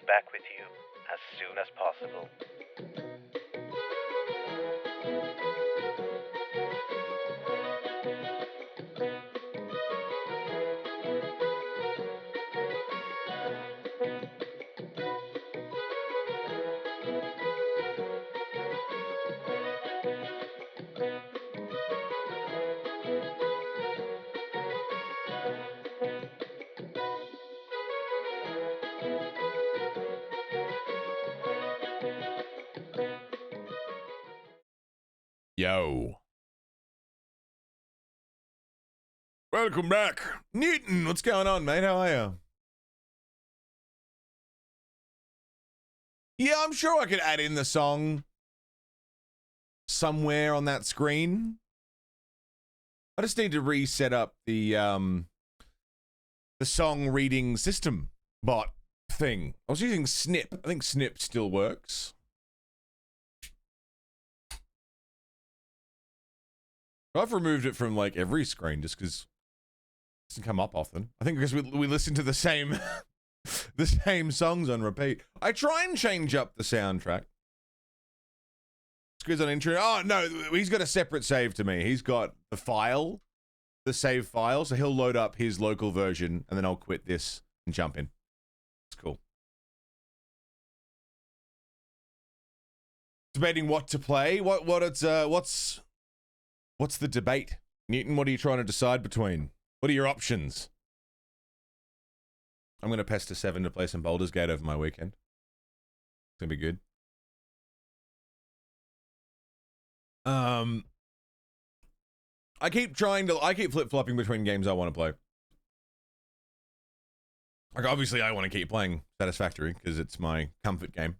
get back with you as soon as possible. Yo. Welcome back. Newton, what's going on, mate? How are you? Yeah, I'm sure I could add in the song somewhere on that screen. I just need to reset up the song reading system bot thing. I was using Snip. I think Snip still works. I've removed it from like every screen just because it doesn't come up often. I think because we listen to the same the same songs on repeat. I try and change up the soundtrack. Squiz on intro. Oh no, he's got a separate save to me. He's got the file, the save file, so he'll load up his local version, and then I'll quit this and jump in. It's cool. Debating what to play. What's the debate, Newton? What are you trying to decide between? What are your options? I'm gonna pester 7 to play some Baldur's Gate over my weekend. It's gonna be good. I keep flip-flopping between games I want to play. Like, obviously, I want to keep playing Satisfactory because it's my comfort game.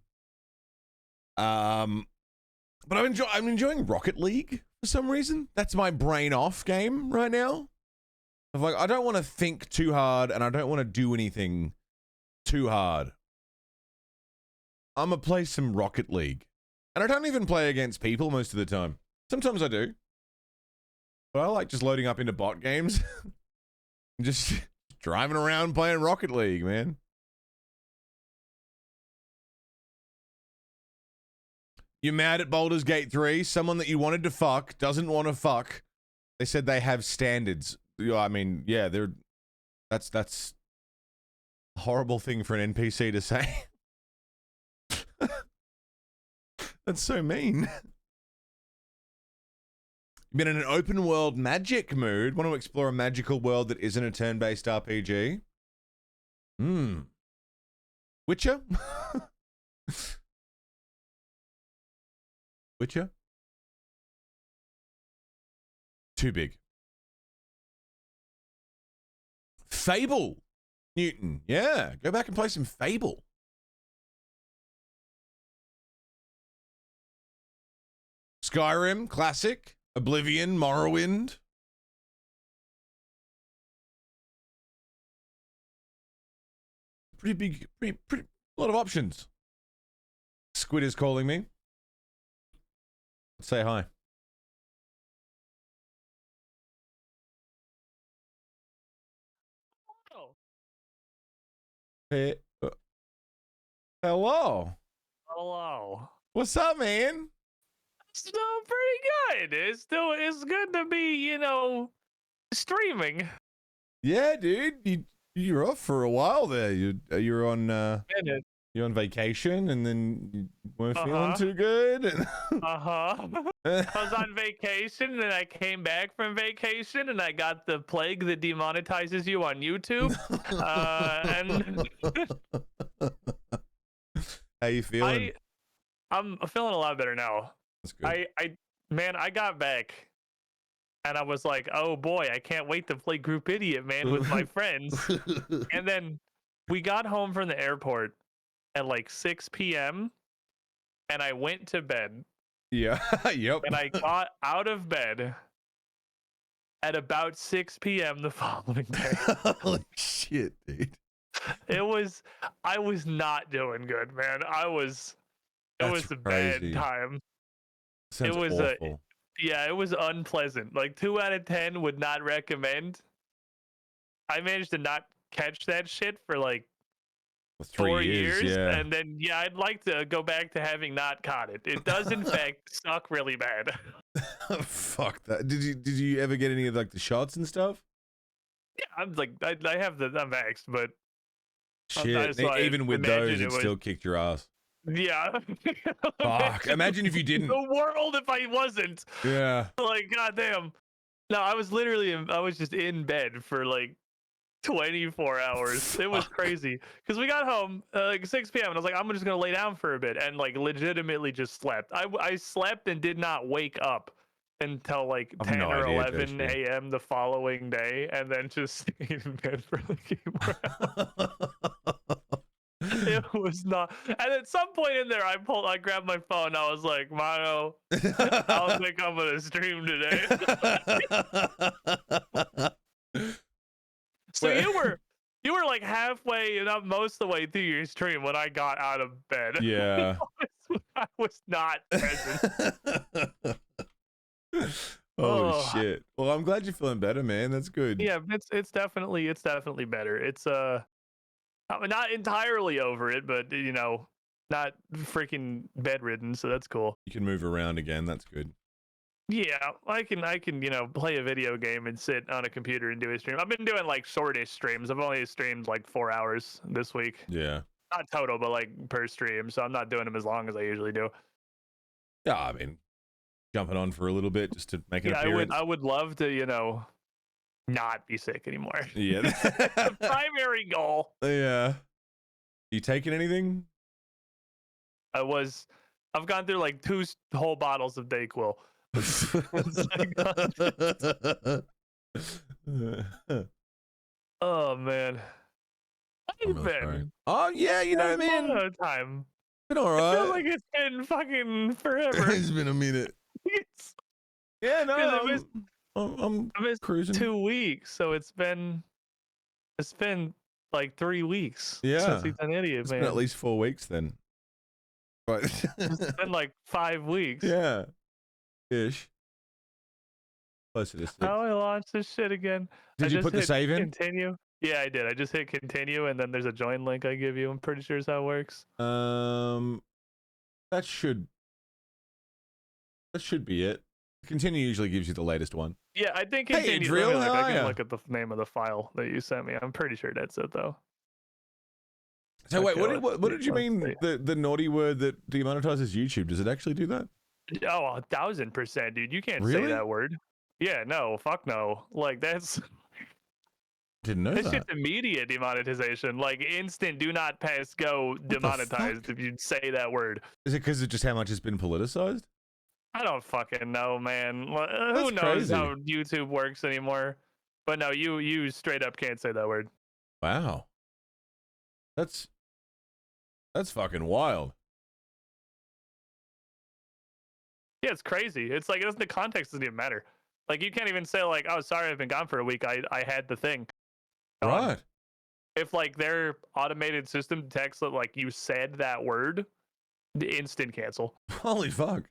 But I'm enjoying Rocket League for some reason. That's my brain off game right now. I'm like, I don't want to think too hard, and I don't want to do anything too hard. I'm gonna play some Rocket League. And I don't even play against people most of the time. Sometimes I do. But I like just loading up into bot games. and just driving around playing Rocket League, man. You're mad at Baldur's Gate 3? Someone that you wanted to fuck doesn't want to fuck. They said they have standards. I mean, yeah, that's a horrible thing for an NPC to say. That's so mean. You've been in an open world magic mood. Want to explore a magical world that isn't a turn-based RPG? Witcher? Witcher? Too big. Fable. Newton. Yeah, go back and play some Fable. Skyrim, classic. Oblivion, Morrowind. Pretty big, pretty, a lot of options. Squid is calling me. Let's say hi. Oh. Hey, hello. Hello. What's up, man? Still pretty good. It's good to be, streaming. Yeah, dude. You're off for a while there. You're on you're on vacation, and then you weren't feeling too good. And I was on vacation, and I came back from vacation, and I got the plague that demonetizes you on YouTube. How you feeling? I'm feeling a lot better now. That's good. I got back, and I was like, oh boy, I can't wait to play Group Idiot, man, with my friends. And then we got home from the airport at like 6 p.m. and I went to bed. Yeah. Yep. And I got out of bed at about 6 p.m. the following day. Holy shit, dude. I was not doing good, man. It was a bad time. Sounds awful. It was unpleasant. Like 2 out of 10 would not recommend. I managed to not catch that shit for like 3 4 years, years, yeah. and then I'd like to go back to having not caught it. It does in fact suck really bad. Fuck that. Did you ever get any of like the shots and stuff? Yeah, I'm like I have the I'm vaxxed, but Shit. so I Even with imagine those, it it was- still kicked your ass. yeah. Fuck. Imagine if you didn't. The world if I wasn't. Yeah. Like goddamn. No, I was just in bed for like 24 hours. It was Fuck. crazy because we got home like 6 p.m. and I was like, I'm just gonna lay down for a bit and like legitimately just slept. I slept and did not wake up until like I've 10 no or idea, 11 Joshua. a.m. the following day, and then just stayed in bed for like 8 more hours. It was not. And at some point in there, I grabbed my phone. I was like, Mono, I don't think I'm gonna stream today. So you were like halfway, not most of the way through your stream when I got out of bed. Yeah. I was not present. Holy Oh. shit. Well, I'm glad you're feeling better, man. That's good. Yeah, it's definitely better. It's I'm not entirely over it, but not freaking bedridden, so that's cool. You can move around again. That's good. Yeah, I can play a video game and sit on a computer and do a stream. I've been doing like shortish streams. I've only streamed like 4 hours this week. Yeah. Not total, but like per stream. So I'm not doing them as long as I usually do. Yeah, I mean, jumping on for a little bit just to make an appearance. I would love to, not be sick anymore. Yeah. The primary goal. Yeah. You taking anything? I've gone through like 2 whole bottles of Dayquil. Oh man. How you I'm really sorry. been? Oh yeah, you know, man. Time. Been all I feel right. like it's been fucking forever. It's been a minute. It's- Yeah, Because I no, missed- I'm I missed cruising. 2 weeks, so it's been like 3 weeks. Yeah. Since he's an idiot, It's man. been at least 4 weeks then. Right. It's been like 5 weeks. Yeah. Ish. Closer to 6. How do I launch this shit again? Did I you just put the hit save in? Continue. Yeah, I did. I just hit continue, and then there's a join link I give you. I'm pretty sure is how it works. That should be it. Continue usually gives you the latest one. Yeah, I think Hey, continue. Adriel, Let me look. how I are can ya? look at the name of the file that you sent me. I'm pretty sure that's it though. So wait, Okay, what let's did see, you let's mean the naughty word that demonetizes YouTube? Does it actually do that? Oh, 1000%, dude. You can't Really? say that word. Yeah, no, fuck no. Like that's Didn't know This that. shit's immediate demonetization. Like instant do not pass go demonetized fuck? if you say that word. Is it because of just how much it's been politicized? I don't fucking know, man. Who That's knows crazy. how YouTube works anymore? But no, you straight up can't say that word. Wow. That's fucking wild. Yeah, it's crazy. It's like the context doesn't even matter. Like you can't even say like, oh, sorry, I've been gone for a week. I had the thing. Right. If like their automated system detects that like you said that word, the instant cancel. Holy fuck.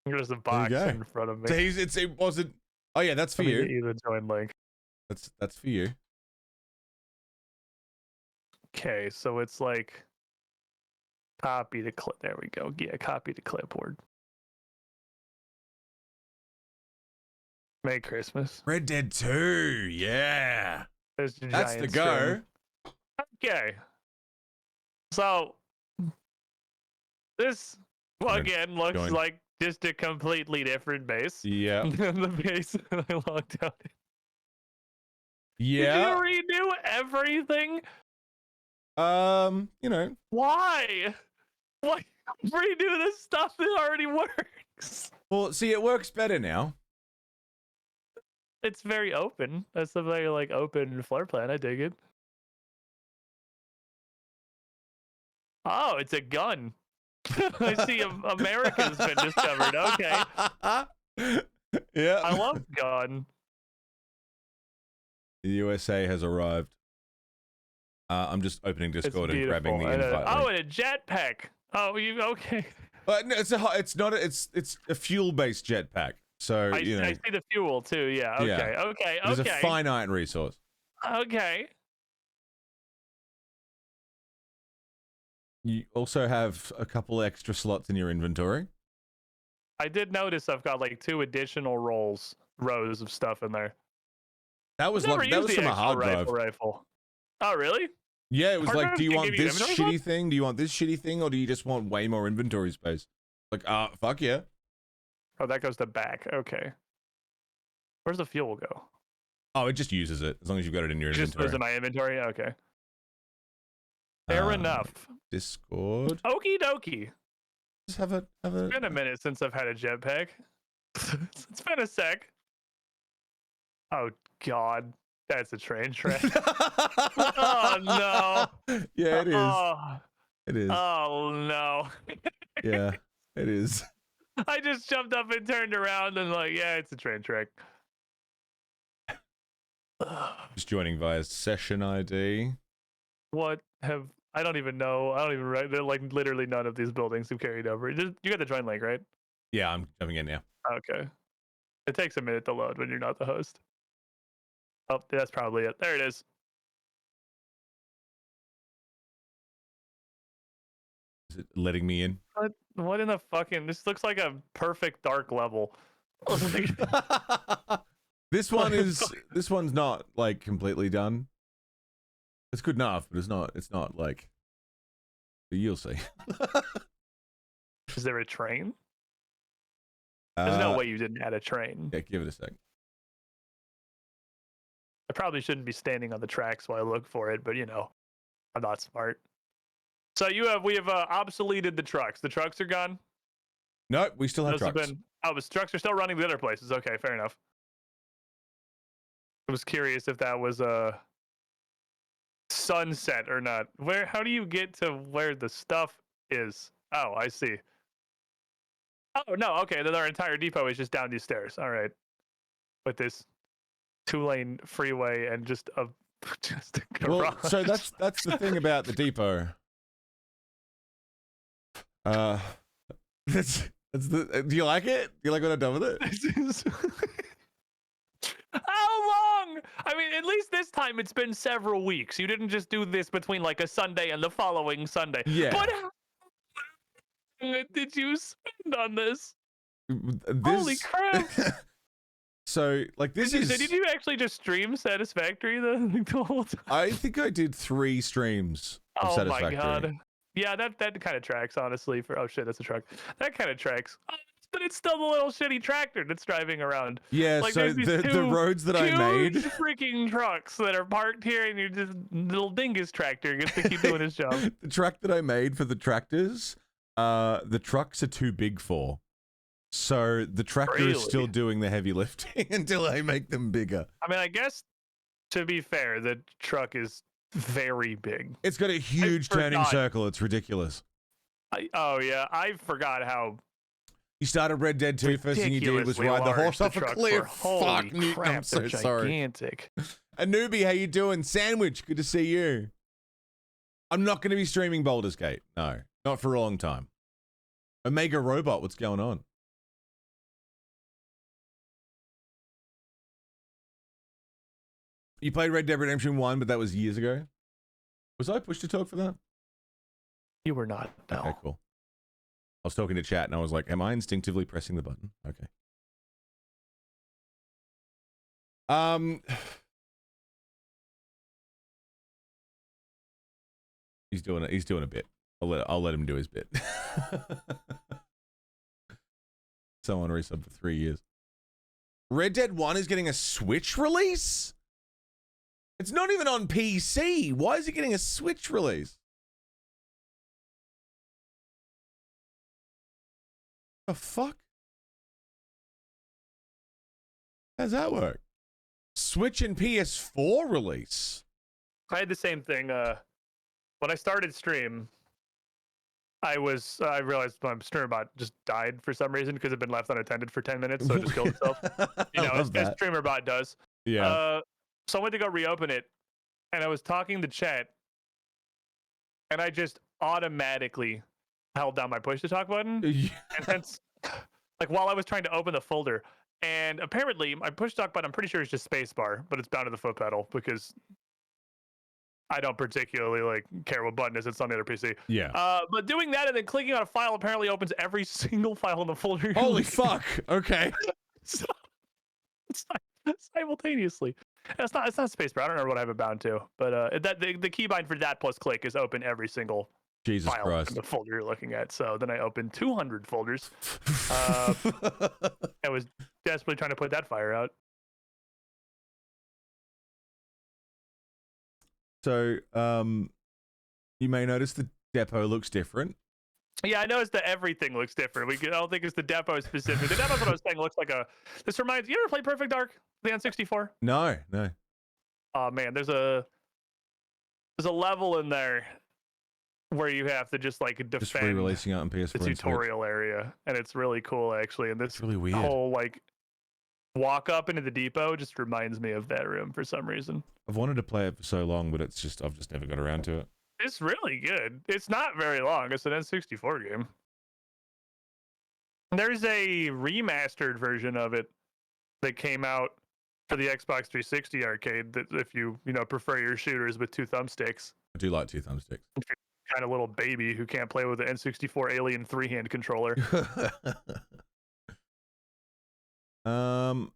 There's a you box go. in front of me. So it wasn't. Oh yeah, that's for Let me you. get you the join link. That's for you. Okay, so it's like copy to clip. There we go. Yeah, copy to clipboard. Merry Christmas. Red Dead 2. Yeah. There's the That's the giant go. string. Okay. So this Gonna again looks join. like just a completely different base Yeah. than the base that I logged out in. Yeah. Did you redo everything? You know. Why? Why redo this stuff that already works? Well, see, it works better now. It's very open. That's a very like open floor plan. I dig it. Oh, it's a gun. I see America's been discovered. Okay. Yeah. I love gun. The USA has arrived. I'm just opening It's Discord and beautiful. grabbing the And invite. oh, link. and a jetpack. Oh, you okay? No, it's a fuel-based jetpack. So I you know, see the fuel too. Yeah. Okay. Yeah. Okay. there's Okay. a finite resource. Okay. You also have a couple extra slots in your inventory. I did notice I've got like 2 additional rows of stuff in there. That was Never like that used was the from a extra hard drive. rifle. Oh, really? Yeah, it was Hard like, drives do you can want give you this inventory shitty thing? Do you want this shitty thing, or do you just want way more inventory space? Like, fuck yeah. Oh, that goes to back. Okay. Where's the fuel go? Oh, it just uses it as long as you've got it in your It just inventory. goes in my inventory. Okay. Fair enough. Discord. Okie dokie. Just have a. It's been a minute since I've had a jetpack. It's been a sec. Oh God, that's a train track. Oh no. Yeah, it is. Oh, It is. oh no. Yeah, it is. I just jumped up and turned around and like, yeah, it's a train track. Just joining via session ID. What have I don't even know. I don't even write. They're like literally none of these buildings have carried over. You got the join link, right? Yeah, I'm jumping in now. Okay. It takes a minute to load when you're not the host. Oh, that's probably it. There it is. Is it letting me in? What in the fucking? This looks like a perfect dark level. This one's not like completely done. It's good enough, but it's not like. But you'll see. Is there a train? There's no way you didn't add a train. Yeah, give it a sec. I probably shouldn't be standing on the tracks while I look for it, but you know, I'm not smart. So we have obsoleted the trucks. The trucks are gone. Nope, we still have trucks. The trucks are still running the other places. Okay, fair enough. I was curious if that was a sunset or not. How do you get to where the stuff is? Oh, I see. Oh no, okay, then our entire depot is just down these stairs. All right. With this 2-lane freeway and just a garage. Well, so that's the thing about the depot. That's the. Do you like it? Do you like what I've done with it? How long? I mean, at least this time it's been several weeks. You didn't just do this between like a Sunday and the following Sunday. Yeah. But how long did you spend on this? Holy crap. So, like, this is. Did you actually just stream Satisfactory the whole time? I think I did 3 streams of Satisfactory. Oh my god. Yeah, that kind of tracks, honestly. Oh shit, that's a truck. That kind of tracks. But it's still the little shitty tractor that's driving around. Yeah, like, so the roads that I made. Freaking trucks that are parked here, and you're just little dingus tractor gets to keep doing his job. The track that I made for the tractors, the trucks are too big for. So the tractor is still doing the heavy lifting until I make them bigger. I mean, I guess to be fair, the truck is very big. It's got a huge turning circle. It's ridiculous. Oh yeah, I forgot how. You started Red Dead 2, first thing you did was ride the horse off a cliff. Fuck, Newton, I'm so sorry. Gigantic. Anubi, how you doing? Sandwich, good to see you. I'm not going to be streaming Baldur's Gate. No, not for a long time. Omega Robot, what's going on? You played Red Dead Redemption 1, but that was years ago. Was I push to talk for that? You were not. No. Okay, cool. I was talking to chat and I was like, am I instinctively pressing the button? Okay. He's doing it. He's doing a bit. I'll let him do his bit. Someone resub for 3 years. Red Dead 1 is getting a Switch release? It's not even on PC. Why is it getting a Switch release? The fuck? How does that work? Switch and PS4 release. I had the same thing. When I started stream, I realized my streamer bot just died for some reason because it had been left unattended for 10 minutes, so it just killed itself. You know, as streamer bot does. Yeah. So I went to go reopen it, and I was talking to chat, and I just automatically held down my push to talk button. And since, like, while I was trying to open the folder, and apparently my push to talk button, I'm pretty sure it's just spacebar, but it's bound to the foot pedal because I don't particularly like care what button is. It's on the other PC. Yeah. But doing that and then clicking on a file apparently opens every single file in the folder. Holy fuck. Okay. So, simultaneously. It's not spacebar. I don't know what I have it bound to, but that the keybind for that plus click is open every single Jesus file Christ. in the folder you're looking at. So then I opened 200 folders. I was desperately trying to put that fire out. So, you may notice the depot looks different. Yeah, I noticed that everything looks different. I don't think it's the depot specific. The depot's what I was saying looks like a. This reminds you ever play Perfect Dark, the N64? No. Oh man, there's a level in there where you have to just like Just defend re-releasing it on PS4 the and Switch. tutorial area, and it's really cool actually. And this It's really weird. whole like walk up into the depot just reminds me of that room for some reason. I've wanted to play it for so long, but I've just never got around to it. It's really good. It's not very long. It's an N64 game. There's a remastered version of it that came out for the Xbox 360 arcade. That if you prefer your shooters with two thumbsticks, I do like two thumbsticks. kind of little baby who can't play with the N64 Alien 3-hand controller. The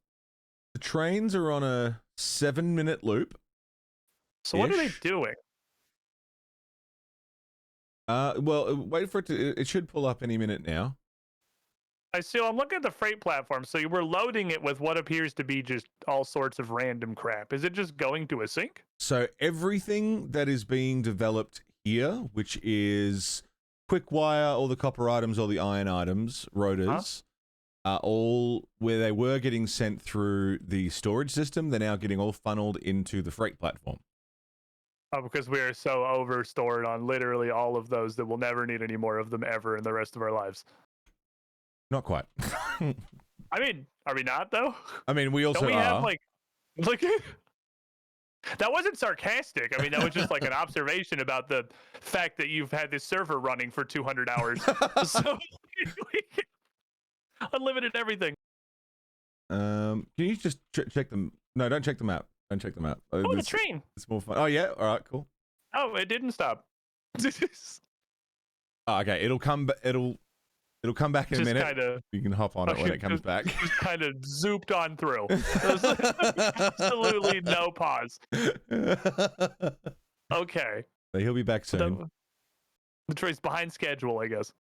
trains are on a 7-minute loop. So what are they doing? Well, wait for it to. It should pull up any minute now. I'm looking at the freight platform. So we're loading it with what appears to be just all sorts of random crap. Is it just going to a sink? So everything that is being developed here, which is quick wire, all the copper items, all the iron items, rotors, all where they were getting sent through the storage system, they're now getting all funneled into the freight platform. Oh, because we are so overstored on literally all of those that we'll never need any more of them ever in the rest of our lives. Not quite. I mean, are we not though? I mean, we also Don't we are. have like that wasn't sarcastic. I mean, that was just like an observation about the fact that you've had this server running for 200 hours. So unlimited everything. Can you just check them? No, don't check the map. Don't check the map. Oh, the train. It's more fun. Oh yeah. All right. Cool. Oh, it didn't stop. Oh, okay. It'll come back in a minute. Kinda, you can hop on it when it comes back. Just kind of zooped on through. There's absolutely no pause. Okay. So he'll be back soon. The train's behind schedule, I guess.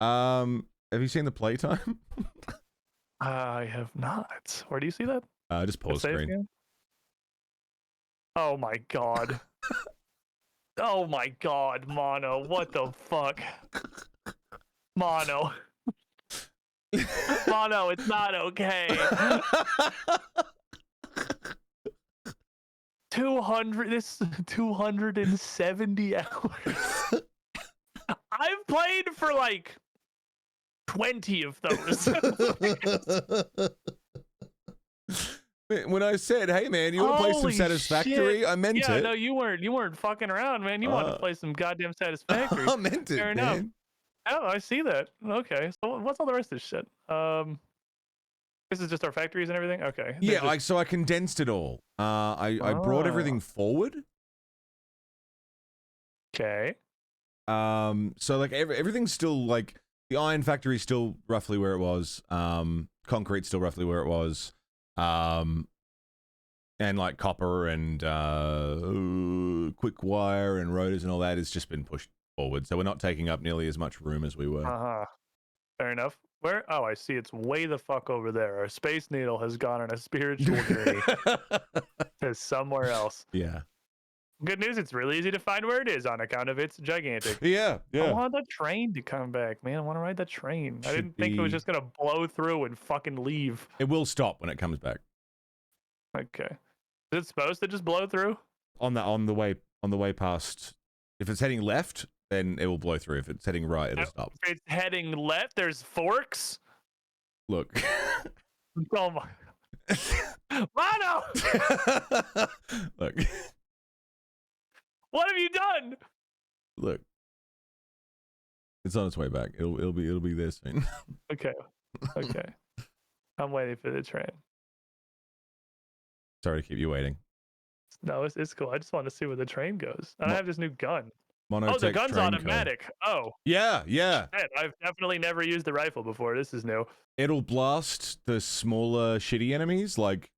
Have you seen the playtime? I have not. Where do you see that? Just pause screen. Again? Oh my god. Oh my god, Mono. What the fuck? Mono. Mono, it's not okay. 270 hours. I've played for like 20 of those. When I said, "Hey man, you want to play some Satisfactory?" Shit. I meant it. Yeah, no, you weren't fucking around, man. You wanted to play some goddamn Satisfactory. I meant it, Fair man. enough. Oh, I see that. Okay, so what's all the rest of this shit? This is just our factories and everything. Okay. Yeah, so I condensed it all. I brought everything forward. Okay. So like everything's still like the iron factory is still roughly where it was. Concrete's still roughly where it was. And like copper and quick wire and rotors and all that has just been pushed forward. So we're not taking up nearly as much room as we were. Fair enough. Where? Oh, I see. It's way the fuck over there. Our Space Needle has gone on a spiritual journey to somewhere else. Yeah. Good news, it's really easy to find where it is on account of it's gigantic. Yeah. I want the train to come back, man. I want to ride the train. I didn't think it was just gonna blow through and fucking leave. It will stop when it comes back. Okay. Is it supposed to just blow through? On the way past. If it's heading left, then it will blow through. If it's heading right, it'll stop. If it's heading left, there's forks. Look. Oh my. Mono! Look. What have you done? Look. It's on its way back. It'll be there soon. Okay. I'm waiting for the train. Sorry to keep you waiting. No, it's cool. I just want to see where the train goes. And I have this new gun. Monotech Oh, the gun's train automatic. Oh, Yeah, yeah. shit. I've definitely never used the rifle before. This is new. It'll blast the smaller shitty enemies like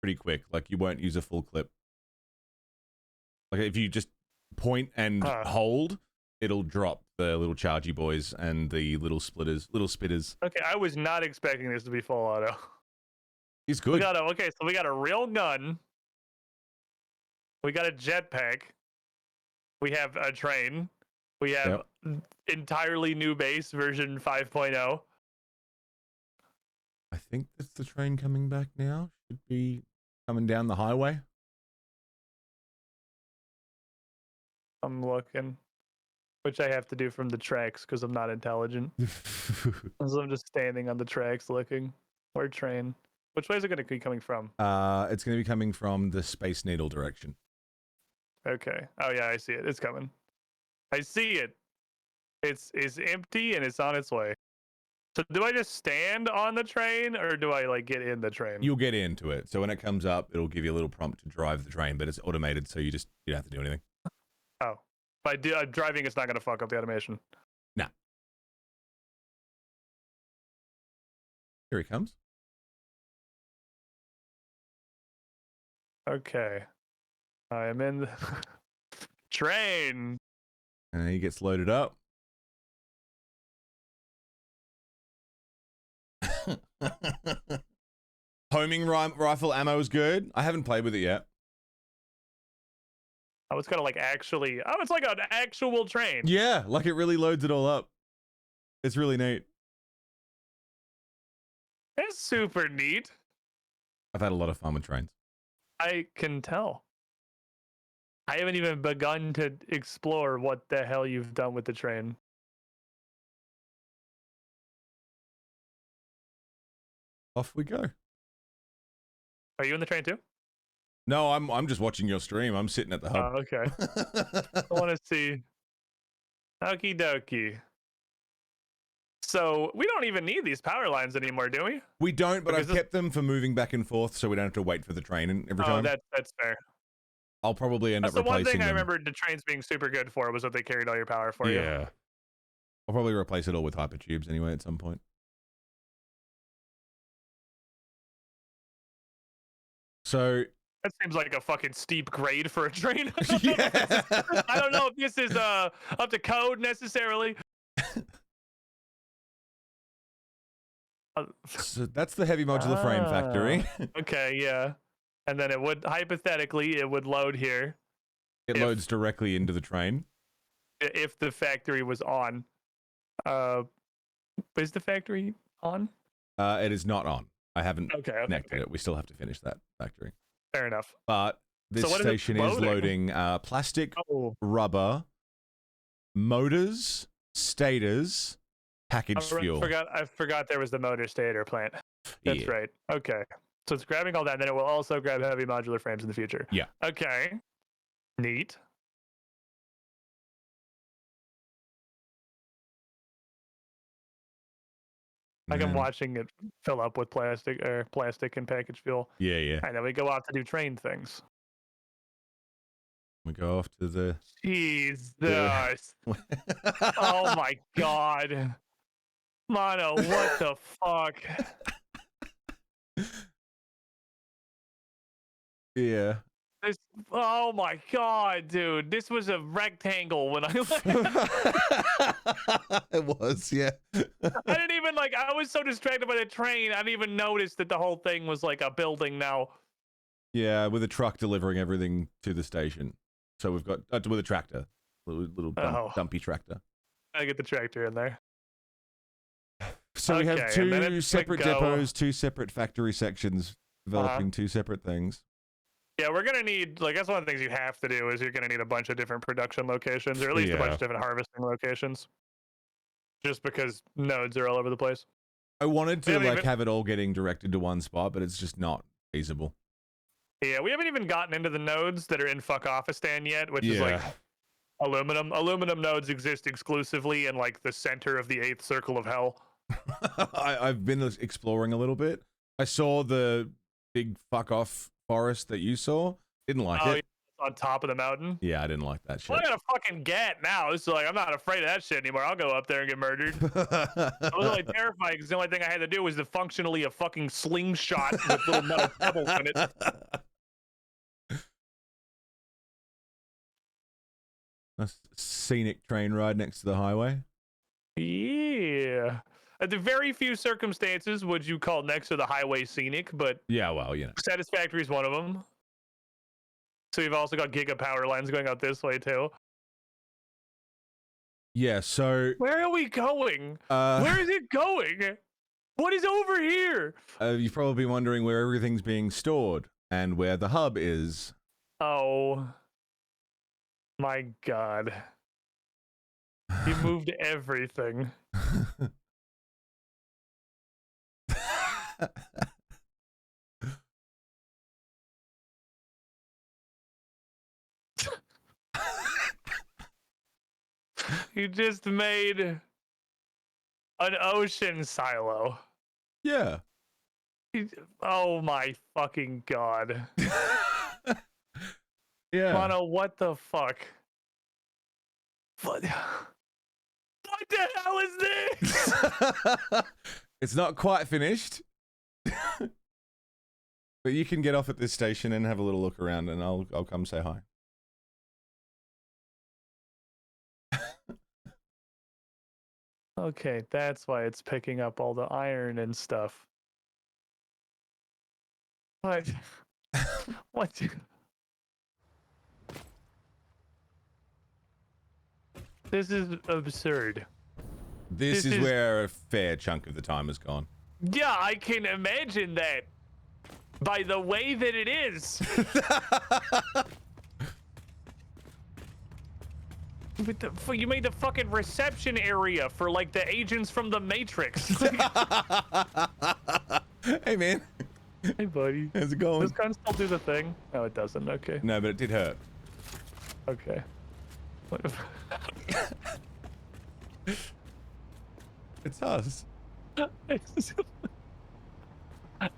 pretty quick. Like you won't use a full clip. Like if you just point and hold, it'll drop the little chargy boys and the little spitters. Okay, I was not expecting this to be full auto. He's good. So we got a real gun. We got a jetpack. We have a train. We have entirely new base version 5.0. I think that's the train coming back now. Should be coming down the highway. I'm looking, which I have to do from the tracks because I'm not intelligent. So I'm just standing on the tracks looking. Or train. Which way is it going to be coming from? It's going to be coming from the Space Needle direction. Okay. Oh yeah, I see it. It's coming. I see it. It's empty and it's on its way. So do I just stand on the train or do I like get in the train? You'll get into it. So when it comes up, it'll give you a little prompt to drive the train, but it's automated, so you don't have to do anything. Oh. By driving, it's not going to fuck up the animation. No. Here he comes. Okay. I am in the train. And he gets loaded up. Homing rifle ammo is good. I haven't played with it yet. Oh, it's got to like actually. Oh, it's like an actual train. Yeah, like it really loads it all up. It's really neat. It's super neat. I've had a lot of fun with trains. I can tell. I haven't even begun to explore what the hell you've done with the train. Off we go. Are you in the train too? No, I'm just watching your stream. I'm sitting at the hub. Oh, okay. I want to see. Okie dokie. So we don't even need these power lines anymore, do we? We don't, but Because I've kept them for moving back and forth, so we don't have to wait for the train every time. Oh, that's fair. I'll probably end That's up the one replacing thing I them. remember the trains being super good for was that they carried all your power for you. Yeah. I'll probably replace it all with hypertubes anyway at some point. So That seems like a fucking steep grade for a train. yeah. I don't know if this is up to code necessarily. So that's the heavy modular frame factory. Okay, yeah. And then it would hypothetically it would load here It loads directly into the train. if the factory was on. Is the factory on? It is not on. I haven't Okay, connected it. We still have to finish that factory. Fair enough. But this So what is it station is loading? loading plastic, Oh, rubber, motors, stators, packaged fuel. I forgot there was the motor stator plant. That's Yeah. right. Okay. So it's grabbing all that, and then it will also grab heavy modular frames in the future. Yeah. Okay. Neat. Like I'm Man. watching it fill up with plastic and packaged fuel. Yeah, yeah. And then we go off to do train things. We go off to the. Jesus. Yeah. Oh my god. Mono, what the fuck? Yeah. Oh my god, dude. This was a rectangle when I It was, yeah. I didn't even I was so distracted by the train, I didn't even notice that the whole thing was like a building now. Yeah, with a truck delivering everything to the station. So we've got with a tractor, little dumpy tractor. I get the tractor in there. So we have Okay, and then two it's separate like go- depots, two separate factory sections, developing two separate things. Yeah, we're gonna need that's one of the things you have to do is you're gonna need a bunch of different production locations, or at least a bunch Yeah. of different harvesting locations. Just because nodes are all over the place. I wanted to haven't even- have it all getting directed to one spot, but it's just not feasible. Yeah, we haven't even gotten into the nodes that are in Fuckofistan yet, which is like aluminum. Aluminum nodes exist exclusively in the center of the 8th circle of hell. I've been exploring a little bit. I saw the big fuck off forest that you saw, Didn't like Oh, it. yeah, on top of the mountain. Yeah, I didn't like that shit. Well, I got a fucking gat now, so like I'm not afraid of that shit anymore. I'll go up there and get murdered. I was only terrified because the only thing I had to do was to functionally a fucking slingshot with little metal pebbles in it. A scenic train ride next to the highway. Yeah. At the very few circumstances would you call next to the highway scenic, but Yeah, well, you know. Satisfactory is one of them. So you've also got Giga Power lines going out this way too. Yeah, so Where are we going? Where is it going? What is over here? you've probably been wondering where everything's being stored and where the hub is. Oh my god. You moved everything. You just made an ocean silo. Yeah. Oh my fucking god. Yeah. Mono, what the fuck? What the hell is this? It's not quite finished. But you can get off at this station and have a little look around and I'll come say hi. Okay, that's why it's picking up all the iron and stuff. What? What? This is absurd. This is where a fair chunk of the time has gone. Yeah, I can imagine that. By the way that it is. You made the fucking reception area for like the agents from the Matrix. Hey man. Hey buddy. How's it going? Does gun still do the thing? No, it doesn't. Okay. No, but it did hurt. Okay. It's us.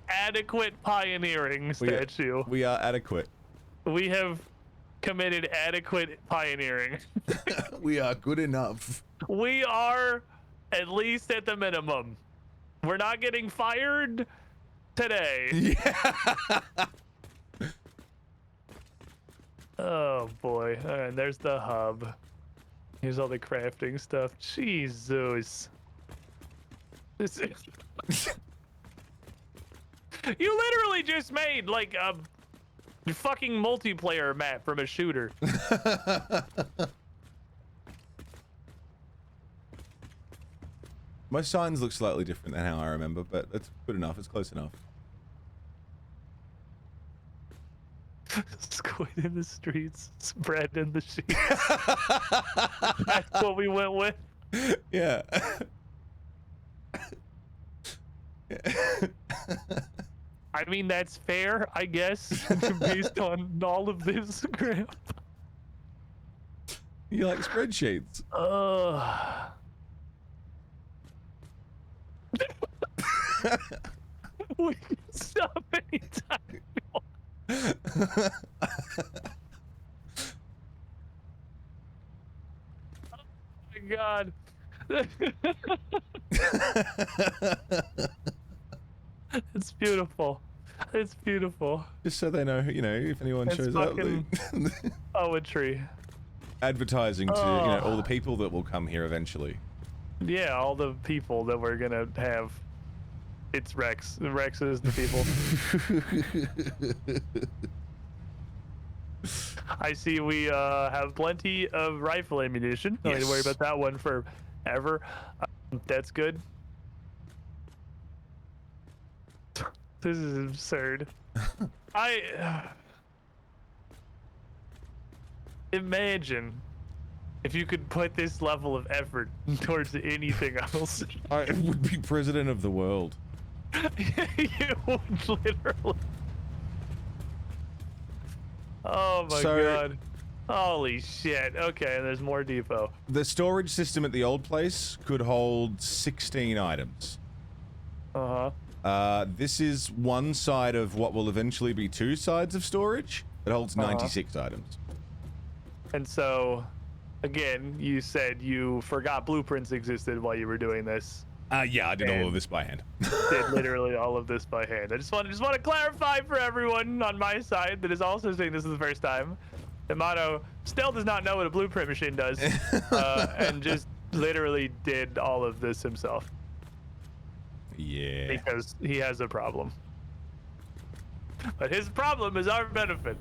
Adequate pioneering statue. We are adequate. We have committed adequate pioneering. We are good enough. We are at least at the minimum. We're not getting fired today. Yeah. Oh boy. All right, there's the hub. Here's all the crafting stuff. Jesus. This is... You literally just made like a fucking multiplayer map from a shooter. My signs look slightly different than how I remember, but that's good enough. It's close enough. Squid in the streets, spread in the sheets. That's what we went with. Yeah. I mean, that's fair, I guess, based on all of this crap. You like spreadsheets? We can stop anytime. Oh my god. It's beautiful. It's beautiful. Just so they know, you know, if anyone It's shows up. fucking poetry. Advertising to, you know, all the people that will come here eventually. Yeah, all the people that we're gonna have. It's Rex. Rex is the people. I see we have plenty of rifle ammunition. Don't need to worry about that one forever. That's good. This is absurd. Imagine if you could put this level of effort towards anything else. I would be president of the world. You would literally. Oh my So- god. Holy shit. Okay, there's more depot. The storage system at the old place could hold 16 items. Uh-huh. This is one side of what will eventually be two sides of storage. It holds Uh-huh. 96 items. And so, again, you said you forgot blueprints existed while you were doing this. Yeah, I did all And- of this by hand. Did literally all of this by hand. I just want to clarify for everyone on my side that is also saying this is the first time. Yamato still does not know what a blueprint machine does, and just literally did all of this himself Yeah. because he has a problem. But his problem is our benefit.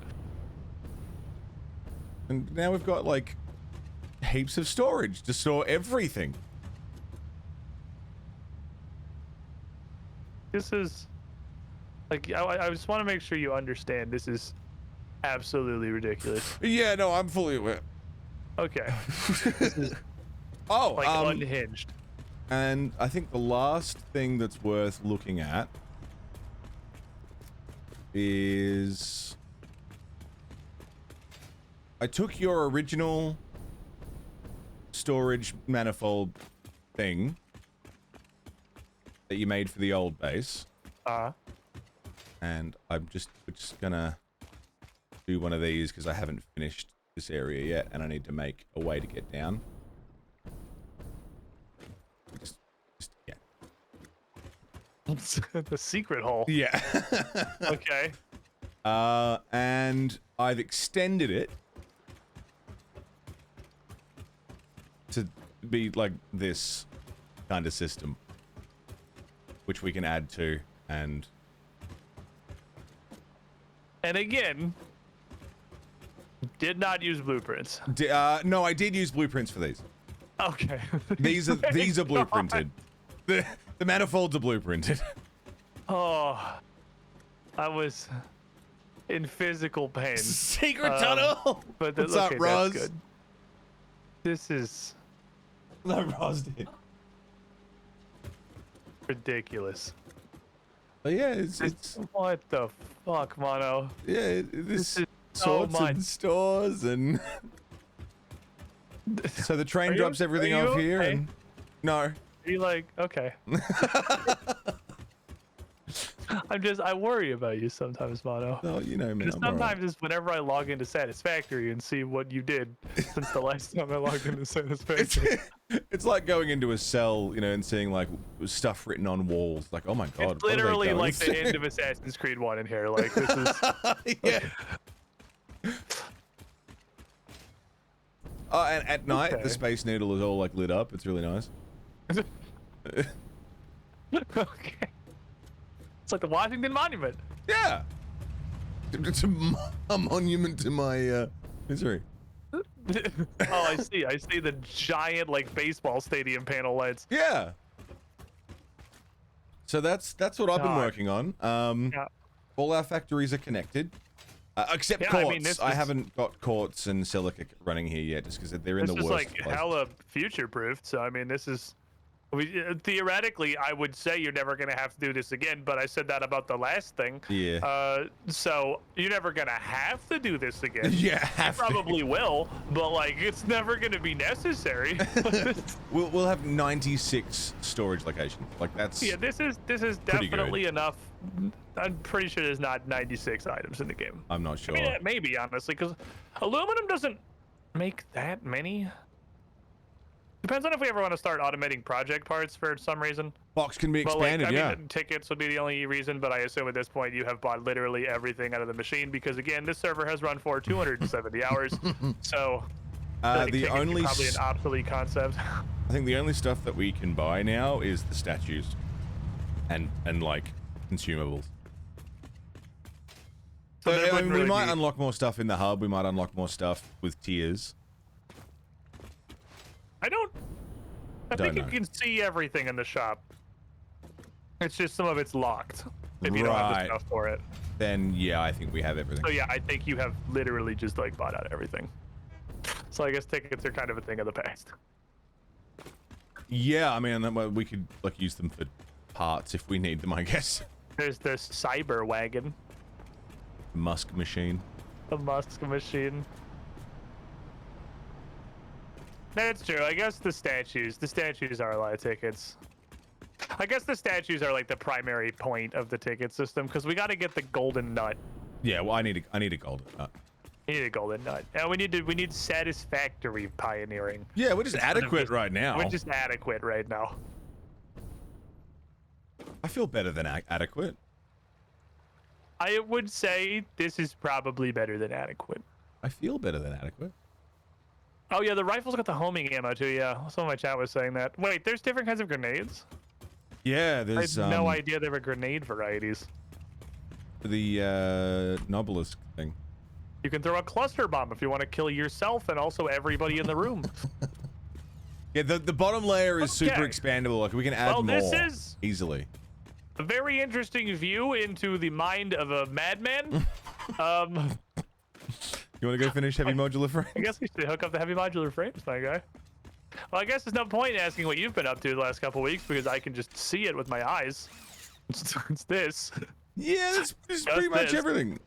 And now we've got like heaps of storage to store everything. This is like I just want to make sure you understand. This is absolutely ridiculous. Yeah, no, I'm fully aware. Okay, Oh, like unhinged. and I think the last thing that's worth looking at is I took your original storage manifold thing that you made for the old base, and I'm just gonna do one of these because I haven't finished this area yet, and I need to make a way to get down. Just yeah. The secret hole. Yeah. Okay. And I've extended it to be like this kind of system, which we can add to, and again, did not use blueprints. no, I did use blueprints for these. Okay. These are Thank God. blueprinted. The manifolds are blueprinted. Oh, I was in physical pain. Secret Um, tunnel. But What's up, okay, Roz? that's good. This is No, Roz did. ridiculous. But yeah, it's What the fuck, Mono? yeah, This this is so sorts much. and stores and. So the train Are you- drops everything are you off here, okay? and no. You're like, okay. I worry about you sometimes, Mono. No, you know me. Just I'm all right. sometimes it's whenever I log into Satisfactory and see what you did since the last time I logged into It's, Satisfactory. it's like going into a cell, you know, and seeing like stuff written on walls. Like, oh my god, It's what are they literally going like the through? end of Assassin's Creed 1 in here. Like, this is. Yeah. Oh, and at night Okay. the Space Needle is all like lit up. It's really nice. Okay. It's like the Washington Monument. Yeah. It's a monument to my misery. Oh, I see. I see the giant like baseball stadium panel lights. Yeah. So that's what I've been God. working on. Yeah. All our factories are connected, except Yeah, quartz. I mean, this I is- haven't got quartz and silica running here yet, just because they're in This the is worst like place. hella future proofed. So I mean, this is. Theoretically, I would say you're never gonna have to do this again, but I said that about the last thing. Yeah. So you're never gonna have to do this again. Yeah, have to. Probably will, but like it's never gonna be necessary. We'll have 96 storage locations. Like that's Yeah, this is Pretty good. definitely enough. I'm pretty sure there's not 96 items in the game. I'm not sure. I mean, maybe honestly, because aluminum doesn't make that many. Depends on if we ever want to start automating project parts for some reason. Box can be But like, expanded. I Yeah. mean, tickets would be the only reason, but I assume at this point you have bought literally everything out of the machine because again, this server has run for 270 hours. So like, The tickets are only probably an obsolete concept. I think the only stuff that we can buy now is the statues, and like consumables. So So there I wouldn't mean, we really might be- unlock more stuff in the hub. We might unlock more stuff with tiers. I Don't think you know. can see everything in the shop. It's just some of it's locked if you don't have the Right. stuff for it. Then yeah, I think we have everything. So yeah, I think you have literally just like bought out everything. So I guess tickets are kind of a thing of the past. Yeah, I mean, we could like use them for parts if we need them, I guess. There's the cyber wagon, Musk machine. the Musk machine. That's true. I guess the statues are a lot of tickets. I guess the statues are like the primary point of the ticket system because we got to get the golden nut Yeah, well, I need a golden nut. We need a golden nut. And we need satisfactory pioneering. Yeah, we're just Instead of adequate just- right now. We're just adequate right now. I feel better than adequate. I would say this is probably better than adequate. I feel better than adequate. Oh yeah, the rifle's got the homing ammo too. Yeah, some of my chat was saying that. Wait, there's different kinds of grenades. Yeah, I there's had no idea there were grenade varieties. the Nobelisk thing. You can throw a cluster bomb if you want to kill yourself and also everybody in the room. Yeah, the bottom layer is super Okay. expandable. Like we can add Well, more this is easily. a very interesting view into the mind of a madman. You want to go finish heavy modular frame? I guess we should hook up the heavy modular frames, my guy. Well, I guess there's no point in asking what you've been up to the last couple weeks because I can just see it with my eyes. It's this. Yeah, that's Just pretty much this. everything.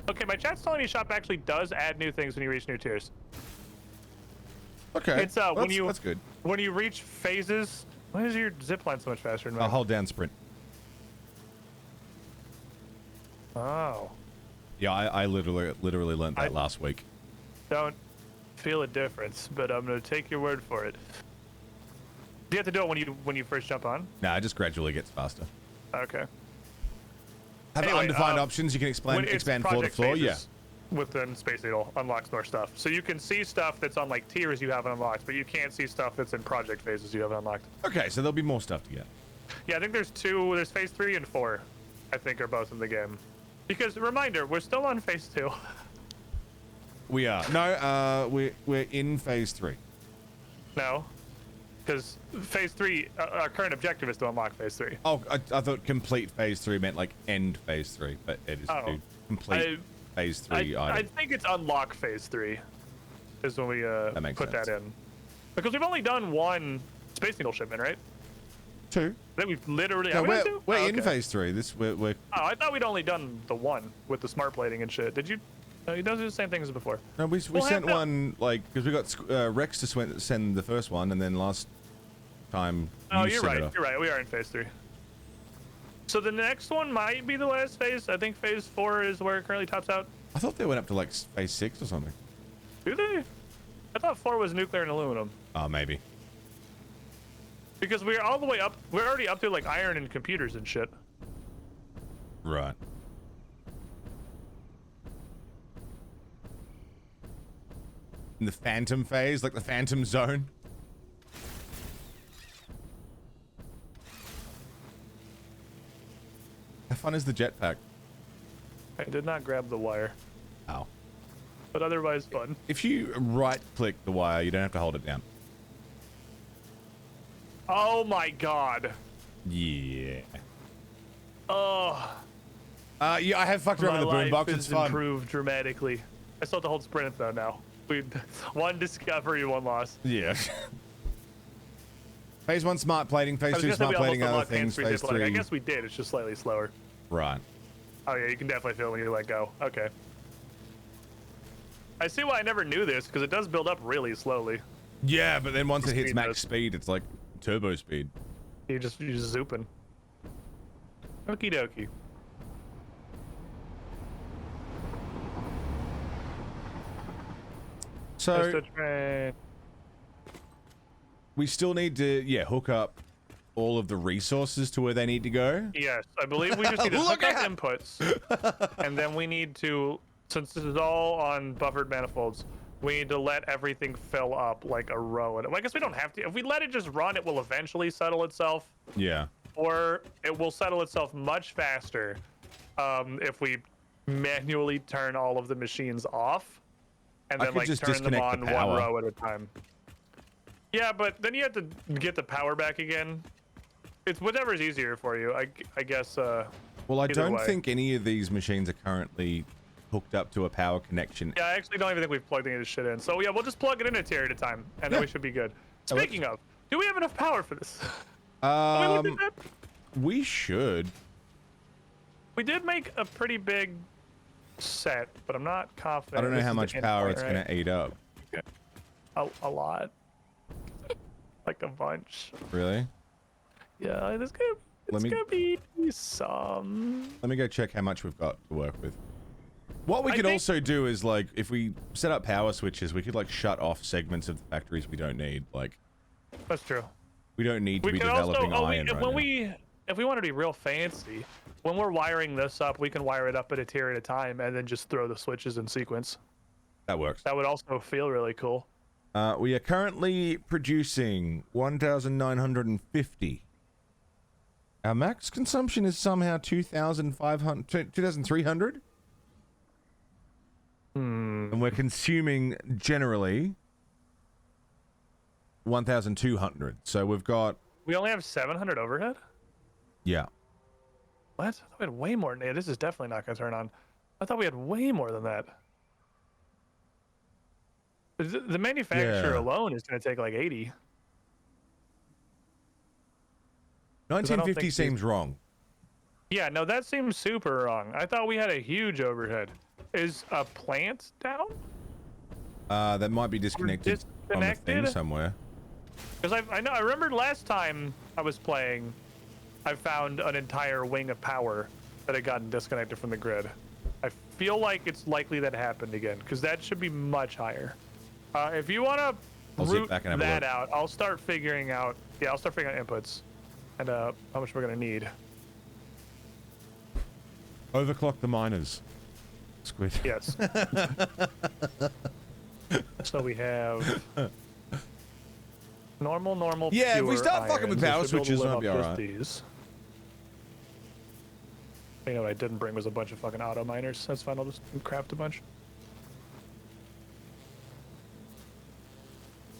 Okay, my chat's telling me shop actually does add new things when you reach new tiers. Okay, It's well, when you that's good. when you reach phases. Why is your zipline so much faster than I'll mine? hold down sprint. Oh, Yeah, I literally learned that last week. don't feel a difference, but I'm gonna take your word for it. Do you have to do it when you first jump on? Nah, it just gradually gets faster. Okay. Have Anyway, undefined options. You can When it's expand floor to project floor. Yeah. phases Within Space Needle unlocks more stuff. So you can see stuff that's on like tiers you haven't unlocked, but you can't see stuff that's in project phases you haven't unlocked. Okay, so there'll be more stuff to get. Yeah, I think there's two. There's phase 3 and 4. I think are both in the game. Because reminder, we're still on phase 2. We are. No, we're in phase 3. No, because phase 3, our current objective is to unlock phase 3. Oh, I thought complete phase 3 meant like end phase 3, but it is Oh. to complete phase 3 I item. think it's unlock phase 3 is when we makes put sense. that in. Because we've only done one Space Needle shipment, right? 2. Then we've literally. No, have we done two? we're Oh, in okay. phase 3. We're Oh, I thought we'd only done the one with the smart plating and shit. Did you? No, he does the same thing as before. no, we We'll sent have to- one like because we got Rex to send the first one, and then last time. Oh, you you're sent right. it off. You're right. We are in phase 3. So the next one might be the last phase. I think phase 4 is where it currently tops out. I thought they went up to like phase 6 or something. Do they? I thought 4 was nuclear and aluminum. Oh, maybe. Because we're all the way up. We're already up to like iron and computers and shit. Right. In the phantom phase, like the phantom zone. How fun is the jetpack? I did not grab the wire, Ow. but otherwise fun. If you right click the wire, you don't have to hold it down. Oh my god. Yeah. Oh, Yeah, I have fucked around my with the life boombox. has It's fun. improved dramatically. I still have to hold sprint though now. We one discovery, one loss. Yeah. Phase 1 smart plating, I phase was 2 gonna say smart we almost plating, other unlocked things, hands-free phase zip lining. 3. I guess we did. It's just slightly slower. Right. Oh yeah, you can definitely feel it when you let go. Okay. I see why I never knew this because it does build up really slowly. Yeah, but then once it hits Speed max does. speed, it's like turbo speed. You're just zooping. Okie dokie. So Mr. Train. we still need to, hook up all of the resources to where they need to go. Yes, I believe we just need to Look hook up out! inputs, and then we need to, since this is all on buffered manifolds, we need to let everything fill up like a row. And I guess we don't have to. If we let it just run, it will eventually settle itself, Yeah. or it will settle itself much faster if we manually turn all of the machines off, and I then could like just turn them disconnect on the one power. row at a time. Yeah, but then you have to get the power back again. It's whatever's easier for you. I guess. Well, I Either don't way. think any of these machines are currently hooked up to a power connection. Yeah, I actually don't even think we've plugged any of this shit in. So yeah, we'll just plug it in a tier at a time, and then Yeah. we should be good. That works. Speaking of, do we have enough power for this? Have we looked at that? We should. We did make a pretty big set, but I'm not confident. I don't know this how is the much end power point, it's right? going to eat up. A lot. Like a bunch. Really? Yeah, this game. It's gonna be some. Let me go check how much we've got to work with. What we I could think- also do is, like, if we set up power switches, we could, like, shut off segments of the factories we don't need. Like, That's true. we don't need to We be can also, developing iron right now. if we want to be real fancy, when we're wiring this up, we can wire it up at a tier at a time and then just throw the switches in sequence. That works. That would also feel really cool. We are currently producing 1,950. Our max consumption is somehow 2,300. And we're consuming generally 1,200. So we've got, We only have 700 overhead? yeah. What? I thought we had way more. Yeah, this is definitely not going to turn on. I thought we had way more than that. The manufacturer Yeah. alone is going to take like 80. 1950 think seems wrong. Yeah, no, that seems super wrong. I thought we had a huge overhead. Is a plant down? That might be disconnected on the thing disconnected? somewhere. Because I remember last time I was playing, I found an entire wing of power that had gotten disconnected from the grid. I feel like it's likely that happened again, because that should be much higher. If you want to I'll sit root back and have a that look. out, I'll start figuring out. Yeah, I'll start figuring out inputs and how much we're gonna need. Overclock the miners. Squid. Yes. So we have normal. Yeah, if we pure start fucking with irons. power We should be able to switches, live might be off just alright. these. You know what I didn't bring was a bunch of fucking auto miners. That's fine. I'll just craft a bunch.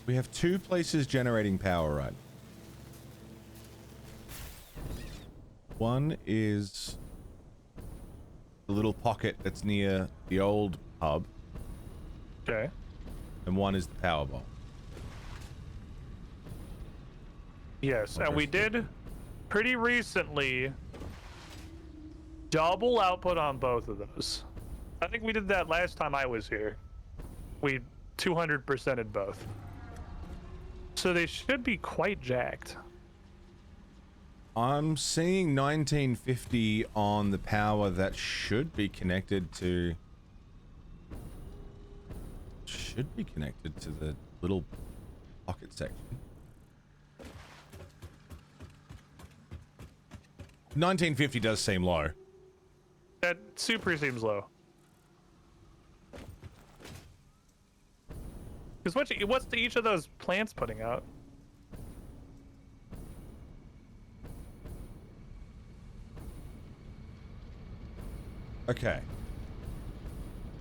We have 2 places generating power, right? One is the little pocket that's near the old hub, Okay. and one is the power bowl. Yes, and we did pretty recently double output on both of those. I think we did that last time I was here. We 200%ed both. So they should be quite jacked. I'm seeing 1950 on the power that should be connected to... Should be connected to the little pocket section. 1950 does seem low. That super seems low. Because what's each of those plants putting out? Okay.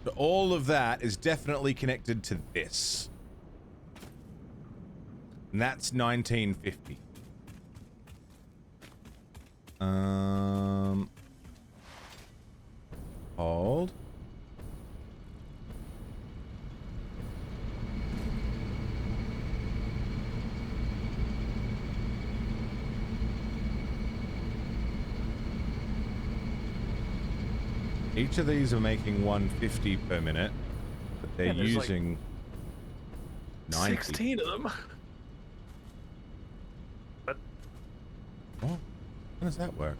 So all of that is definitely connected to this. And that's 1950. Hold. Each of these are making 150 per minute, but they're Yeah, there's like using 90. 16 of them. But Oh, how does that work?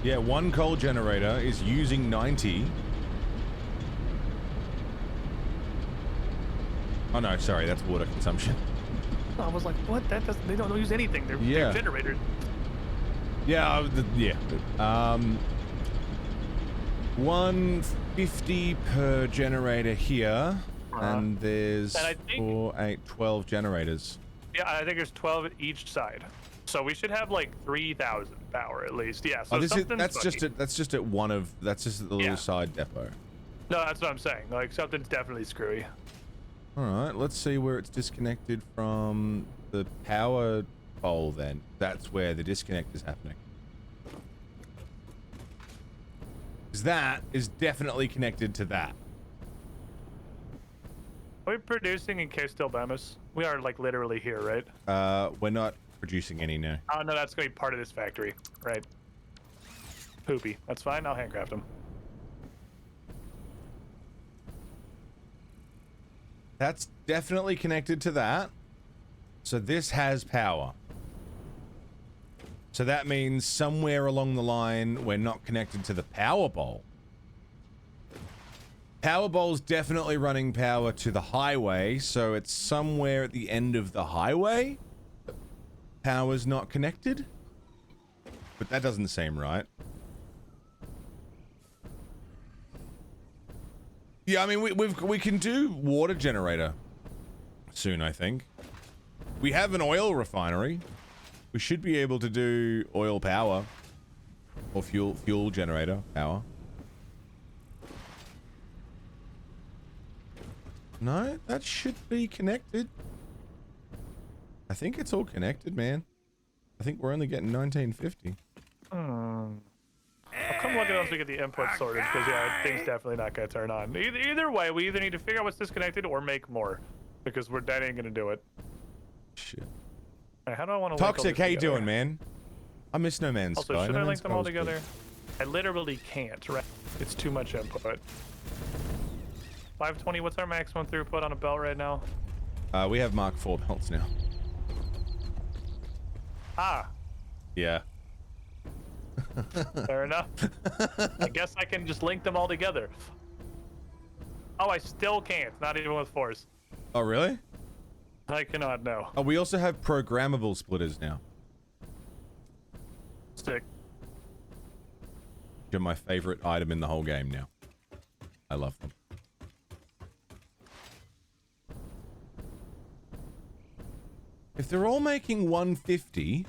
Yeah, one coal generator is using 90. Oh no, sorry, that's water consumption. I was like, what? That doesn't. They don't use anything. They're Yeah. generators. Yeah, yeah. 150 per generator here, and there's And I think- 4, 8, 12 generators. Yeah, I think there's 12 at each side. So we should have like 3,000 power at least. Yeah. So Oh, this is, something's that's funky. just at one of that's just at the little Yeah. side depot. No, that's what I'm saying. Like something's definitely screwy. All right, let's see where it's disconnected from the power pole. Then that's where the disconnect is happening. Because that is definitely connected to that. Are we producing in Case Del Bemis? We are like literally here, right? We're not producing any now. Oh no, that's gonna be part of this factory, right? Poopy. That's fine. I'll handcraft them. That's definitely connected to that. So this has power. So that means somewhere along the line, we're not connected to the power bowl. Powerball's definitely running power to the highway, so it's somewhere at the end of the highway. Power's not connected. But that doesn't seem right. Yeah, I mean, we can do water generator soon, I think. We have an oil refinery. We should be able to do oil power or fuel generator power. No, that should be connected. I think it's all connected, man. I think we're only getting 1950. I'll come look at it once we get the input sorted, because yeah, thing's definitely not gonna turn on. Either way, we either need to figure out what's disconnected or make more, because that ain't gonna do it. Shit. Right, how do I want to? Toxic, how you doing, man? I miss No Man's also, Sky. should No I Man's link them Sky all was good. together? I literally can't. Right? It's too much input. 520. What's our maximum throughput on a belt right now? We have Mark IV belts now. Ah, Yeah. fair enough. I guess I can just link them all together. Oh, I still can't. Not even with force. Oh, really? I cannot. No. Oh, we also have programmable splitters now. Stick. They're my favorite item in the whole game now. I love them. If they're all making 150...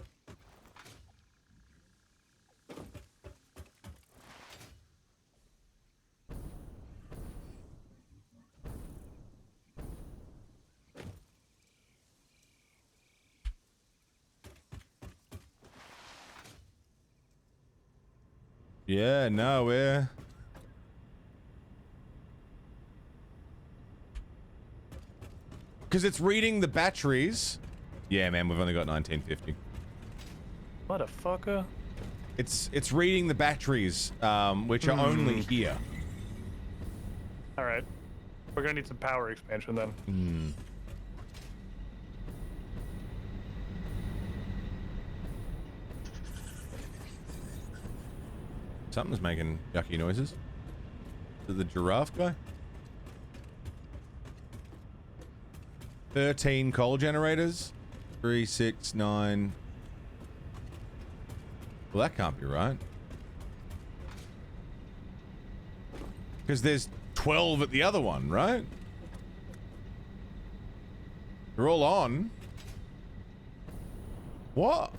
Yeah, no, we're... Because it's reading the batteries. Yeah, man, we've only got 1950. Motherfucker. It's reading the batteries, which are only here. All right. We're gonna need some power expansion then. Something's making yucky noises. Is it the giraffe guy? 13 coal generators. 3, 6, 9. Well, that can't be right. Because there's 12 at the other one, right? They're all on. What?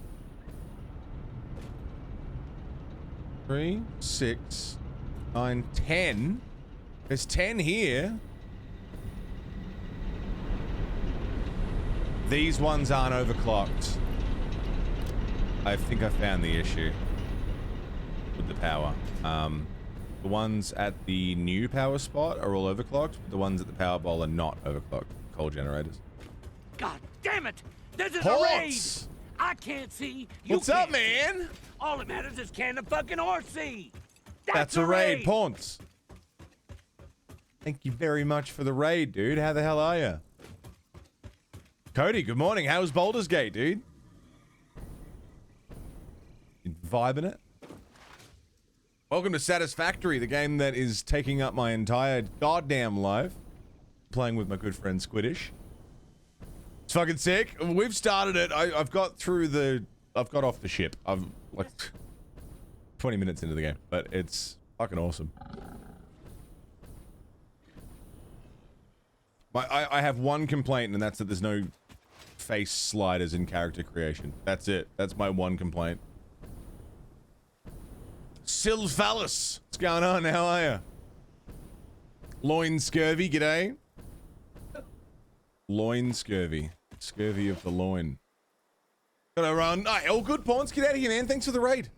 3, 6, 9, 10. There's 10 here. These ones aren't overclocked. I think I found the issue with the power. The ones at the new power spot are all overclocked. The ones at the power bowl are not overclocked. Coal generators. God damn it! This is Ports! a raid! I can't see. You What's up, can't see. man? All that matters is can the fucking horse see? That's a raid, Ponce. Thank you very much for the raid, dude. How the hell are you? Cody, good morning. How's Baldur's Gate, dude? You vibing it? Welcome to Satisfactory, the game that is taking up my entire goddamn life. Playing with my good friend Squiddish. It's fucking sick. We've started it. I've got through the... I've got off the ship. I've like 20 minutes into the game, but it's fucking awesome. I have one complaint, and that's that there's no face sliders in character creation. That's it. That's my one complaint. Sylphallus, what's going on? How are you? Loin Scurvy, g'day. Loin Scurvy. Scurvy of the loin. Gotta run. Hey, all good, Pawns. Get out of here, man. Thanks for the raid.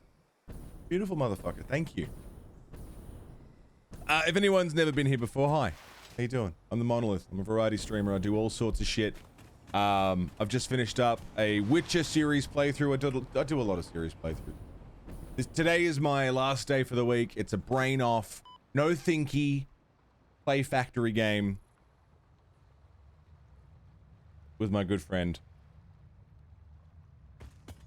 Beautiful motherfucker. Thank you. If anyone's never been here before, hi. How you doing? I'm the Monolith. I'm a variety streamer. I do all sorts of shit. I've just finished up a Witcher series playthrough. I do a lot of series playthroughs. Today is my last day for the week. It's a brain off, no thinky, play factory game. with my good friend.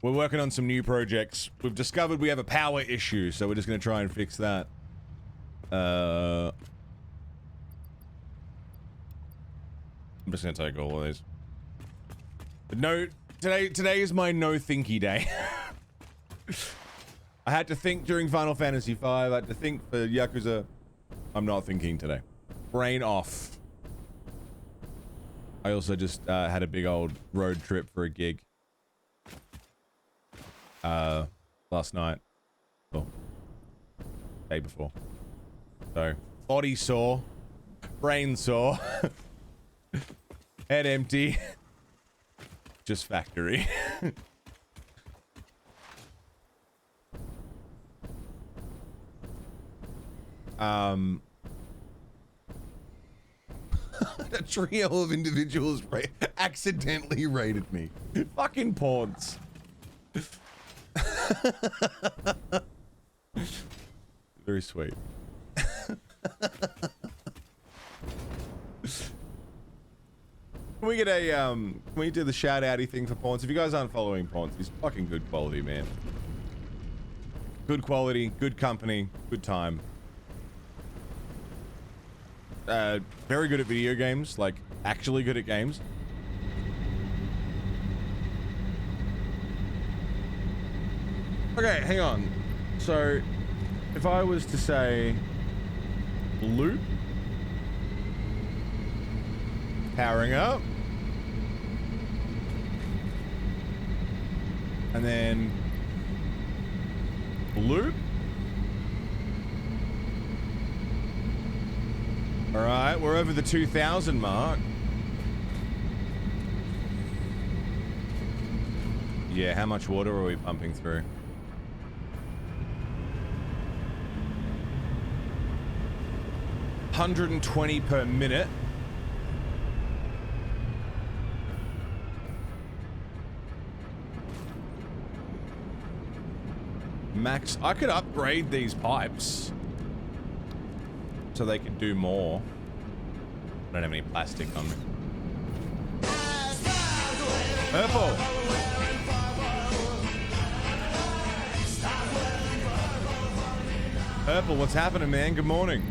We're working on some new projects. We've discovered we have a power issue, so we're just going to try and fix that. I'm just going to take all of these. But no, today is my no thinky day. I had to think during Final Fantasy V. I had to think for Yakuza. I'm not thinking today. Brain off. I also just had a big old road trip for a gig. Last night. Well, day before. So, body sore. Brain sore. Head empty. Just factory. A trio of individuals accidentally raided me. Fucking pawns. Very sweet. Can we get a can we do the shout outy thing for Pawns? If you guys aren't following Pawns, he's fucking good quality, man. Good quality, good company, good time. Very good at video games, like actually good at games. Okay, hang on. So, if I was to say loop, powering up, and then loop. All right, we're over the 2,000 mark. Yeah, how much water are we pumping through? $120 per minute. Max, I could upgrade these pipes so they could do more. I don't have any plastic on me. Purple. Purple, what's happening, man? Good morning.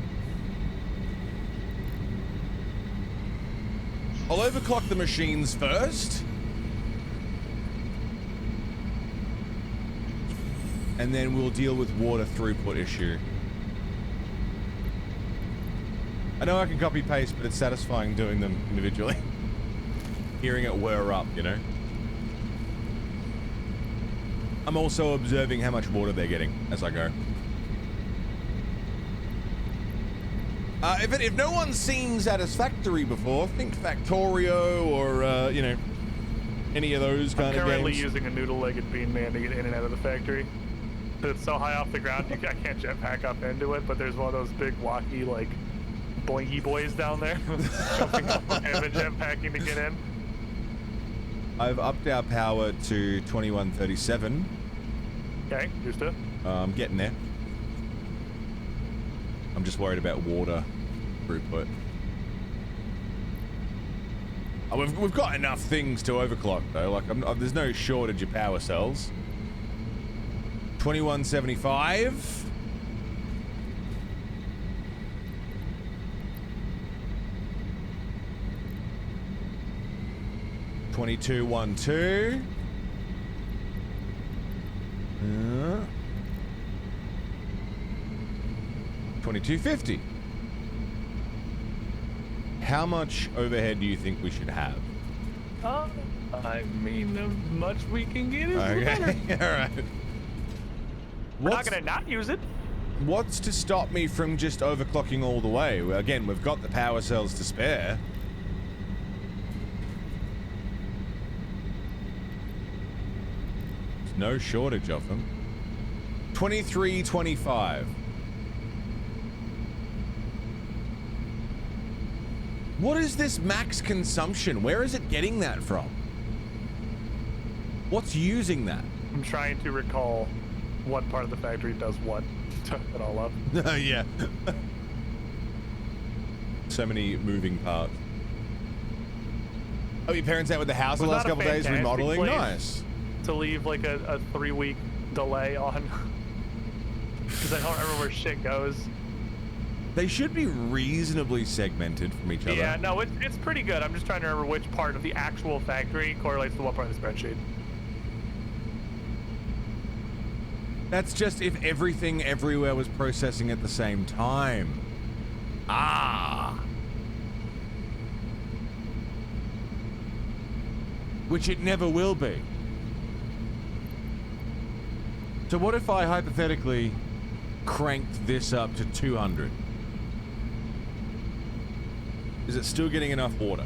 I'll overclock the machines first. And then we'll deal with water throughput issue. I know I can copy paste, but it's satisfying doing them individually. Hearing it whir up, you know? I'm also observing how much water they're getting as I go. If no one's seen Satisfactory before, think Factorio or, you know, any of those kind of games. I'm currently using a noodle-legged bean man to get in and out of the factory. It's so high off the ground, I can't jetpack up into it, but there's one of those big, wacky, like, boingy boys down there. Jumping up and jetpacking to get in. I've upped our power to 2137. Okay, used to. I'm getting there. I'm just worried about water throughput. Oh, we've got enough things to overclock though. Like there's no shortage of power cells. 2175. $22.12. 2250. How much overhead do you think we should have? I mean, as much we can get is Okay, better. all right. We're not gonna not use it. What's to stop me from just overclocking all the way? Well, again, we've got the power cells to spare. There's no shortage of them. 2325. What is this max consumption? Where is it getting that from? What's using that? I'm trying to recall what part of the factory does what. Took it all up. Yeah. So many moving parts. Oh, your parents out with the house the Was last that a couple days fantastic remodeling? place? Nice. To leave like a 3-week delay on. Because I don't remember where shit goes. They should be reasonably segmented from each other. Yeah, no, it's pretty good. I'm just trying to remember which part of the actual factory correlates to what part of the spreadsheet. That's just if everything everywhere was processing at the same time. Ah. Which it never will be. So what if I hypothetically cranked this up to 200? Is it still getting enough water?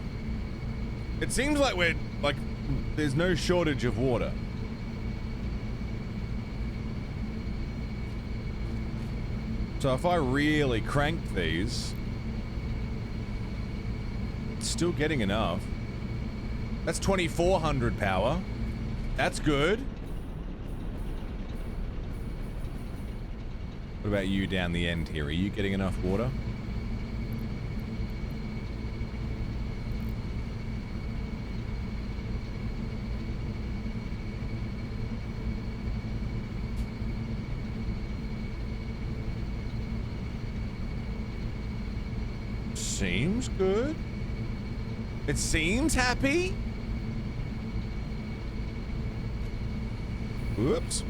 It seems like there's no shortage of water. So if I really crank these, it's still getting enough. That's 2400 power. That's good. What about you down the end here? Are you getting enough water? Seems good. It seems happy. Whoops.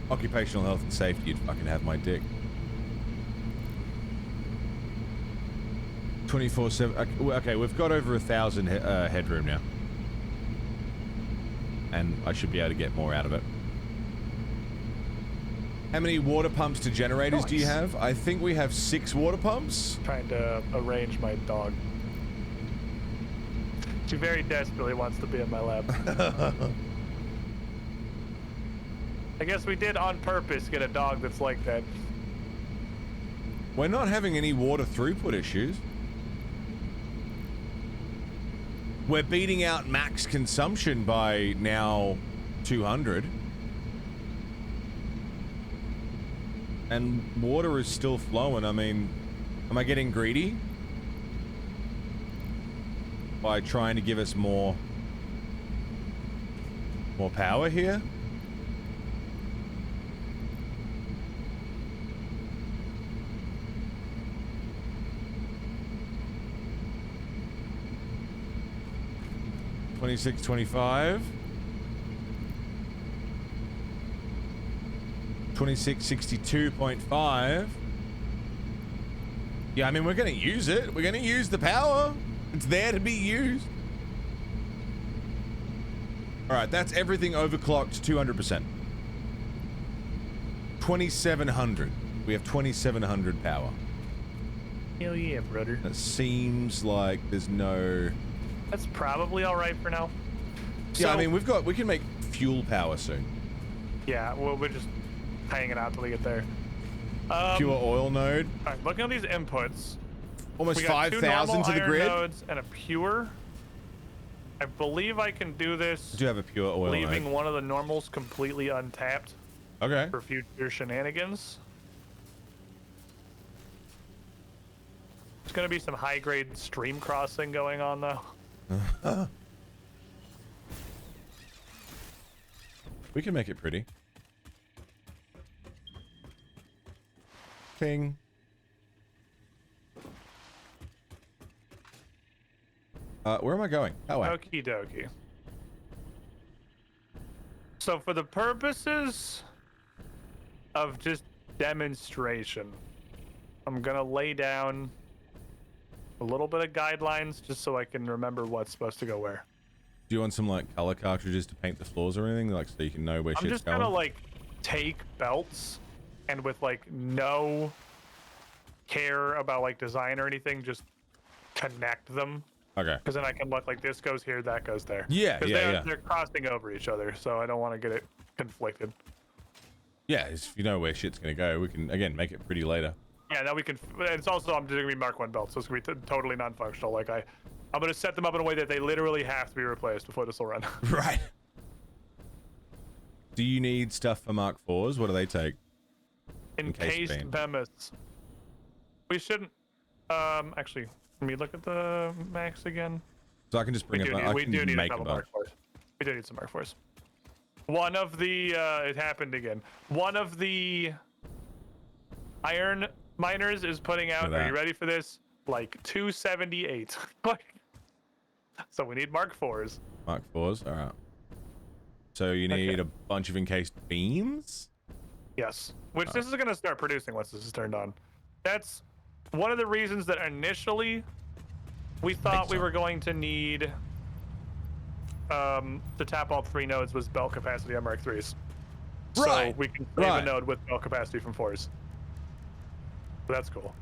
Occupational health and safety, you'd fucking have my dick. 24/7. Okay, we've got over 1,000 headroom now. And I should be able to get more out of it. How many water pumps to generators do you have? I think we have 6 water pumps. Trying to arrange my dog. She very desperately wants to be in my lap. I guess we did on purpose get a dog that's like that. We're not having any water throughput issues. We're beating out max consumption by now 200. And water is still flowing. I mean, am I getting greedy? By trying to give us more power here? $26.25. 2662.5. Yeah, I mean, we're gonna use it. We're gonna use the power. It's there to be used. All right, that's everything overclocked to 200%. 2700. We have 2700 power. Hell yeah, brother. It seems like there's no... That's probably all right for now. Yeah, So, I mean, we can make fuel power soon. yeah, well, we're just hanging out till we get there. Pure oil node. All right, looking at these inputs. Almost We got 2 5,000 normal to the iron grid. nodes and a pure. I believe I can do this I do have a pure oil leaving node. one of the normals completely untapped Okay. for future shenanigans. There's gonna be some high-grade stream crossing going on though. We can make it pretty. Ping. Where am I going? Oh, wait. Okie dokie. So for the purposes of just demonstration, I'm gonna lay down a little bit of guidelines just so I can remember what's supposed to go where. Do you want some like color cartridges to paint the floors or anything, like so you can know where I'm shit's just going? gonna like take belts and with like no care about like design or anything, just connect them. Okay. Because then I can look like this goes here, that goes there. Yeah, Because yeah, yeah. they're crossing over each other, so I don't want to get it conflicted. Yeah, if you know where shit's gonna go, we can again make it pretty later. Yeah, now we can. It's also I'm just gonna be Mark 1 belts, so it's gonna be totally non-functional. Like I'm gonna set them up in a way that they literally have to be replaced before this will run. Right. Do you need stuff for Mark 4s? What do they take? Encased Encased behemoths. We shouldn't. Actually, let me look at the max again. So I can just bring We it. do I need, we can do need a make a couple bunch. Mark Fours. We do need some Mark Fours. One of the it happened again. One of the iron miners is putting out. Look at Are you that. ready for this? Like 278. So we need Mark Fours. Mark 4s. All right. So you need a bunch of encased beams. Yes. Which this is going to start producing once this is turned on. That's one of the reasons that initially we thought we were going to need to tap all 3 nodes was belt capacity on Mark 3s. Right. So we can save Right. a node with belt capacity from 4s. So that's cool.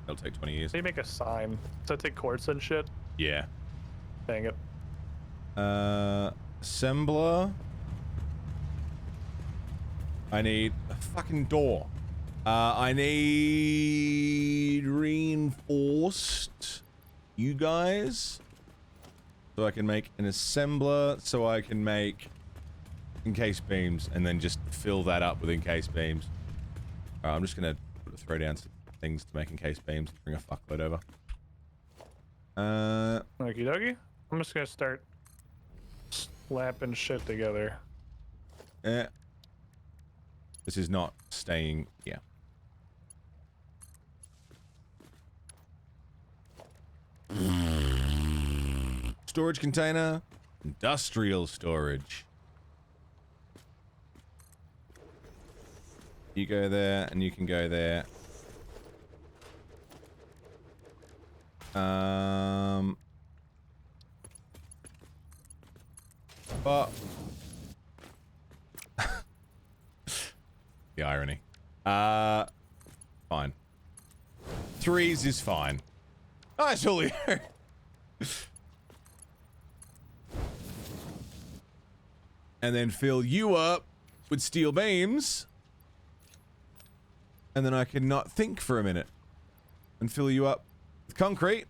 It'll take 20 years. They make a sign. Does that take quartz and shit? Yeah. Dang it. Assembler. I need a fucking door. I need reinforced you guys. So I can make an assembler, so I can make encased beams, and then just fill that up with encased beams. Alright, I'm just gonna throw down some things to make encased beams and bring a fuckload over. Okie dokie. I'm just gonna start slapping shit together. This is not staying here. Storage container, industrial storage. You go there, and you can go there. But the irony. Fine. 3s is fine. Nice, Julio. And then fill you up with steel beams. And then I can not think for a minute. And fill you up with concrete.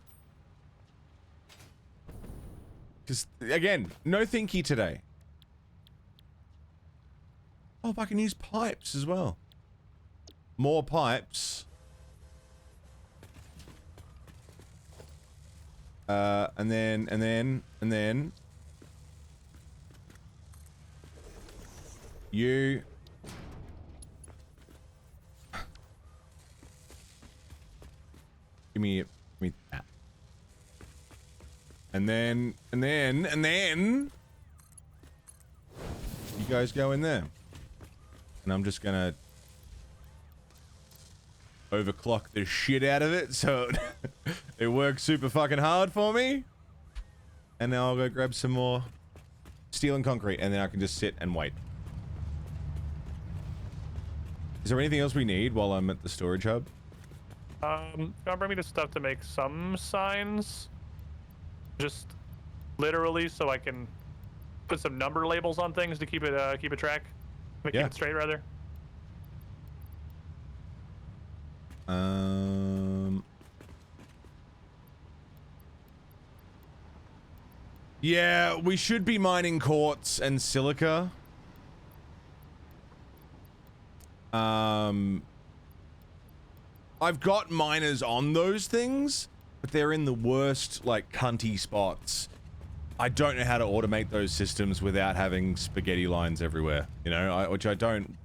Because, again, no thinky today. Oh, but I can use pipes as well. More pipes. And then. You. Give me that. And then. You guys go in there. And I'm just gonna overclock the shit out of it so it works super fucking hard for me. And now I'll go grab some more steel and concrete, and then I can just sit and wait. Is there anything else we need while I'm at the storage hub? Can I bring me the stuff to make some signs? Just literally so I can put some number labels on things to keep it track. Keep it straight, rather. Yeah, we should be mining quartz and silica. I've got miners on those things, but they're in the worst, like, cunty spots. I don't know how to automate those systems without having spaghetti lines everywhere, you know, which I don't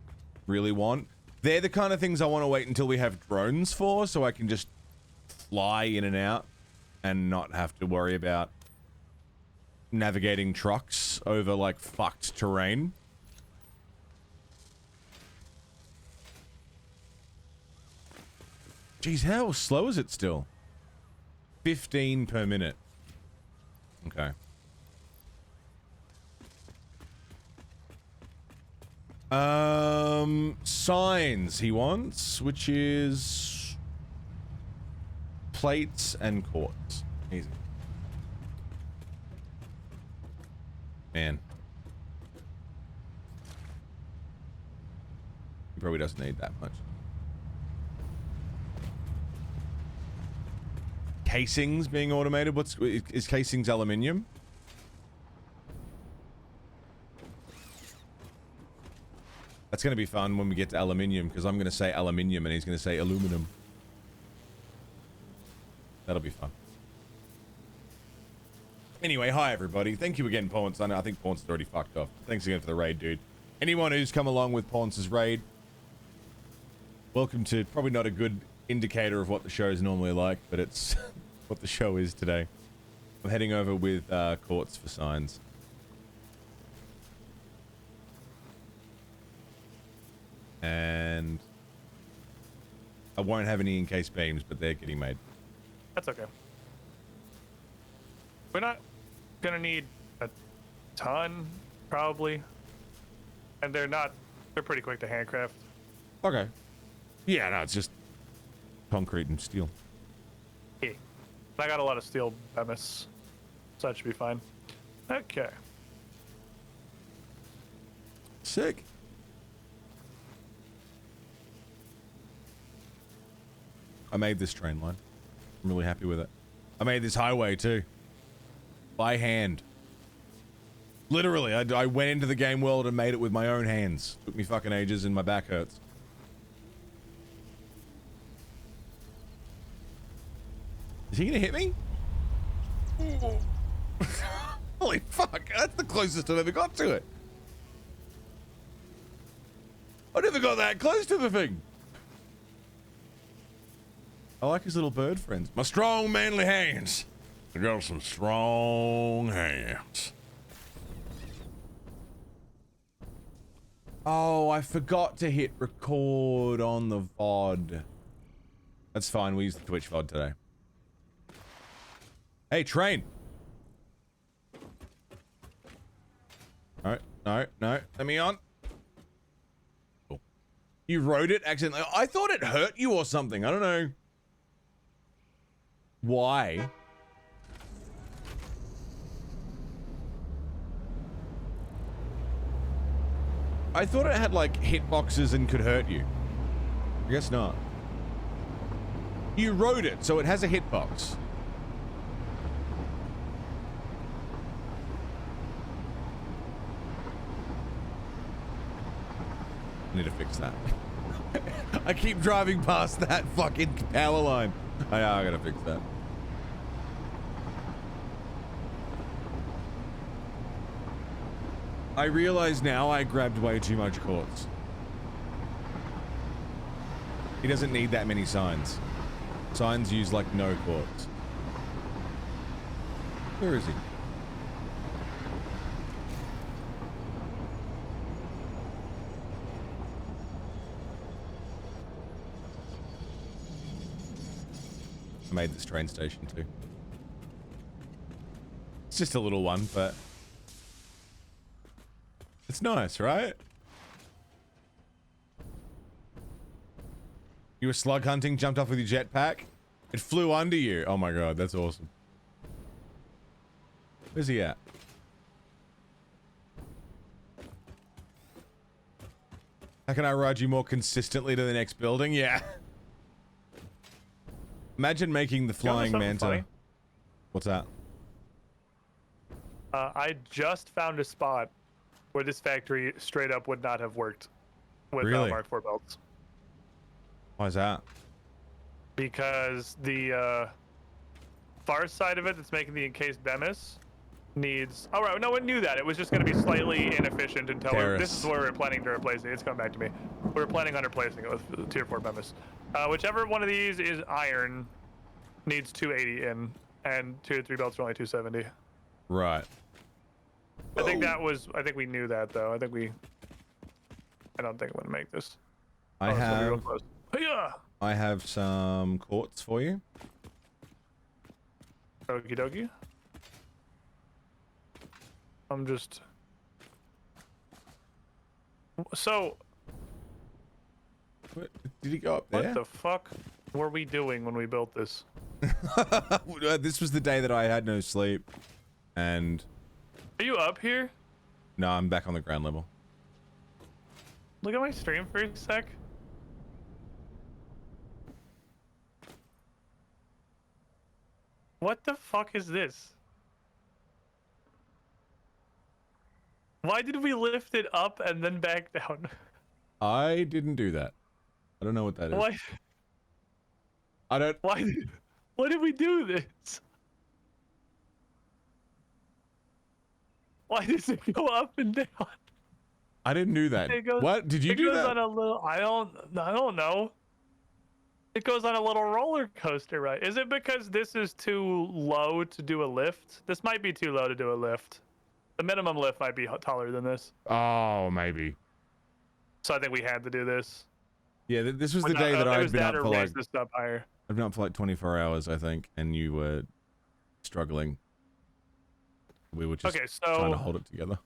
really want. They're the kind of things I want to wait until we have drones for, so I can just fly in and out and not have to worry about navigating trucks over, like, fucked terrain. Jeez, how slow is it still? 15 per minute. Okay. Signs he wants, which is plates and quartz. Easy. Man. He probably doesn't need that much. Casings being automated. Is casings aluminium? That's going to be fun when we get to aluminium, because I'm going to say aluminium and he's going to say aluminum. That'll be fun. Anyway, hi everybody. Thank you again, Pawns. I think Pawns is already fucked off. Thanks again for the raid, dude. Anyone who's come along with Pawns' raid, welcome to probably not a good indicator of what the show is normally like, but it's what the show is today. I'm heading over with Quartz for signs. And I won't have any encased beams, but they're getting made. That's okay. We're not gonna need a ton, probably. And they're pretty quick to handcraft. Okay. Yeah, no, it's just concrete and steel. Yeah. I got a lot of steel Bemis, so that should be fine. Okay. Sick. I made this train line. I'm really happy with it. I made this highway too. By hand. Literally, I went into the game world and made it with my own hands. Took me fucking ages and my back hurts. Is he gonna hit me? Holy fuck, that's the closest I've ever got to it. I never got that close to the thing. I like his little bird friends. My strong, manly hands. I got some strong hands. Oh, I forgot to hit record on the VOD. That's fine, we used the Twitch VOD today. Hey, train. No, let me on. Cool. You rode it accidentally. I thought it hurt you or something. I don't know. Why? I thought it had like hitboxes and could hurt you. I guess not. You rode it, so it has a hitbox. I need to fix that. I keep driving past that fucking power line. I gotta fix that. I realize now I grabbed way too much quartz. He doesn't need that many signs. Signs use like no quartz. Where is he? I made this train station too. It's just a little one, but it's nice, right? You were slug hunting, jumped off with your jetpack? It flew under you. Oh my god, that's awesome. Where's he at? How can I ride you more consistently to the next building? Yeah. Imagine making the flying manta. Funny? What's that? I just found a spot where this factory straight up would not have worked with Really? Mark IV belts. Why is that? Because the far side of it that's making the encased Bemis needs... Oh, right, no one knew that. It was just going to be slightly inefficient until... This is where we're planning to replace it. It's coming back to me. We're planning on replacing it with tier 4 Bemis. Whichever one of these is iron needs 280 in, and tier 3 belts are only 270. Right. I think we knew that though. I don't think I'm gonna make this. I It's gonna be real have close. Yeah. I have some quartz for you. Okie dokie. I'm just... So... What, did he go up there? What the fuck were we doing when we built this? This was the day that I had no sleep, and Are you up here? no, I'm back on the ground level. Look at my stream for a sec. What the fuck is this? Why did we lift it up and then back down? I didn't do that. I don't know what that is. Why? I don't. Why did we do this? Why does it go up and down? I didn't do that. It goes, What? Did you do It goes that? on a little. I don't know. It goes on a little roller coaster, right? Is it because this is too low to do a lift? This might be too low to do a lift. The minimum lift might be taller than this. Oh, maybe. So I think we had to do this. Yeah, this was Or the not- day that it I'd was been that up or for like raise this up higher. I've been up for like 24 hours, I think, and you were struggling. We were just Okay, trying to so hold it together.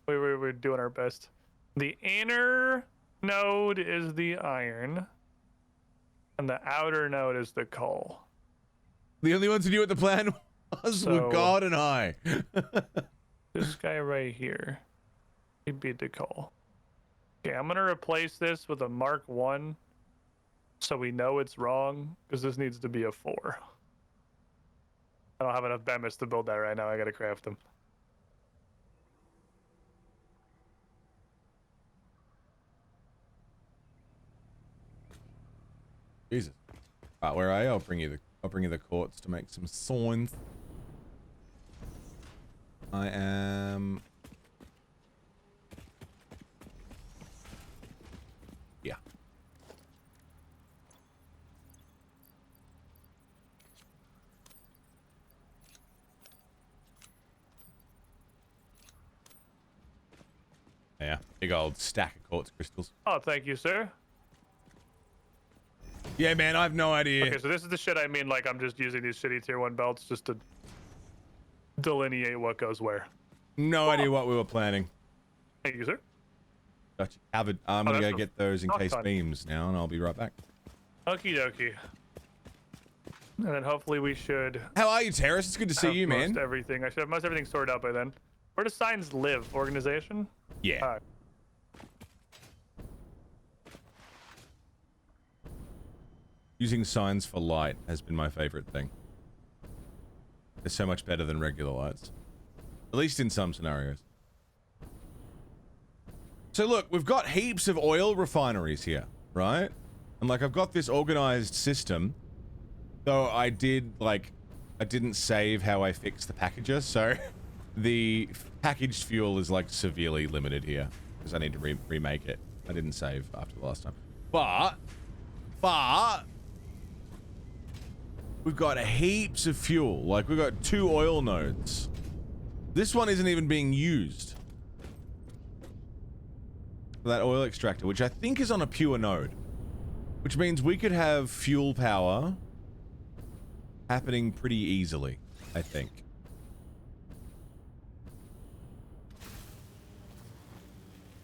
we were doing our best. The inner node is the iron, and the outer node is the coal. The only ones who knew what the plan was were So- God and I. This guy right here, he'd be the coal. Okay, I'm gonna replace this with a Mark 1, so we know it's wrong, because this needs to be a 4. I don't have enough Bemis to build that right now. I gotta craft them. Jesus. Right, where are you? I'll bring you the quartz to make some signs. I am. Yeah. Yeah, big old stack of quartz crystals. Oh, thank you, sir. Yeah, man, I have no idea. Okay, so this is the shit I mean, like I'm just using these shitty tier 1 belts just to delineate what goes where. No idea what we were planning. Thank you, sir. Gotcha. Covered. I'm gonna that's go a get those knock encased on. beams now, and I'll be right back. Okie dokie. And then hopefully we should How are you, Terrace? It's good to see have you, most man. everything. I should have most everything sorted out by then. Where do signs live? Organization? Yeah. Using signs for light has been my favorite thing. They're so much better than regular lights. At least in some scenarios. So look, we've got heaps of oil refineries here, right? And like I've got this organized system. Though I didn't save how I fixed the packager, so the packaged fuel is like severely limited here. Because I need to remake it. I didn't save after the last time. But we've got heaps of fuel. Like, we've got 2 oil nodes. This one isn't even being used. For that oil extractor, which I think is on a pure node. Which means we could have fuel power happening pretty easily, I think.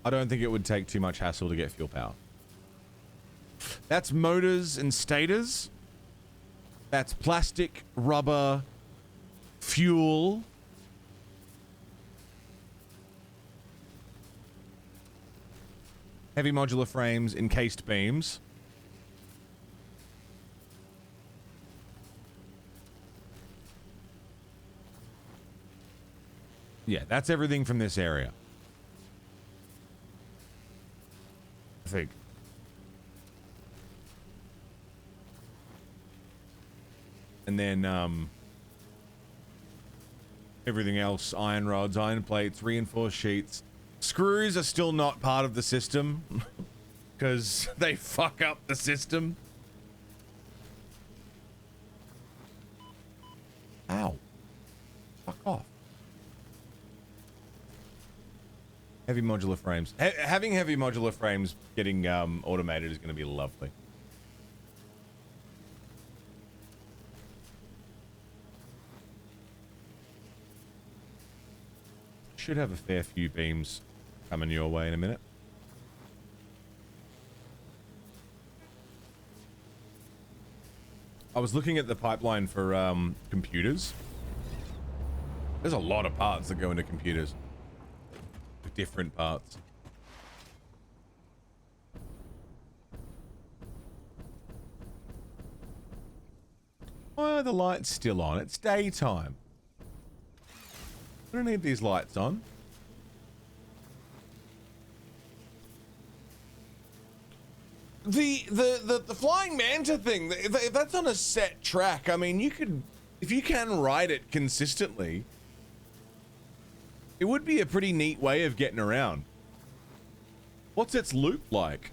I don't think it would take too much hassle to get fuel power. That's motors and stators. That's plastic, rubber, fuel. Heavy modular frames, encased beams. Yeah, that's everything from this area. I think. And then, everything else, iron rods, iron plates, reinforced sheets. Screws are still not part of the system because they fuck up the system. Ow. Fuck off. Heavy modular frames. Having heavy modular frames getting automated is going to be lovely. Should have a fair few beams coming your way in a minute. I was looking at the pipeline for computers. There's a lot of parts that go into computers. Different parts. Why are the lights still on? It's daytime. I don't need these lights on. the flying manta thing, if that's on a set track, I mean, you could, if you can ride it consistently, it would be a pretty neat way of getting around. What's its loop like?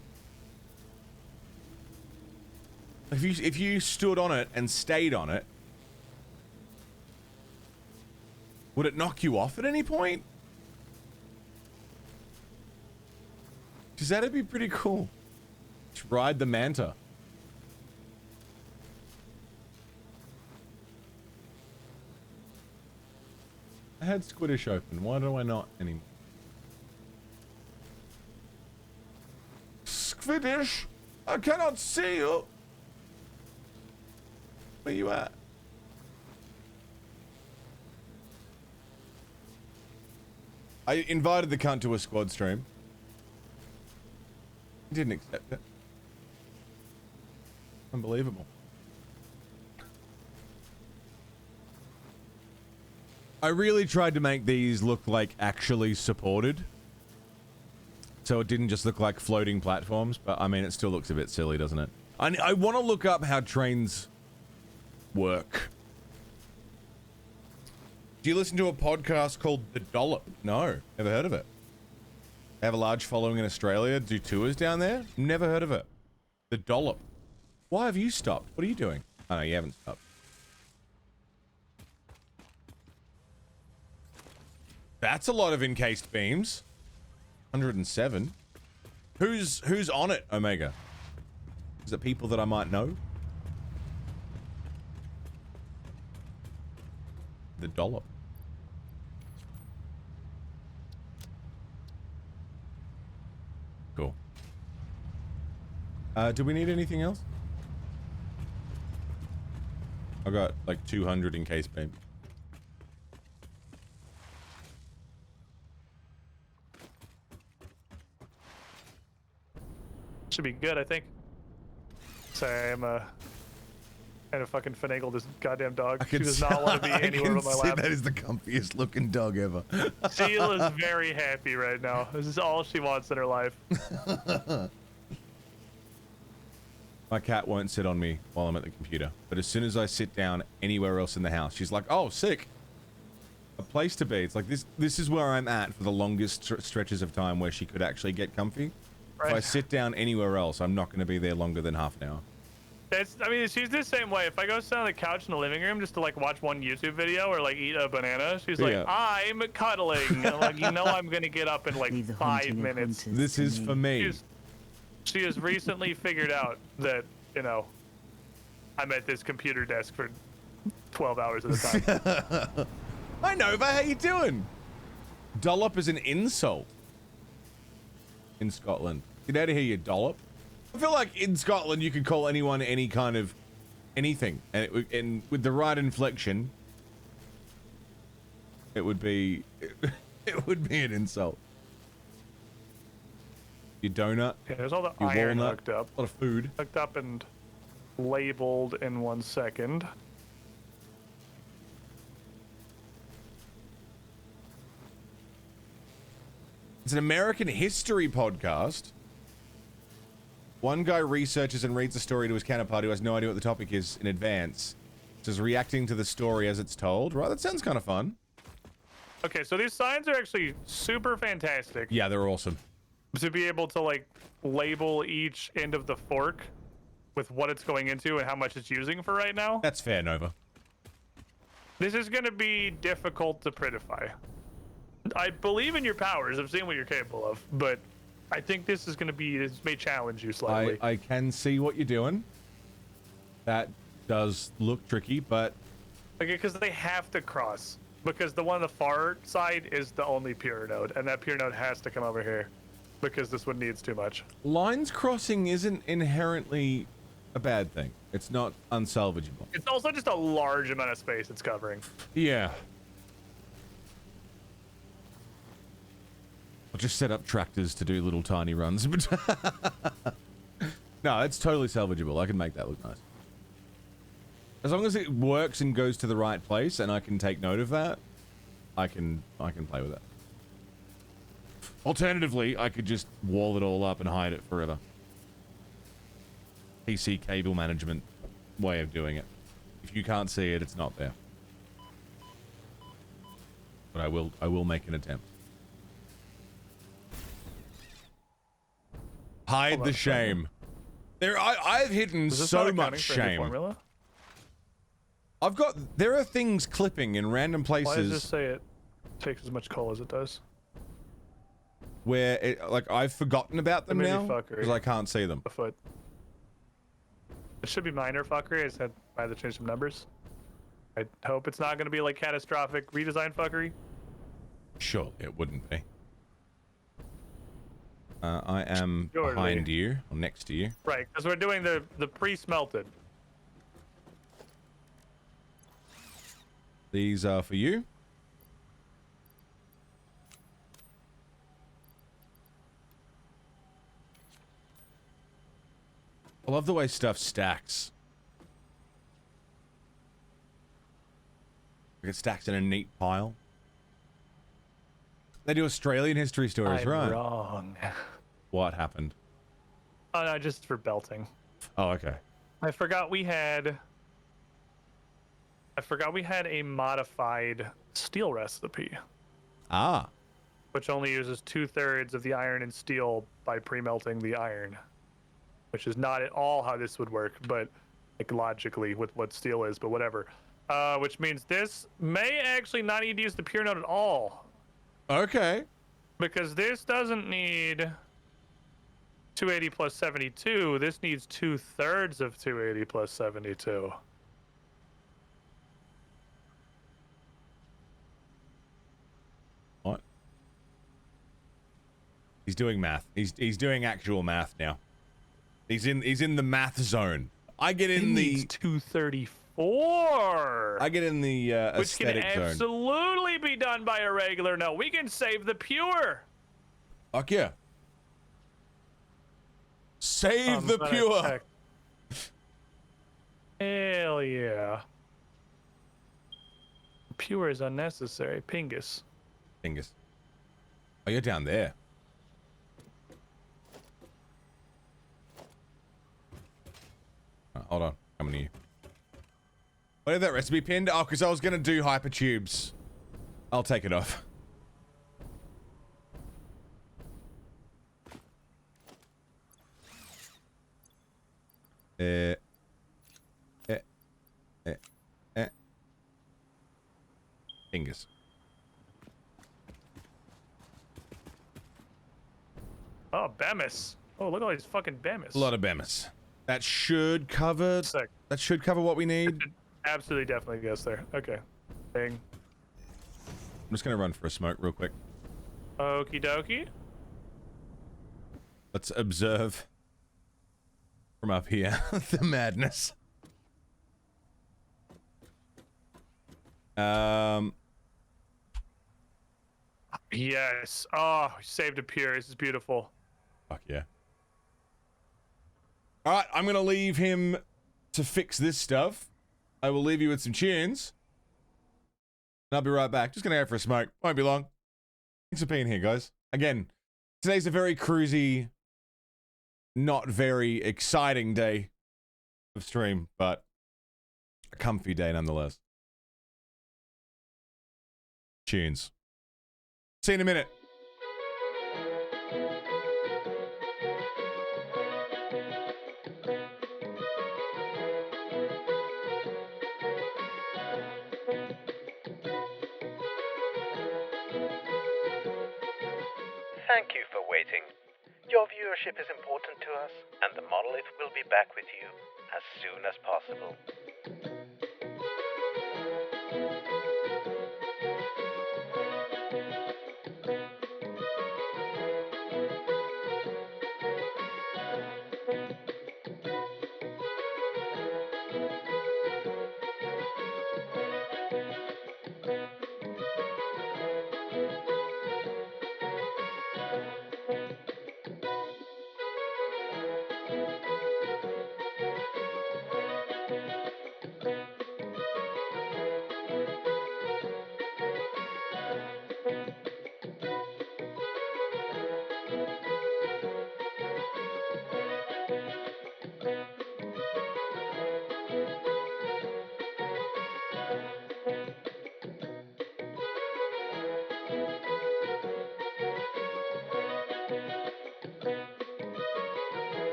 If you stood on it and stayed on it, would it knock you off at any point? Because that'd be pretty cool. To ride the manta. I had Squiddish open. Why do I not anymore? Squiddish, I cannot see you. Where you at? I invited the cunt to a squad stream. He didn't accept it. Unbelievable. I really tried to make these look like actually supported. So it didn't just look like floating platforms, but I mean, it still looks a bit silly, doesn't it? I want to look up how trains work. Do you listen to a podcast called The Dollop? No, never heard of it. They have a large following in Australia, do tours down there? Never heard of it. The Dollop. Why have you stopped? What are you doing? Oh, no, you haven't stopped. That's a lot of encased beams. 107. Who's on it, Omega? Is it people that I might know? The Dollop. Cool. Do we need anything else? I got like 200 encased beams. Should be good, I think. Sorry, I'm kind of fucking finagled this goddamn dog. She does not want to be anywhere but my lap. That is the comfiest looking dog ever. Sheila's very happy right now. This is all she wants in her life. My cat won't sit on me while I'm at the computer, but as soon as I sit down anywhere else in the house, she's like, "Oh, sick." A place to be. It's like this is where I'm at for the longest stretches of time where she could actually get comfy. Right. If I sit down anywhere else, I'm not going to be there longer than half an hour. I mean, she's the same way. If I go sit on the couch in the living room just to like watch one YouTube video or like eat a banana, she's like, Yeah. "I'm cuddling." And, like, you know, I'm gonna get up in like 5 minutes. This is for me. She has recently figured out that, you know, I'm at this computer desk for 12 hours at a time. Hi Nova, how you doing? Dollop is an insult in Scotland. Get out of here, you dollop. I feel like in Scotland you could call anyone any kind of anything, and with the right inflection, it would be an insult. Your donut. Yeah, there's all the Your iron walnut. hooked up. A lot of food. Hooked up and labeled in 1 second. It's an American history podcast. One guy researches and reads the story to his counterpart who has no idea what the topic is in advance. Just reacting to the story as it's told. Right, that sounds kind of fun. Okay, so these signs are actually super fantastic. Yeah, they're awesome. To be able to like label each end of the fork with what it's going into and how much it's using for right now. That's fair, Nova. This is going to be difficult to prettify. I believe in your powers. I've seen what you're capable of, but I think this may challenge you slightly. I can see what you're doing. That does look tricky, but Okay, because they have to cross. Because the one on the far side is the only pure node, and that pure node has to come over here. Because this one needs too much. lines crossing isn't inherently a bad thing. It's not unsalvageable. It's also just a large amount of space it's covering. Yeah. I'll just set up tractors to do little tiny runs. No, it's totally salvageable. I can make that look nice. As long as it works and goes to the right place and I can take note of that, I can play with it. Alternatively, I could just wall it all up and hide it forever. PC cable management way of doing it. If you can't see it, it's not there. But I will make an attempt. Hide the shame. I've hidden Is this so not much accounting for any shame. formula? There are things clipping in random Why does places this say it takes as much coal as it does? where like I've forgotten about them Maybe now fuckery. because I can't see them. A foot. It should be minor fuckery. I just had to change some numbers. I hope it's not going to be like catastrophic redesign fuckery. Surely it wouldn't be. I am Surely. behind you, or next to you. Right, because we're doing the pre-smelted. These are for you. I love the way stuff stacks. Like it stacks in a neat pile. They do Australian history stories, I'm right? wrong. What happened? Oh no, just for belting. Oh, okay. I forgot we had a modified steel recipe, Ah, which only uses 2/3 of the iron and steel by pre-melting the iron, which is not at all how this would work, but like logically with what steel is, but whatever. Which means this may actually not need to use the pure node at all, okay. because this doesn't need 280 plus 72. This needs 2/3 of 280 plus 72. What? He's doing math. He's doing actual math now. He's in the math zone. I get in It the needs 234. I get in the Which can aesthetic zone. absolutely be done by a regular node. We can save the pure. Fuck yeah. Save the But I pure. checked. Hell yeah. Pure is unnecessary. Pingus. Fingers. Oh, you're down there. Hold on. Coming to you. Why did that recipe pinned? Oh, because I was going to do hypertubes. I'll take it off. Eh. Eh. Eh. Eh. Fingers. Oh, Bemis. Oh, look at all these fucking Bemis. A lot of Bemis. That should cover. Sick. That should cover what we need. Absolutely, definitely guess there. Okay. Bing. I'm just gonna run for a smoke real quick. Okie dokie. Let's observe from up here the madness. Yes. Oh, saved a pure. This is beautiful. Fuck yeah. All right, I'm gonna leave him to fix this stuff. I will leave you with some tunes. And I'll be right back. Just gonna go for a smoke. Won't be long. Thanks for being here, guys. Again, today's a very cruisy, not very exciting day of stream, but a comfy day nonetheless. Tunes. See you in a minute. Thank you for waiting. Your viewership is important to us, and the monolith will be back with you as soon as possible.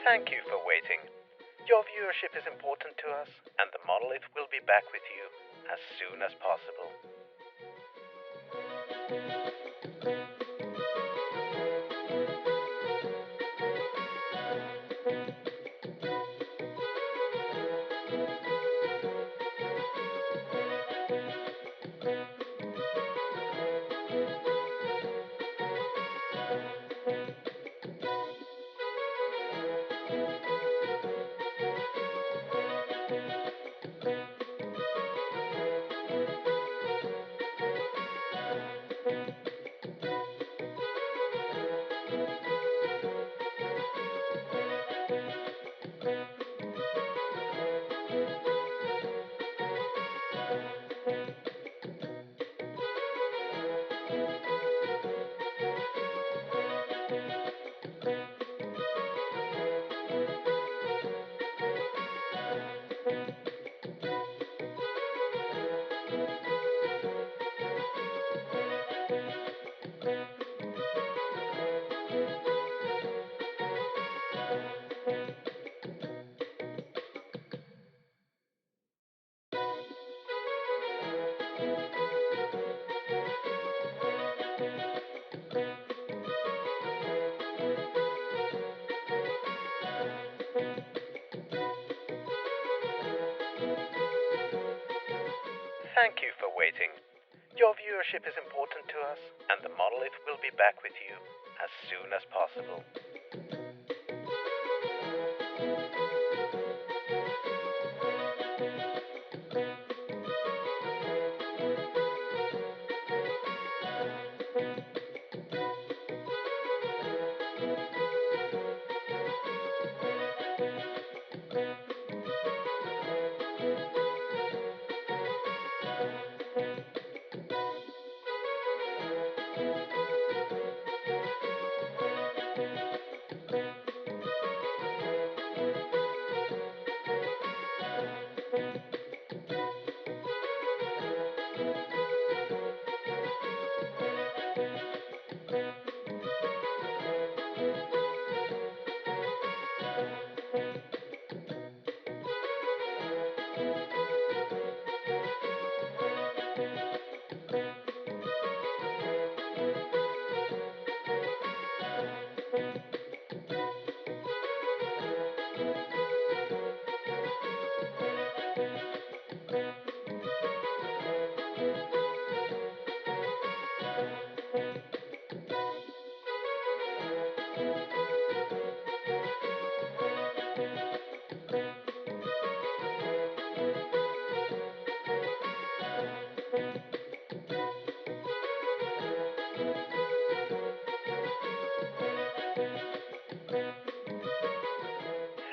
Thank you for waiting. Your viewership is important to us, and the monolith will be back with you as soon as possible. Thank you for waiting. Your viewership is important to us, and the monolith will be back with you as soon as possible.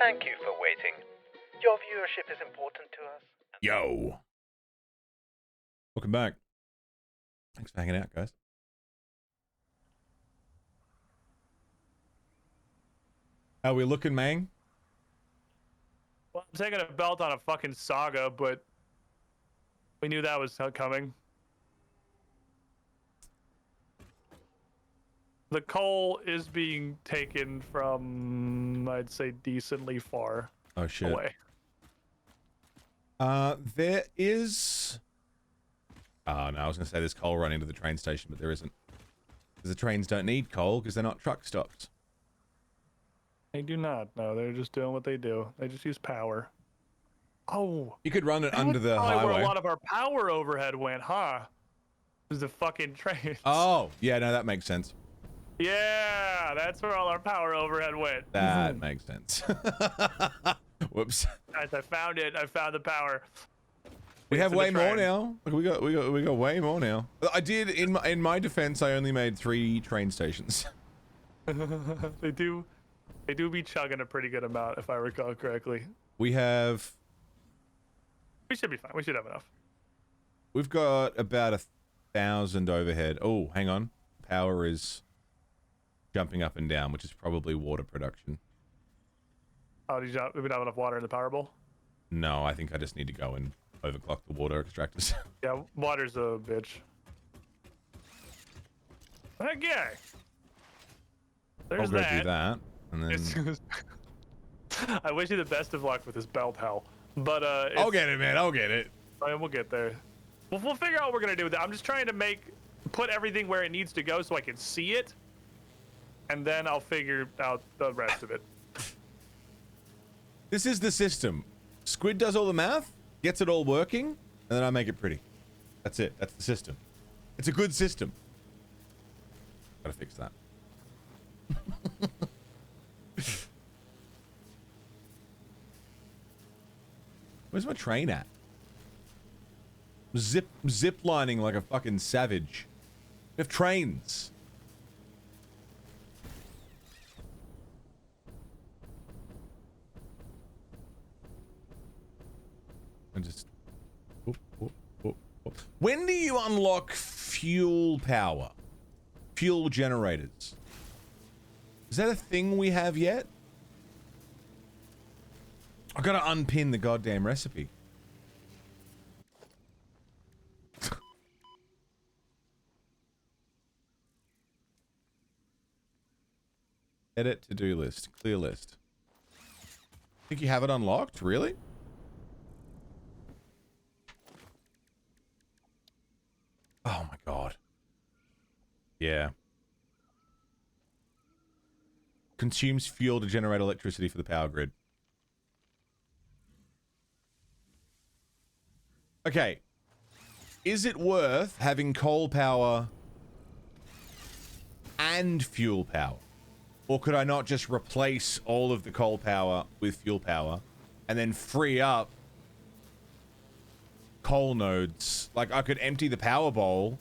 Thank you for waiting. Your viewership is important to us. Yo. Welcome back. Thanks for hanging out, guys. How we looking, man? Well, I'm taking a belt on a fucking saga, but we knew that was coming. The coal is being taken from, I'd say, decently far Oh shit. away. There is. Oh no, I was gonna say there's coal running to the train station, but there isn't. Because the trains don't need coal because they're not truck stops. They do not. No, they're just doing what they do. They just use power. Oh, You could run it under the probably where highway. a lot of our power overhead went, huh? Was the fucking trains. Oh, yeah, no, that makes sense. Yeah, that's where all our power overhead went. That makes sense. Whoops. Guys, I found it. I found the power. We have To the way more train. now. We got way more now. I did in my defense. I only made 3 train stations. They do be chugging a pretty good amount, if I recall correctly. We have. We should be fine. We should have enough. We've got about 1,000 overhead. Oh, hang on. Power is jumping up and down, which is probably water production. Oh, we don't have enough water in the power bowl? No, I think I just need to go and overclock the water extractors. Yeah, water's a bitch. Heck yeah. I'll There's go that. do that, and then It's I wish you the best of luck with this belt hell. But I'll get it, man. I'll get it. and we'll get there. We'll figure out what we're gonna do with that. I'm just trying to put everything where it needs to go so I can see it, and then I'll figure out the rest of it. This is the system. Squid does all the math, gets it all working, and then I make it pretty. That's it. That's the system. It's a good system. Gotta fix that. Where's my train at? Zip lining like a fucking savage. We have trains. And just. Whoop, whoop, whoop, whoop. When do you unlock fuel power? Fuel generators. Is that a thing we have yet? I gotta unpin the goddamn recipe. Edit to-do list. Clear list. Think you have it unlocked? Really? Oh my god. Yeah. Consumes fuel to generate electricity for the power grid. Okay. Is it worth having coal power and fuel power? Or could I not just replace all of the coal power with fuel power and then free up coal nodes? Like, I could empty the power bowl,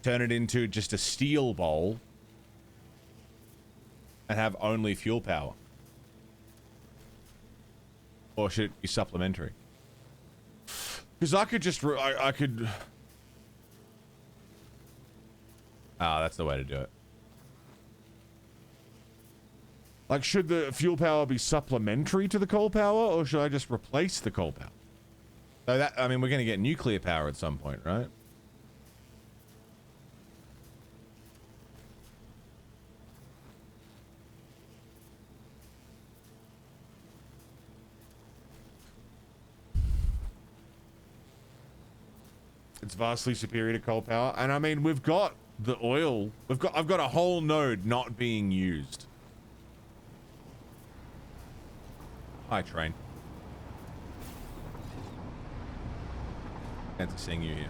turn it into just a steel bowl, and have only fuel power. Or should it be supplementary? Because I could just, I could... Ah, that's the way to do it. Like, should the fuel power be supplementary to the coal power, or should I just replace the coal power? So that, I mean, we're going to get nuclear power at some point, right? It's vastly superior to coal power, and I mean, we've got the oil. I've got a whole node not being used. Hi, train. Fancy seeing you here.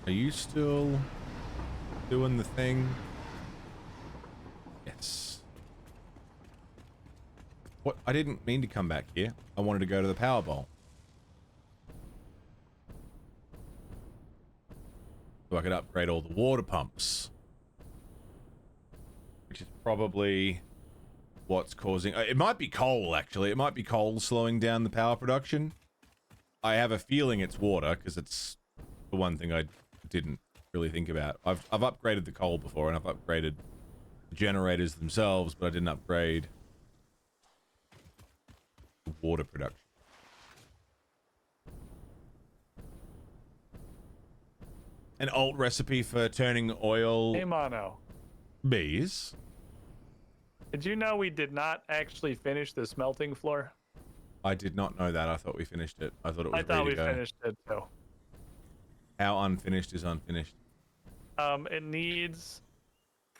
Are you still doing the thing? Yes. What? I didn't mean to come back here. I wanted to go to the power bowl. So I could upgrade all the water pumps. Which is probably what's causing... It might be coal, actually. It might be coal slowing down the power production. I have a feeling it's water, because it's the one thing I didn't really think about. I've upgraded the coal before, and I've upgraded the generators themselves, but I didn't upgrade the water production. An alt recipe for turning oil... Hey, Mono. Bees. Did you know we did not actually finish the smelting floor? I did not know that. I thought we finished it. I thought it was I thought ready we to go. finished it, too. How unfinished is unfinished? It needs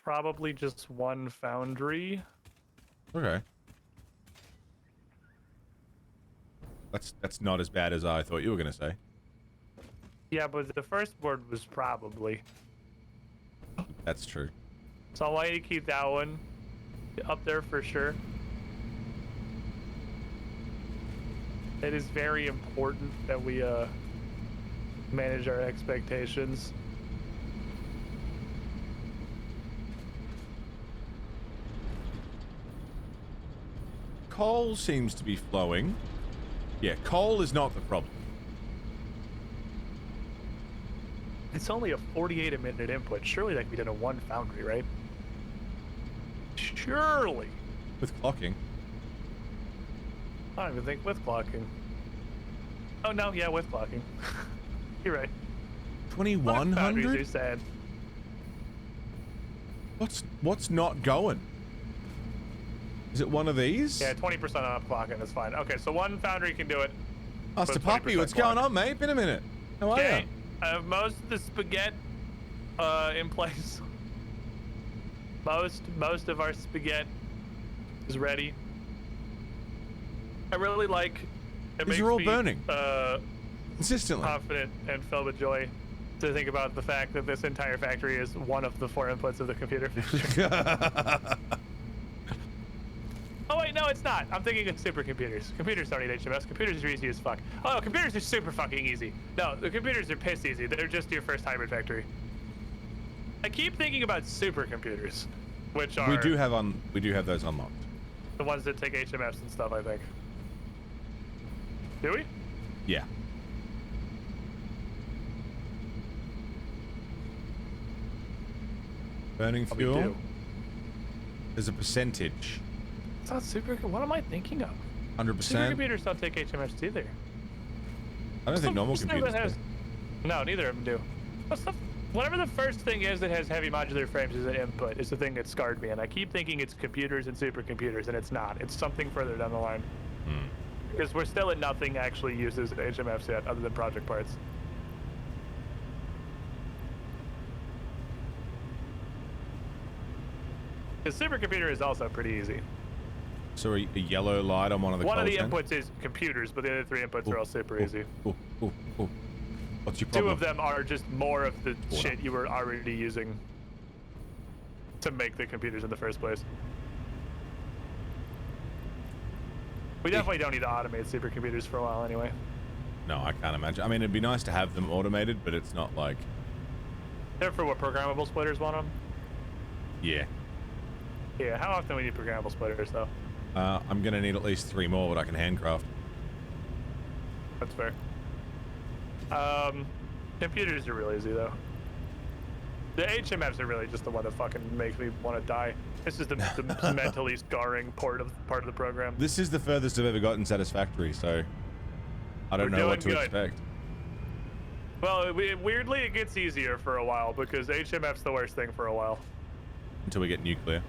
probably just one foundry. Okay. That's not as bad as I thought you were gonna say. Yeah, but the first board was probably. That's true. So I want you to keep that one up there for sure. It is very important that we manage our expectations. Coal seems to be flowing. Yeah, coal is not the problem. It's only a 48-minute input. Surely that could be done in one foundry, right? Surely. With clocking. I don't even think with clocking. Oh, no, yeah, with clocking. You're right. Foundries 2100? are sad. What's not going? Is it one of these? Yeah, 20% off clocking is fine. Okay, so one foundry can do it. Master Put Puppy, 20% what's going clock. on, mate? Been a minute. How are Okay, you? I have most of the spaghetti in place. Most of our spaghetti is ready. I really like. It These makes are all me, burning. Consistently. confident and filled with joy to think about the fact that this entire factory is one of the 4 inputs of the computer. Oh wait, no, it's not. I'm thinking of supercomputers. Computers don't need HMS. Computers are easy as fuck. Oh, computers are super fucking easy. No, the computers are piss easy. They're just your first hybrid factory. I keep thinking about supercomputers, which are we do have those unlocked. the ones that take HMS and stuff, I think. Do we? Yeah. Burning Oh, we fuel. do. There's a percentage. It's not super. What am I thinking of? 100%. Supercomputers don't take HMS either. I don't think normal What's the first thing computers that do. has- No, neither of them do. Whatever the first thing is that has heavy modular frames as an input is the thing that scarred me, and I keep thinking it's computers and supercomputers, and it's not. It's something further down the line. Hmm. Because we're still at nothing actually uses HMFs yet, other than project parts. Because supercomputer is also pretty easy. So a yellow light on one of the One of the cold chains? inputs is computers, but the other 3 inputs are all super easy. Ooh, ooh, ooh. What's your 2 problem? of them are just more of the Hold shit you were already using to make the computers in the first place. We definitely don't need to automate supercomputers for a while anyway. No, I can't imagine. I mean, it'd be nice to have them automated, but it's not like... They're for what programmable splitters want them? Yeah. Yeah, how often we need programmable splitters though? I'm gonna need at least 3 more, but I can handcraft. That's fair. Computers are real easy though. The HMFs are really just the one that fucking makes me want to die. This is the mentally scarring part of the program. This is the furthest I've ever gotten satisfactory, so... I don't We're know what to doing good. expect. Well, weirdly it gets easier for a while because HMF's the worst thing for a while. Until we get nuclear.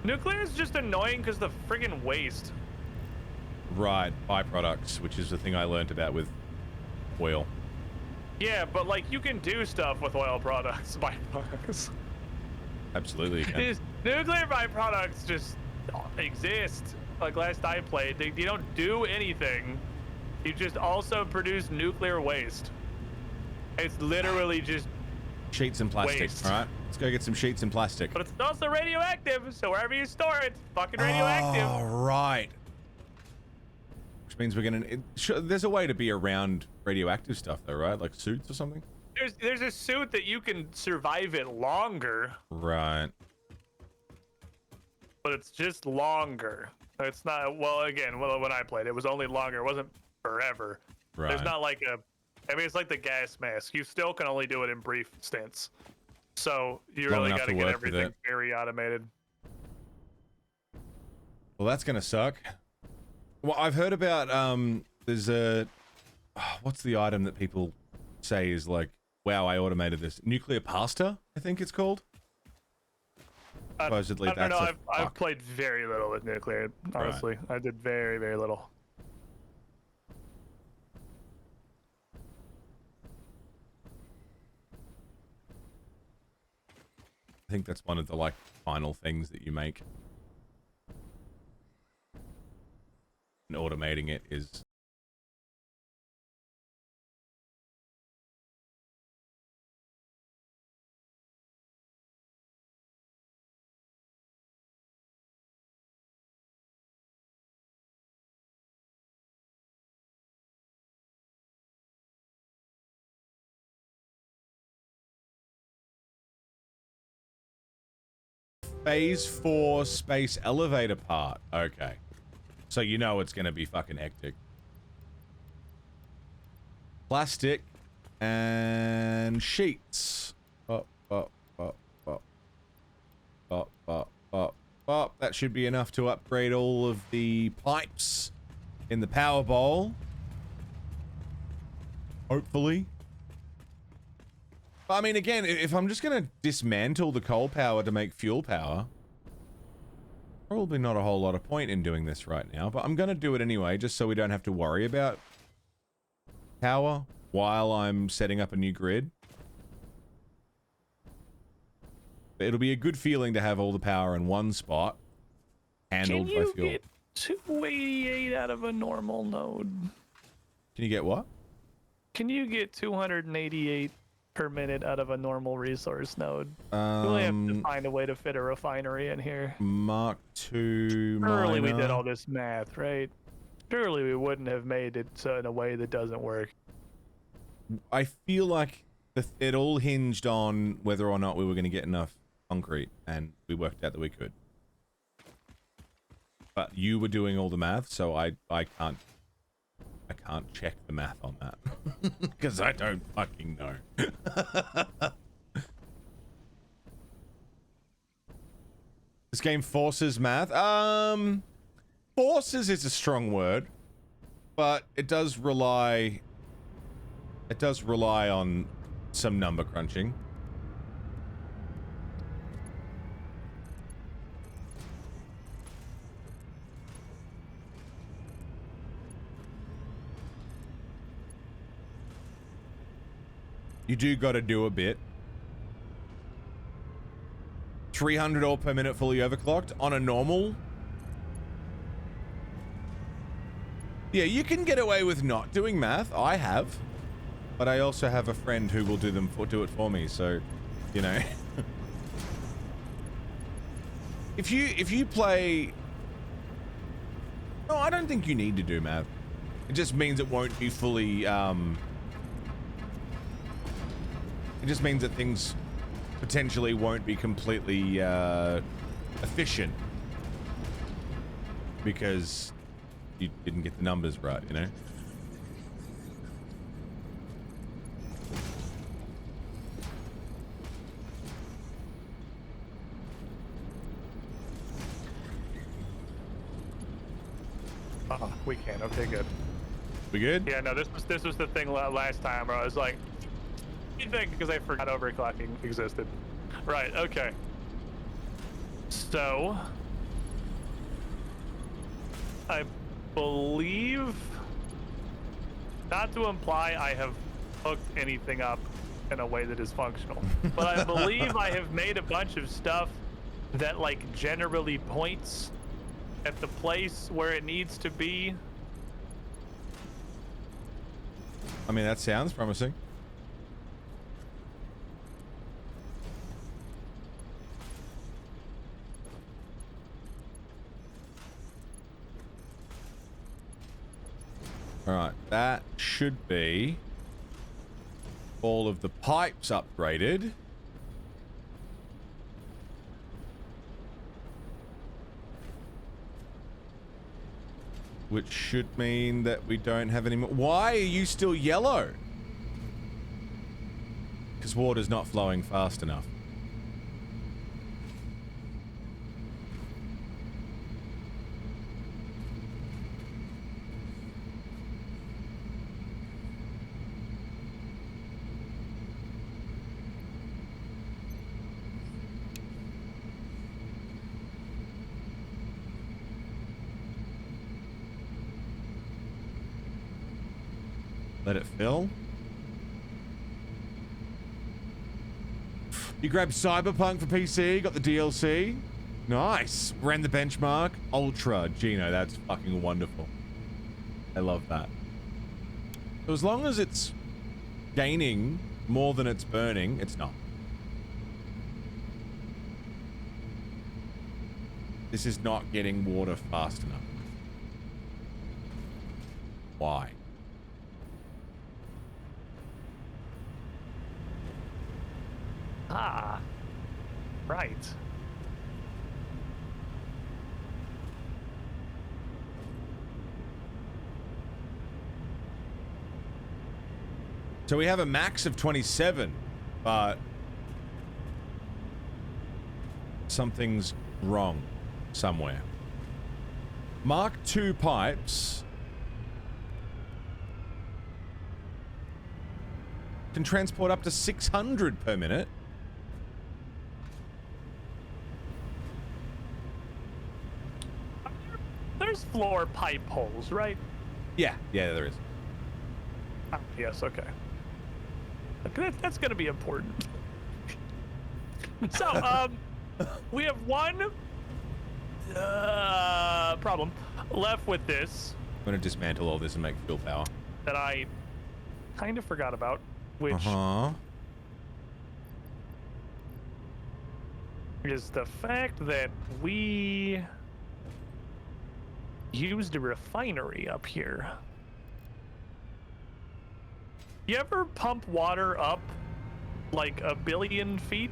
Nuclear is just annoying because the friggin' waste. Right, byproducts, which is the thing I learned about with oil. Yeah, but like you can do stuff with oil products, byproducts. Absolutely, you can. These nuclear byproducts just exist. Like last I played, you don't do anything. You just also produce nuclear waste. It's literally just, Sheets and plastic, Waste. alright? Let's go get some sheets and plastic. but it's also radioactive. So wherever you store it, it's fucking radioactive. Oh, right. Which means we're gonna... there's a way to be around radioactive stuff though, right? Like suits or something? There's a suit that you can survive it longer, Right. but it's just longer. It's not, well, again, when I played, it was only longer. It wasn't forever. Right. There's not like a, I mean, it's like the gas mask. You still can only do it in brief stints. So you Long really enough got to to get work with everything it. very automated. Well, that's gonna suck. Well, I've heard about, there's a... what's the item that people say is like, wow, I automated this? Nuclear pasta, I think it's called? Supposedly I don't know. that's a I've fuck. played very little with nuclear, honestly. I did very, very little. I think that's one of the, like, final things that you make. And automating it is... Phase 4 space elevator part. Okay. So you know it's gonna be fucking hectic. Plastic and sheets. Up, up, up, up. Up, up, up, up. That should be enough to upgrade all of the pipes in the power bowl. Hopefully. I mean, again, if I'm just going to dismantle the coal power to make fuel power, probably not a whole lot of point in doing this right now, but I'm going to do it anyway, just so we don't have to worry about power while I'm setting up a new grid. It'll be a good feeling to have all the power in one spot, handled by fuel. Can you get 288 out of a normal node? Can you get what? Can you get 288 per minute out of a normal resource node? We'll have to find a way to fit a refinery in here. Mark II Surely we miner. did all this math, right? Surely we wouldn't have made it so in a way that doesn't work. I feel like it all hinged on whether or not we were going to get enough concrete, and we worked out that we could. But you were doing all the math, so I can't check the math on that because I don't fucking know. This game forces math. Forces is a strong word, but it does rely on some number crunching. You do got to do a bit. 300 ore per minute fully overclocked on a normal. Yeah, you can get away with not doing math. I have, but I also have a friend who will do it for me. So, you know, if you play, no, I don't think you need to do math. It just means it won't be fully. It just means that things potentially won't be completely efficient because you didn't get the numbers right, you know? Oh, we can. Okay, good. We good? Yeah, no, this was the thing last time where I was like, you think, because I forgot overclocking existed. Right, okay. So, I believe, not to imply I have hooked anything up in a way that is functional, but I believe I have made a bunch of stuff that like generally points at the place where it needs to be. I mean, that sounds promising. Alright, that should be all of the pipes upgraded. Which should mean that we don't have any more. Why are you still yellow? Because water's not flowing fast enough. Let it fill. You grabbed Cyberpunk for PC, got the DLC. Nice. Ran the benchmark. Ultra. Gino, that's fucking wonderful. I love that. So as long as it's gaining more than it's burning, it's not. This is not getting water fast enough. Why? Ah, right. So we have a max of 27, but something's wrong somewhere. Mark II pipes can transport up to 600 per minute. There's floor pipe holes, right? Yeah, there is. Ah, yes, okay. That's gonna be important. So, we have one problem left with this I'm gonna dismantle all this and make fuel power. that I kind of forgot about, which is the fact that we used a refinery up here. You ever pump water up like 1 billion feet?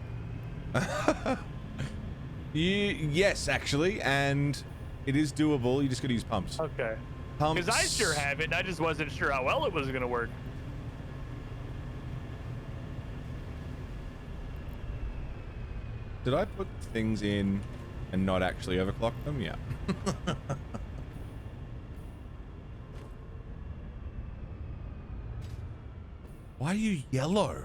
Yes, actually, and it is doable. You just gotta use pumps. Okay. Pumps. Because I sure have it, and I just wasn't sure how well it was gonna work. Did I put things in and not actually overclock them? Yeah. Why are you yellow?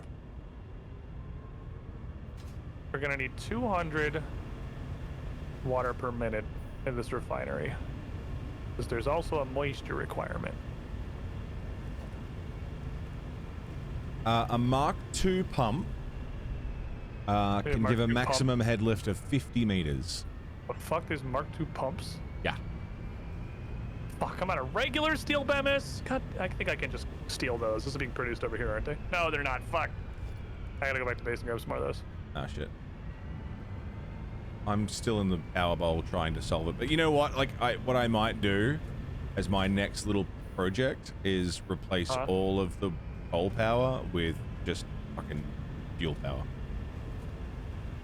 We're gonna need 200 water per minute in this refinery. Because there's also a moisture requirement. A Mark II pump can Mark give a II maximum head lift of 50 meters. What the fuck, there's Mark II pumps? Yeah. Fuck, I'm out of regular steel BEMS. God, I think I can just steal those. Those are being produced over here, aren't they? No, they're not. Fuck. I gotta go back to base and grab some more of those. Ah, shit. I'm still in the power bowl trying to solve it. But you know what? Like, what I might do as my next little project is replace all of the coal power with just fucking fuel power.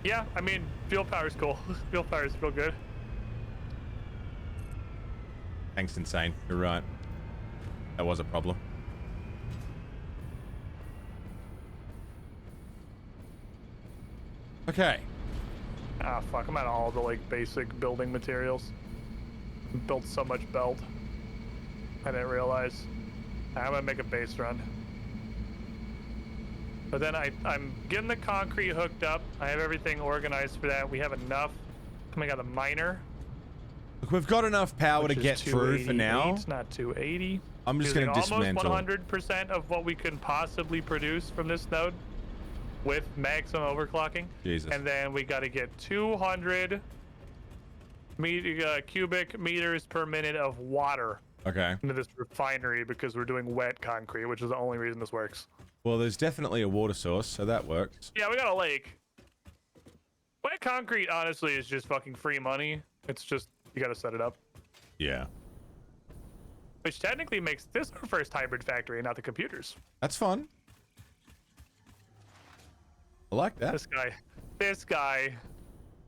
Yeah, I mean, fuel power's cool. Fuel power's real good. Thanks, insane. You're right. That was a problem. Okay. Ah, fuck, I'm out of all the, like, basic building materials. Built so much belt. I didn't realize. I'm gonna make a base run. But then I'm getting the concrete hooked up. I have everything organized for that. We have enough coming out of the miner. Look, we've got enough power to get through for now. It's not 280. I'm just going to dismantle. Almost 100% of what we can possibly produce from this node with maximum overclocking. Jesus. And then we got to get 200 cubic meters per minute of water Okay. into this refinery because we're doing wet concrete, which is the only reason this works. Well, there's definitely a water source, so that works. Yeah, we got a lake. Wet concrete, honestly, is just fucking free money. It's just, you got to set it up. Yeah. Which technically makes this our first hybrid factory, not the computers. That's fun. I like that. This guy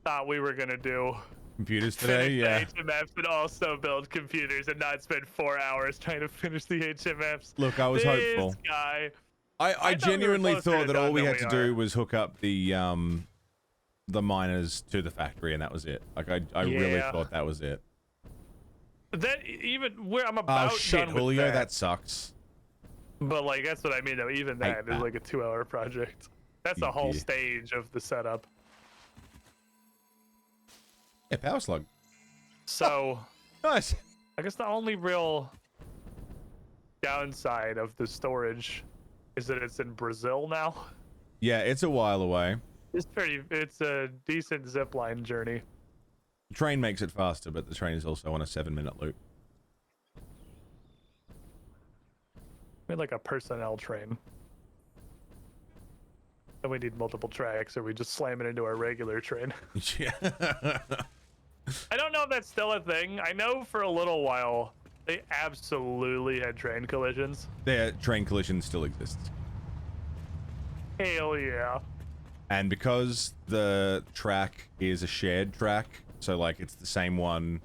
thought we were gonna do Computers today, yeah. HMFs and also build computers and not spend 4 hours trying to finish the HMFs. Look, I was hopeful. This guy. I genuinely we were closer thought to that all done we than had to we do are. was hook up the miners to the factory, and that was it. Like, I really Yeah. thought that was it. That even where I'm about Oh shit, done with Julio, that. that sucks. But like that's what I mean though. Even that is that. like a 2-hour project. That's a whole Yeah. stage of the setup. Yeah, power slug. So Nice. I guess the only real downside of the storage is that it's in Brazil now. Yeah, it's a while away. It's a decent zipline journey. The train makes it faster, but the train is also on a 7-minute loop. We had like a personnel train. And we need multiple tracks, or we just slam it into our regular train. Yeah. I don't know if that's still a thing. I know for a little while they absolutely had train collisions. Their train collision still exists. Hell yeah. And because the track is a shared track, so like it's the same one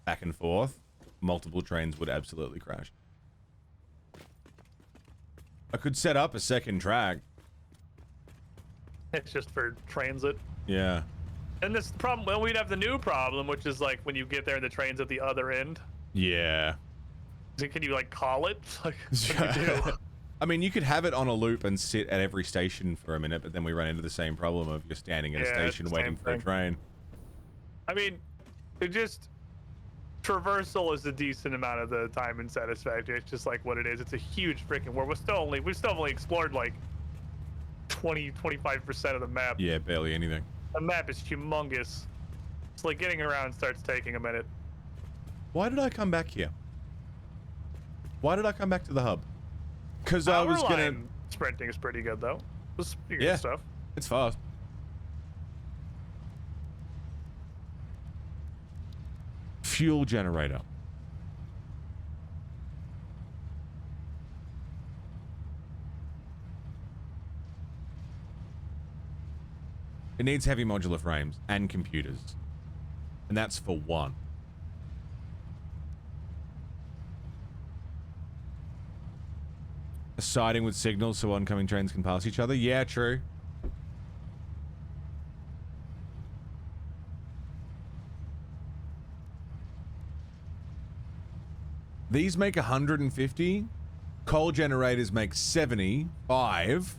back and forth, multiple trains would absolutely crash. I could set up a second track. It's just for transit. Yeah. And this problem, well, we'd have the new problem, which is like when you get there and the train's at the other end. Yeah. So can you like call it? Like, what do you do? I mean, you could have it on a loop and sit at every station for a minute, but then we run into the same problem of you're standing at a Yeah, it's station the waiting same for a thing. train. I mean, it just traversal is a decent amount of the time in Satisfactory. It's just like what it is. It's a huge freaking world. We still only explored like 25% of the map. Yeah, barely anything. The map is humongous. It's like getting around starts taking a minute. Why did I come back here? Why did I come back to the hub? Because I was Power gonna. line sprinting is pretty good though. It's pretty Yeah. good stuff. It's fast. Fuel generator. It needs heavy modular frames and computers. And that's for one. A siding with signals so oncoming trains can pass each other. Yeah, true. These make 150. Coal generators make 75.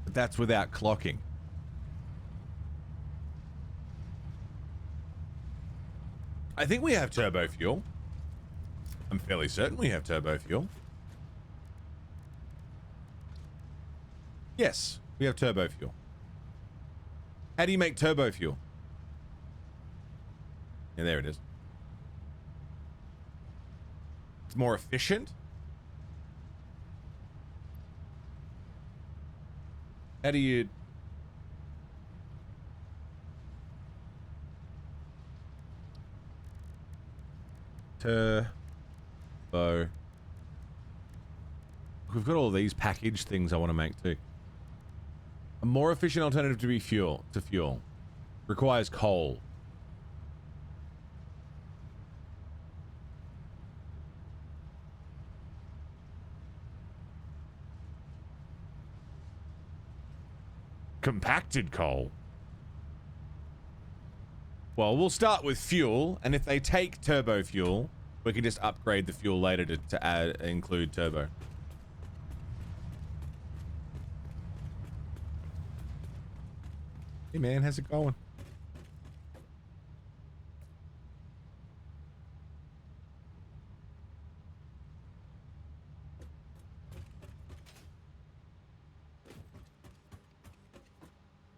But that's without clocking. I think we have turbo fuel. I'm fairly certain we have turbo fuel. Yes, we have turbo fuel. How do you make turbo fuel? Yeah, there it is. It's more efficient. How do you... Turbo. We've got all these package things I want to make too. A more efficient alternative to fuel. Requires coal. Compacted coal. Well, we'll start with fuel, and if they take turbo fuel, we can just upgrade the fuel later to include turbo. Hey man, how's it going?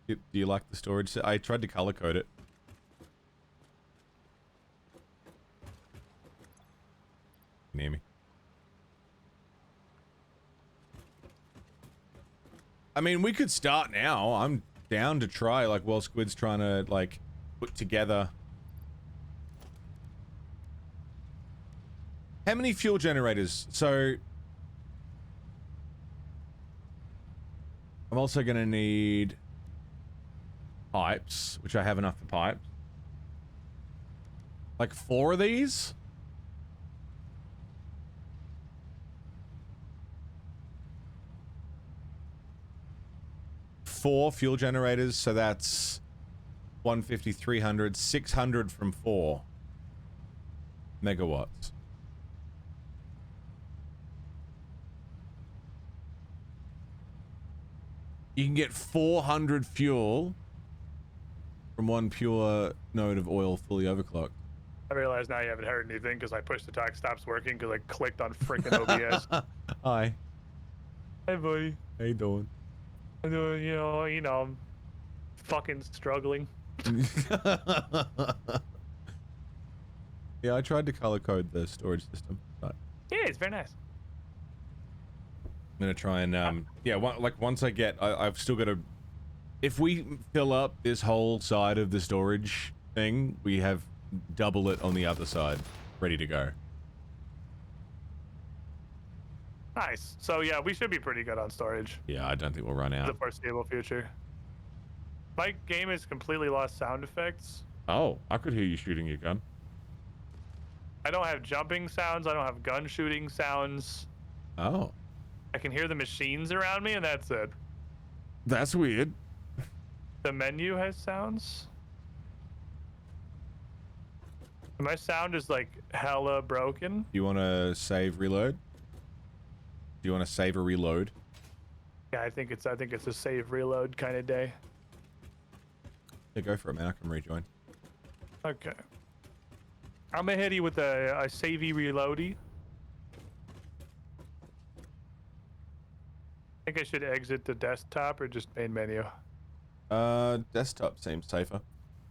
Do you like the storage? I tried to color code it. Can you hear me? I mean, we could start now. I'm down to try, like, while Squid's trying to, like, put together. How many fuel generators? So... I'm also gonna need... pipes, which I have enough for pipes. Like 4 of these? Four fuel generators, so that's 150, 300, 600 from 4 megawatts. You can get 400 fuel from one pure node of oil fully overclocked. I realize now you haven't heard anything because I pushed the talk stops working because I clicked on freaking OBS. Hi. Hey, buddy. How you doing? I'm doing, you know, I'm fucking struggling. Yeah, I tried to color code the storage system, but Yeah, it's very nice. I'm gonna try and yeah, once I get, I've still got to. If we fill up this whole side of the storage thing, we have double it on the other side, ready to go. Nice. So yeah, we should be pretty good on storage Yeah, I don't think we'll run in the out. foreseeable future. My game has completely lost sound effects. Oh, I could hear you shooting your gun. I don't have jumping sounds. I don't have gun shooting sounds. Oh, I can hear the machines around me, and that's it. that's weird. The menu has sounds. My sound is like hella broken. You want to save reload? Do you want to save or reload? Yeah, I think it's a save reload kind of day. Yeah, go for it, man. I can rejoin. Okay. I'm gonna hit you with a savey reloady. I think I should exit the desktop or just main menu. Desktop seems safer.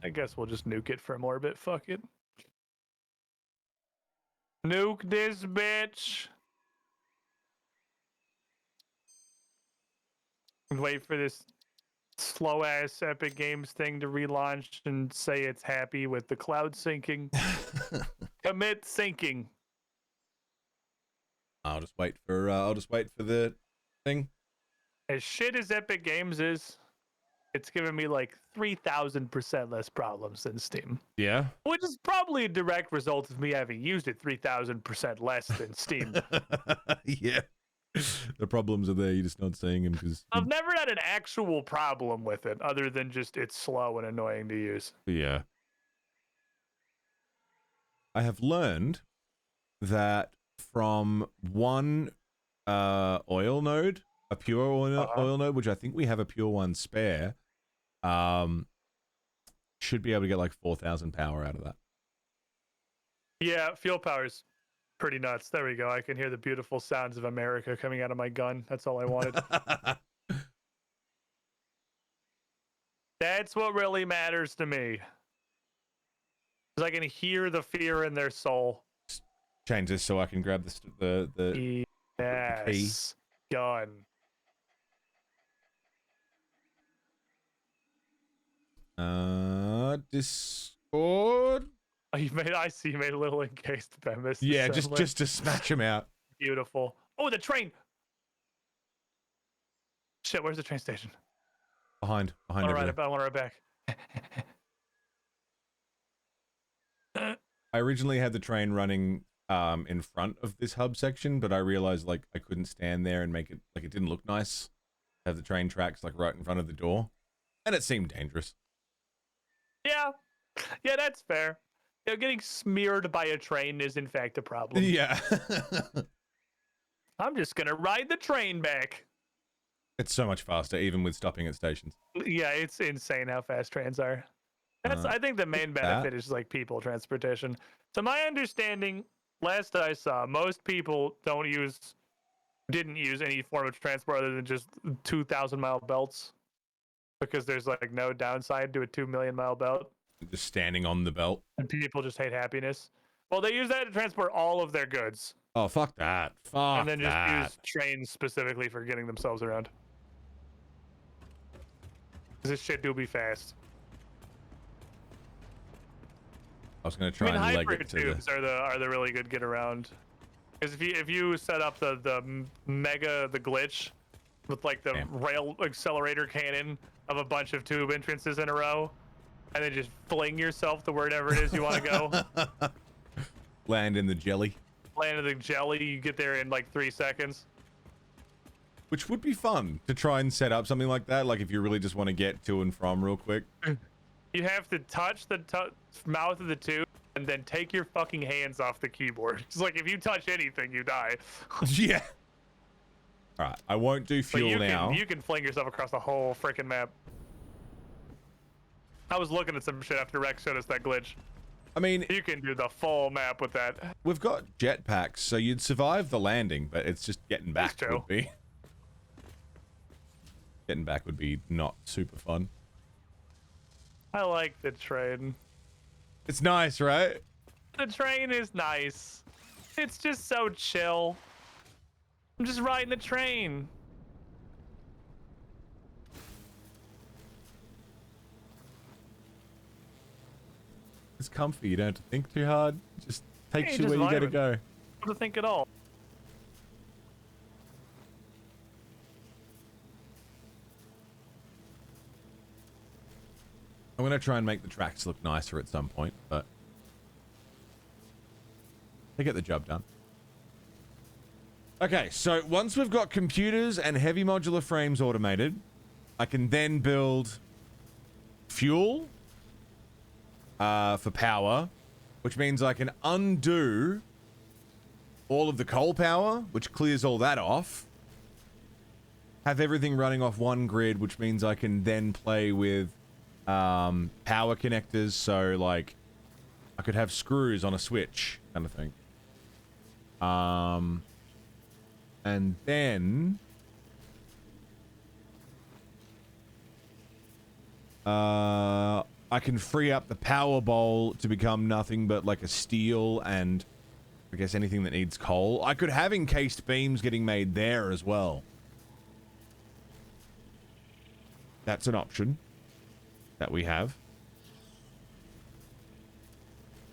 I guess we'll just nuke it for more bit. Fuck it. Nuke this bitch. And wait for this slow ass Epic Games thing to relaunch and say it's happy with the cloud syncing. Commit syncing. I'll just wait for the thing. As shit as Epic Games is, it's given me like 3,000% less problems than Steam. Yeah. Which is probably a direct result of me having used it 3,000% less than Steam. Yeah. The problems are there. You're just not seeing them because. I've never had an actual problem with it other than just it's slow and annoying to use. Yeah. I have learned that from one oil node, a pure oil node, which I think we have a pure one spare, should be able to get like 4,000 power out of that. Yeah, fuel power's pretty nuts. There we go. I can hear the beautiful sounds of America coming out of my gun. That's all I wanted. That's what really matters to me. Because I can hear the fear in their soul. Change this so I can grab the Yes. Gun. Discord. Oh, I see you made a little encased premise. Yeah, just to smash him out. Beautiful. Oh, the train. Shit, where's the train station? Behind I want over to there. ride back. I originally had the train running in front of this hub section, but I realized like I couldn't stand there and make it like it didn't look nice. Have the train tracks like right in front of the door, and it seemed dangerous. Yeah, that's fair. You know, getting smeared by a train is in fact a problem. Yeah. I'm just gonna ride the train back. It's so much faster, even with stopping at stations. Yeah, it's insane how fast trains are. I think the main benefit is like people transportation. To my understanding, last I saw, most people didn't use any form of transport other than just 2,000-mile belts, because there's like no downside to a 2 million-mile belt. Just standing on the belt. And people just hate happiness. Well, they use that to transport all of their goods. Oh, fuck that. Fuck And then just that. use trains specifically for getting themselves around. 'Cause this shit do be fast. I was gonna try and leg hybrid it to tubes are the really good get around. Because if you set up the glitch with like the rail accelerator cannon of a bunch of tube entrances in a row, and then just fling yourself to wherever it is you want to go. Land in the jelly. Land in the jelly, you get there in like 3 seconds. Which would be fun to try and set up something like that. Like if you really just want to get to and from real quick. You have to touch the mouth of the tube and then take your fucking hands off the keyboard. It's like if you touch anything, you die. Yeah. All right, I won't do fuel now. You can fling yourself across the whole freaking map. I was looking at some shit after Rex showed us that glitch. I mean, you can do the full map with that. We've got jetpacks, so you'd survive the landing, but it's just getting back would be. Getting back would be not super fun. I like the train. It's nice, right? The train is nice. It's just so chill. I'm just riding the train. It's comfy. You don't have to think too hard. It just takes you where you gotta go. Don't have to think at all. I'm gonna try and make the tracks look nicer at some point, but they get the job done. Okay, so once we've got computers and heavy modular frames automated, I can then build fuel for power, which means I can undo all of the coal power, which clears all that off. Have everything running off one grid, which means I can then play with power connectors. So, like, I could have screws on a switch kind of thing. And then... I can free up the power bowl to become nothing but like a steel and I guess anything that needs coal. I could have encased beams getting made there as well. That's an option that we have.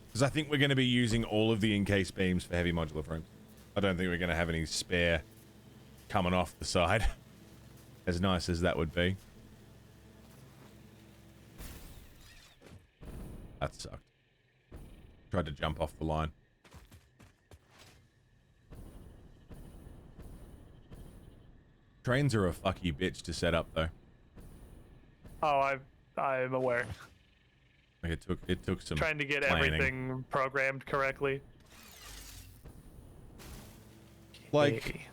Because I think we're going to be using all of the encased beams for heavy modular frames. I don't think we're going to have any spare coming off the side. As nice as that would be. That sucked. Tried to jump off the line. Trains are a fucky bitch to set up though. Oh, I'm aware. Like it took some Trying to get planning. everything programmed correctly. Like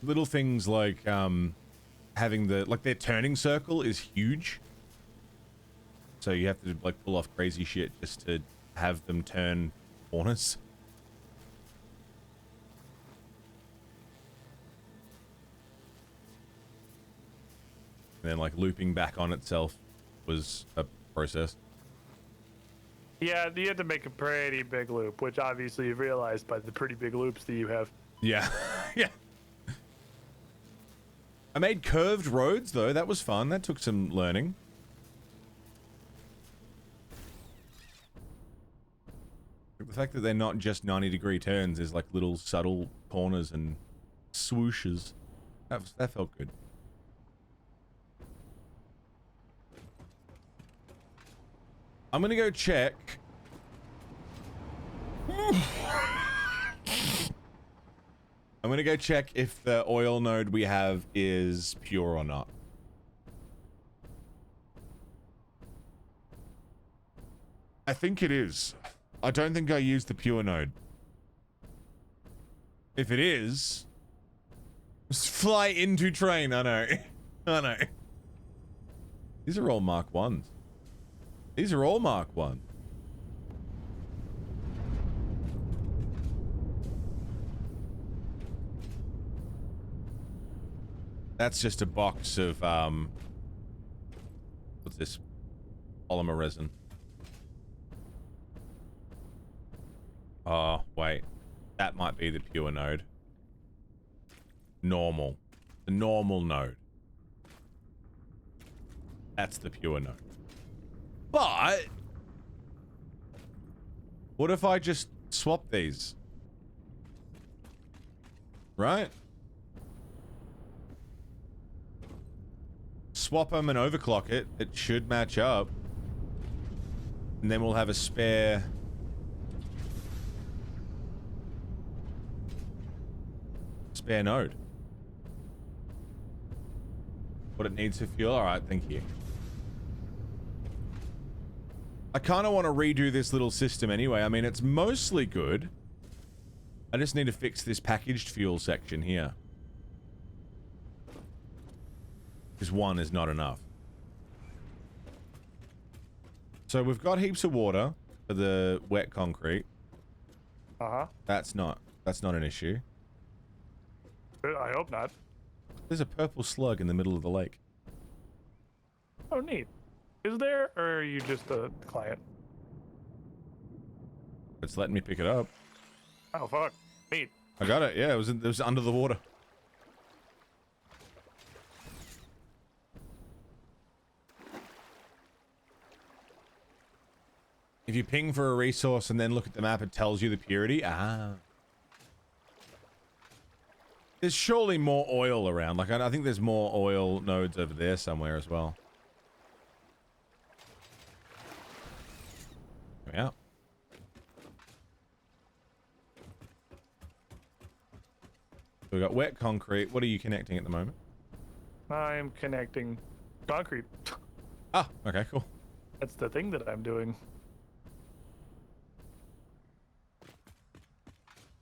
little things like having their turning circle is huge. So you have to like pull off crazy shit just to have them turn corners. And then like looping back on itself was a process. Yeah, you had to make a pretty big loop, which obviously you've realized by the pretty big loops that you have. Yeah. Yeah. I made curved roads though. That was fun. That took some learning. The fact that they're not just 90-degree turns is like little subtle corners and swooshes. That felt good. I'm gonna go check. I'm gonna go check if the oil node we have is pure or not. I think it is. I don't think I used the pure node. If it is, just fly into train. I know. I know. These are all Mark 1s. These are all Mark 1. That's just a box of, what's this? Polymer resin. Oh, wait. That might be the pure node. Normal. The normal node. That's the pure node. But... what if I just swap these? Right? Swap them and overclock it. It should match up. And then we'll have a spare... node. What it needs for fuel? Alright, thank you. I kind of want to redo this little system anyway. I mean, it's mostly good. I just need to fix this packaged fuel section here. Because one is not enough. So we've got heaps of water for the wet concrete. Uh-huh. That's not an issue. I hope not. There's a purple slug in the middle of the lake. Oh, neat. Is there, or are you just a client? It's letting me pick it up. Oh, fuck. Neat. I got it. Yeah, it was under the water. If you ping for a resource and then look at the map, it tells you the purity. Ah. There's surely more oil around. Like, I think there's more oil nodes over there somewhere as well. Yeah. So we got wet concrete. What are you connecting at the moment? I'm connecting concrete. Ah, okay, cool. That's the thing that I'm doing.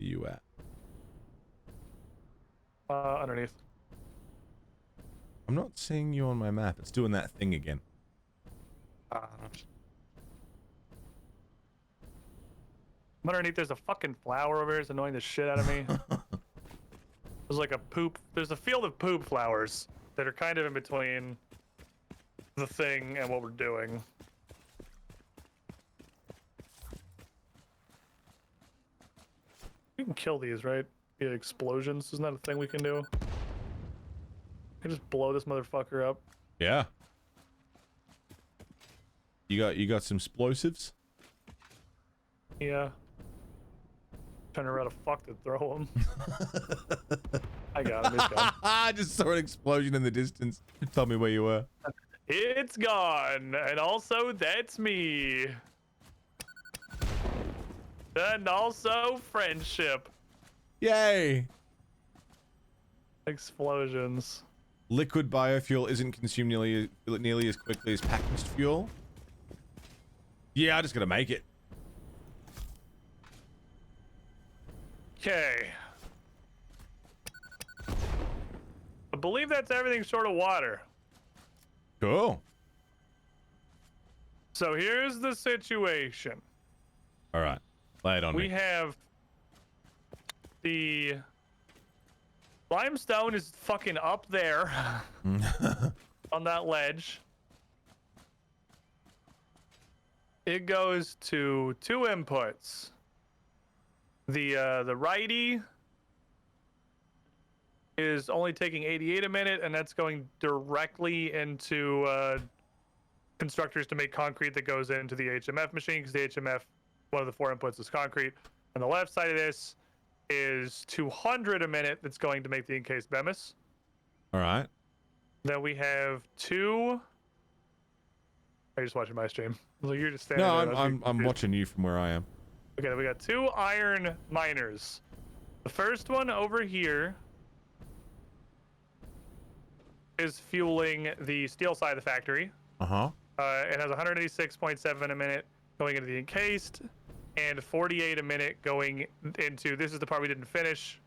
you at? Underneath. I'm not seeing you on my map. It's doing that thing again. I'm underneath. There's a fucking flower over here. It's annoying the shit out of me. There's like a poop. There's a field of poop flowers that are kind of in between the thing and what we're doing. We can kill these, right? Via explosions. Isn't that a thing we can do? I just blow this motherfucker up. Yeah. You got some explosives? Yeah. Trying to figure out a fuck to throw him. I got him. He's gone. I just saw an explosion in the distance. Tell me where you were. It's gone, and also that's me. And also friendship. Yay! Explosions. Liquid biofuel isn't consumed nearly as quickly as packaged fuel. Yeah, I just gotta make it. Okay. I believe that's everything short of water. Cool. So here's the situation. All right, lay it on We me. have the limestone is fucking up there on that ledge. It goes to two inputs. The righty is only taking 88 a minute, and that's going directly into constructors to make concrete that goes into the HMF machine, because the HMF, one of the 4 inputs is concrete. On the left side of this is 200 a minute that's going to make the encased BEMIS. All right. Then we have two. Are you just watching my stream? Like you're just standing No, there. I'm watching you from where I am. Okay, we got 2 iron miners. The first one over here is fueling the steel side of the factory. Uh-huh. It has 186.7 a minute going into the encased, and 48 a minute going into, this is the part we didn't finish.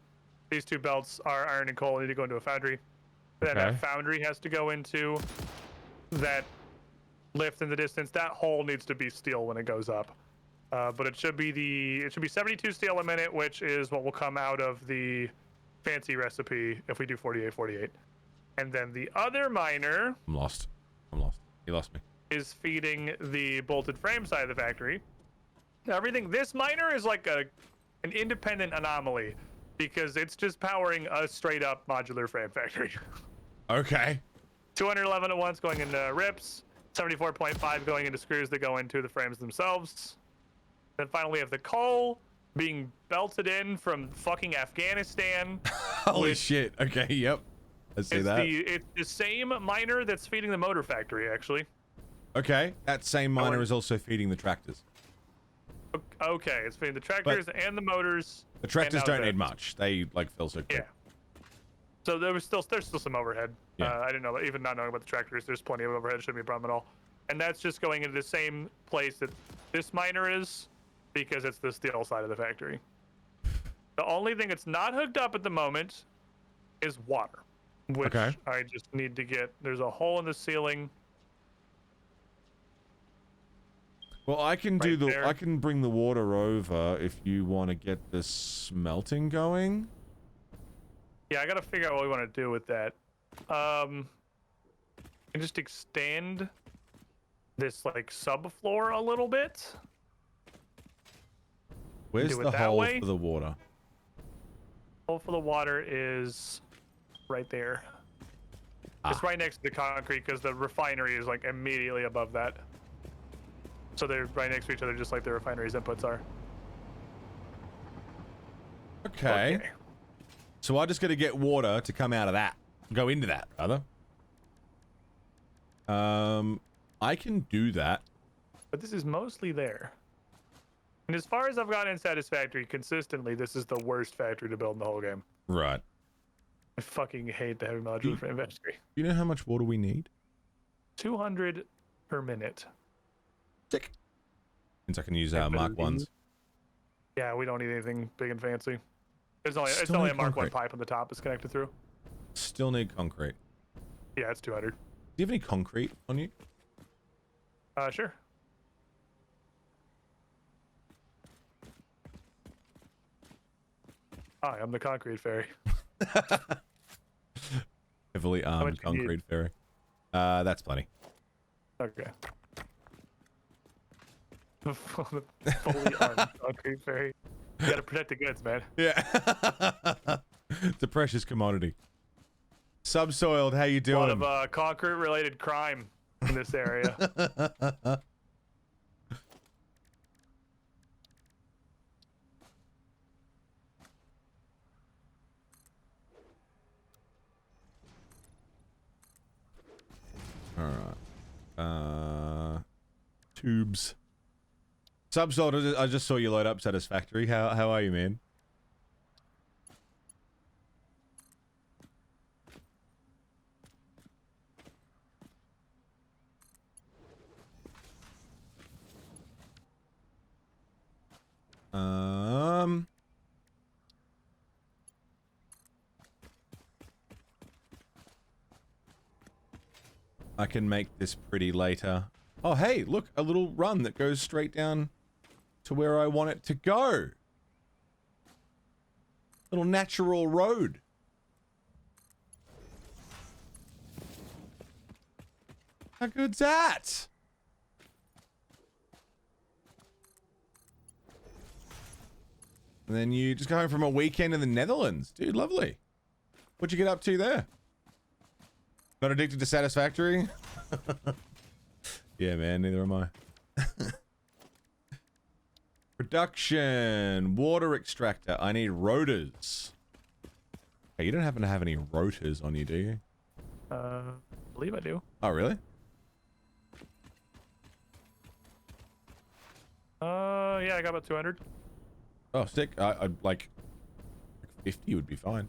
These 2 belts are iron and coal, need to go into a foundry. Then Okay. that foundry has to go into that lift in the distance. That hole needs to be steel when it goes up. But it should be 72 steel a minute, which is what will come out of the fancy recipe if we do 48. And then the other miner I'm lost. You lost me. is feeding the bolted frame side of the factory. Everything, this miner is like an independent anomaly because it's just powering a straight up modular frame factory. Okay. 211 at once going into rips, 74.5 going into screws that go into the frames themselves. Then finally we have the coal being belted in from fucking Afghanistan. Holy shit. Okay, yep. I see that. It's the same miner that's feeding the motor factory, actually. Okay, that same miner is also feeding the tractors. Okay, it's feeding the tractors and the motors. The tractors and now don't need the- much. They like fill so quick. Yeah. So there's still some overhead. Yeah. I didn't know, even not knowing about the tractors, there's plenty of overhead. Shouldn't be a problem at all. And that's just going into the same place that this miner is, because it's the steel side of the factory. The only thing that's not hooked up at the moment is water, which Okay. I just need to get. There's a hole in the ceiling. Well, I can do Right the. there. I can bring the water over if you want to get the smelting going. Yeah, I gotta figure out what we want to do with that. And just extend this like subfloor a little bit. Where's Do it the that hole way? for the water? Hole for the water is right there. It's right next to the concrete because the refinery is like immediately above that. So they're right next to each other, just like the refinery's inputs are. Okay. So I just got to get water to come out of that. Go into that, rather. I can do that. But this is mostly there. And as far as I've gotten in Satisfactory, consistently, this is the worst factory to build in the whole game. Right. I fucking hate the heavy modular frame factory. You know how much water we need? 200 per minute. Sick. Means I can use I Mark believe- 1s. Yeah, we don't need anything big and fancy. It's Still only need a Mark 1 concrete. pipe on the top it's connected through. Still need concrete. Yeah, it's 200. Do you have any concrete on you? Sure. Hi, I'm the concrete fairy. Heavily armed much you need? concrete fairy. That's plenty. Okay. Fully armed concrete fairy. You gotta protect the goods, man. Yeah. It's a precious commodity. Subsoiled, how you A doing? lot of concrete-related crime in this area. Alright. Tubes. Subsoiled, I just saw you load up Satisfactory. How are you, man? I can make this pretty later. Oh, hey, look, a little run that goes straight down to where I want it to go. Little natural road. How good's that? And then you just go home from a weekend in the Netherlands. Dude, lovely. What'd you get up to there? Not addicted to Satisfactory? Yeah, man, neither am I. Production. Water extractor. I need rotors. Hey, you don't happen to have any rotors on you, do you? I believe I do. Oh, really? Yeah, I got about 200. Oh, sick. I'd like 50 would be fine.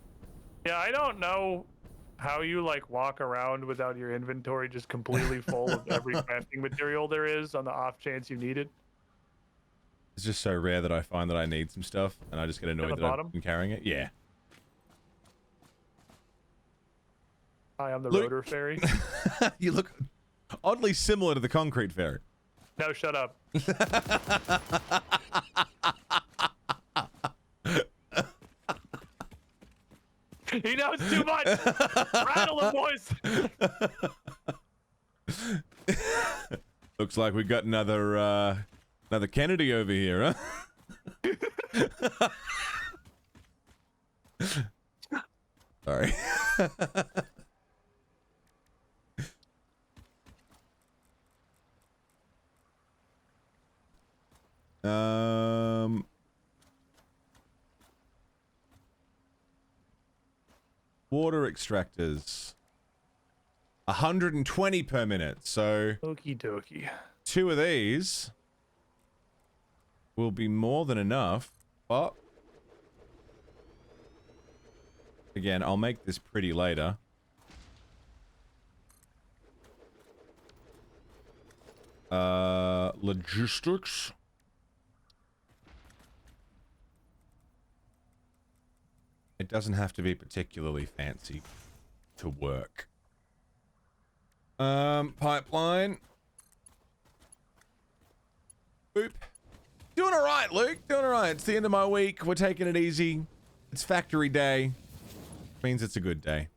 Yeah, I don't know how you like walk around without your inventory just completely full of every crafting material there is on the off chance you need it. It's just so rare that I find that I need some stuff, and I just get annoyed the that bottom? I'm carrying it. Yeah. Hi, I'm the Luke- rotor fairy. You look oddly similar to the concrete fairy. No, shut up. He knows too much. Rattle him, boys. Looks like we got another Kennedy over here, huh? Sorry. Water extractors. 120 per minute, so Okie dokie. 2 of these will be more than enough, but again, I'll make this pretty later. Logistics. It doesn't have to be particularly fancy to work. Pipeline. Boop. Doing alright, Luke. Doing alright. It's the end of my week. We're taking it easy. It's factory day. Means it's a good day.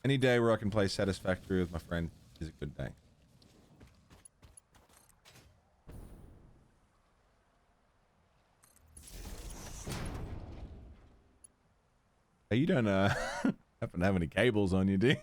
Any day where I can play Satisfactory with my friend is a good day. Hey, you don't happen to have any cables on you, do you?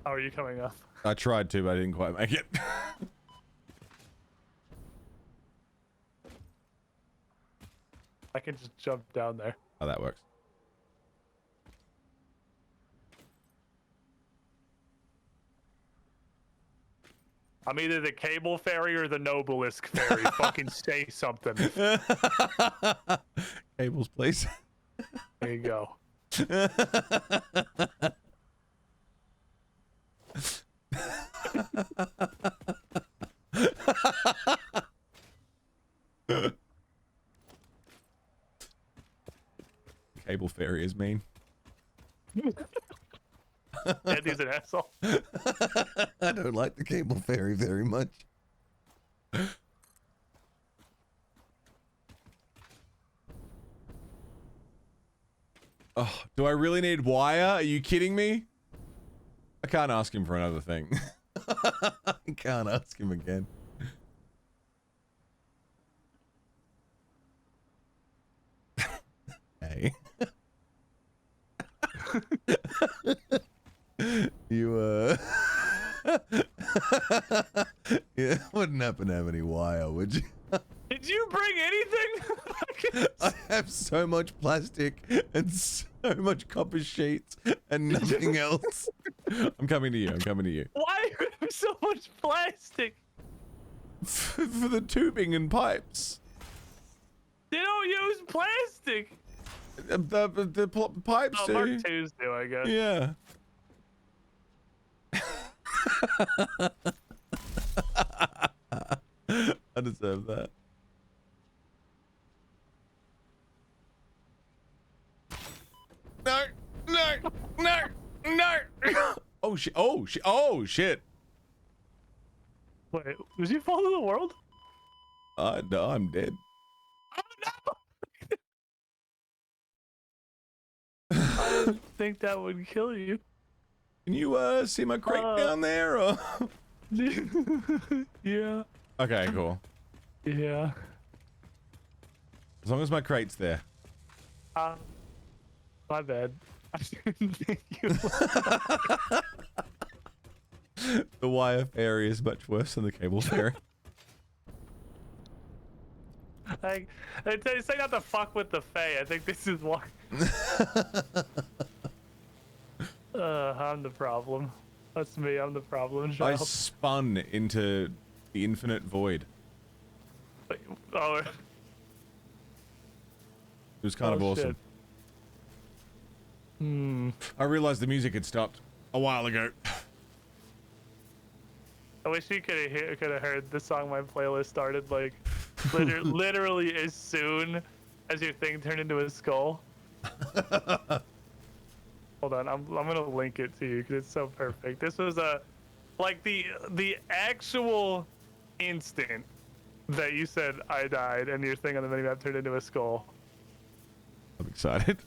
How are you coming up? I tried to, but I didn't quite make it. I can just jump down there. Oh, that works. I'm either the cable fairy or the Nobelisk fairy. Fucking say something. Cables, please. There you go. Cable fairy is mean. Andy's an asshole. I don't like the cable fairy very much. Oh, do I really need wire? Are you kidding me? I can't ask him for another thing. I can't ask him again. Hey. You, yeah, wouldn't happen to have any wire, would you? Did you bring anything? I have so much plastic and so much copper sheets and nothing else. I'm coming to you. I'm coming to you. Why so much plastic? For the tubing and pipes. They don't use plastic. The pipes Oh, do. Mark II's do, I guess. Yeah. I deserve that. No, no, no, no. Oh shit! Oh shit! Oh shit! Wait, was you fall to the world? No, I'm dead. Oh no! I didn't think that would kill you. Can you see my crate down there? Or? Yeah. Okay, cool. Yeah. As long as my crate's there. My bad. I didn't think you would. The wire fairy is much worse than the cable fairy. Like, they say not to fuck with the Fae. I think this is why. I'm the problem. That's me. I'm the problem I child. spun into the infinite void. Oh. It was kind of awesome. Shit. Hmm. I realized the music had stopped a while ago. I wish you could have heard the song my playlist started like literally as soon as your thing turned into a skull. Hold on, I'm gonna link it to you because it's so perfect. This was like the actual instant that you said I died and your thing on the minimap turned into a skull. I'm excited.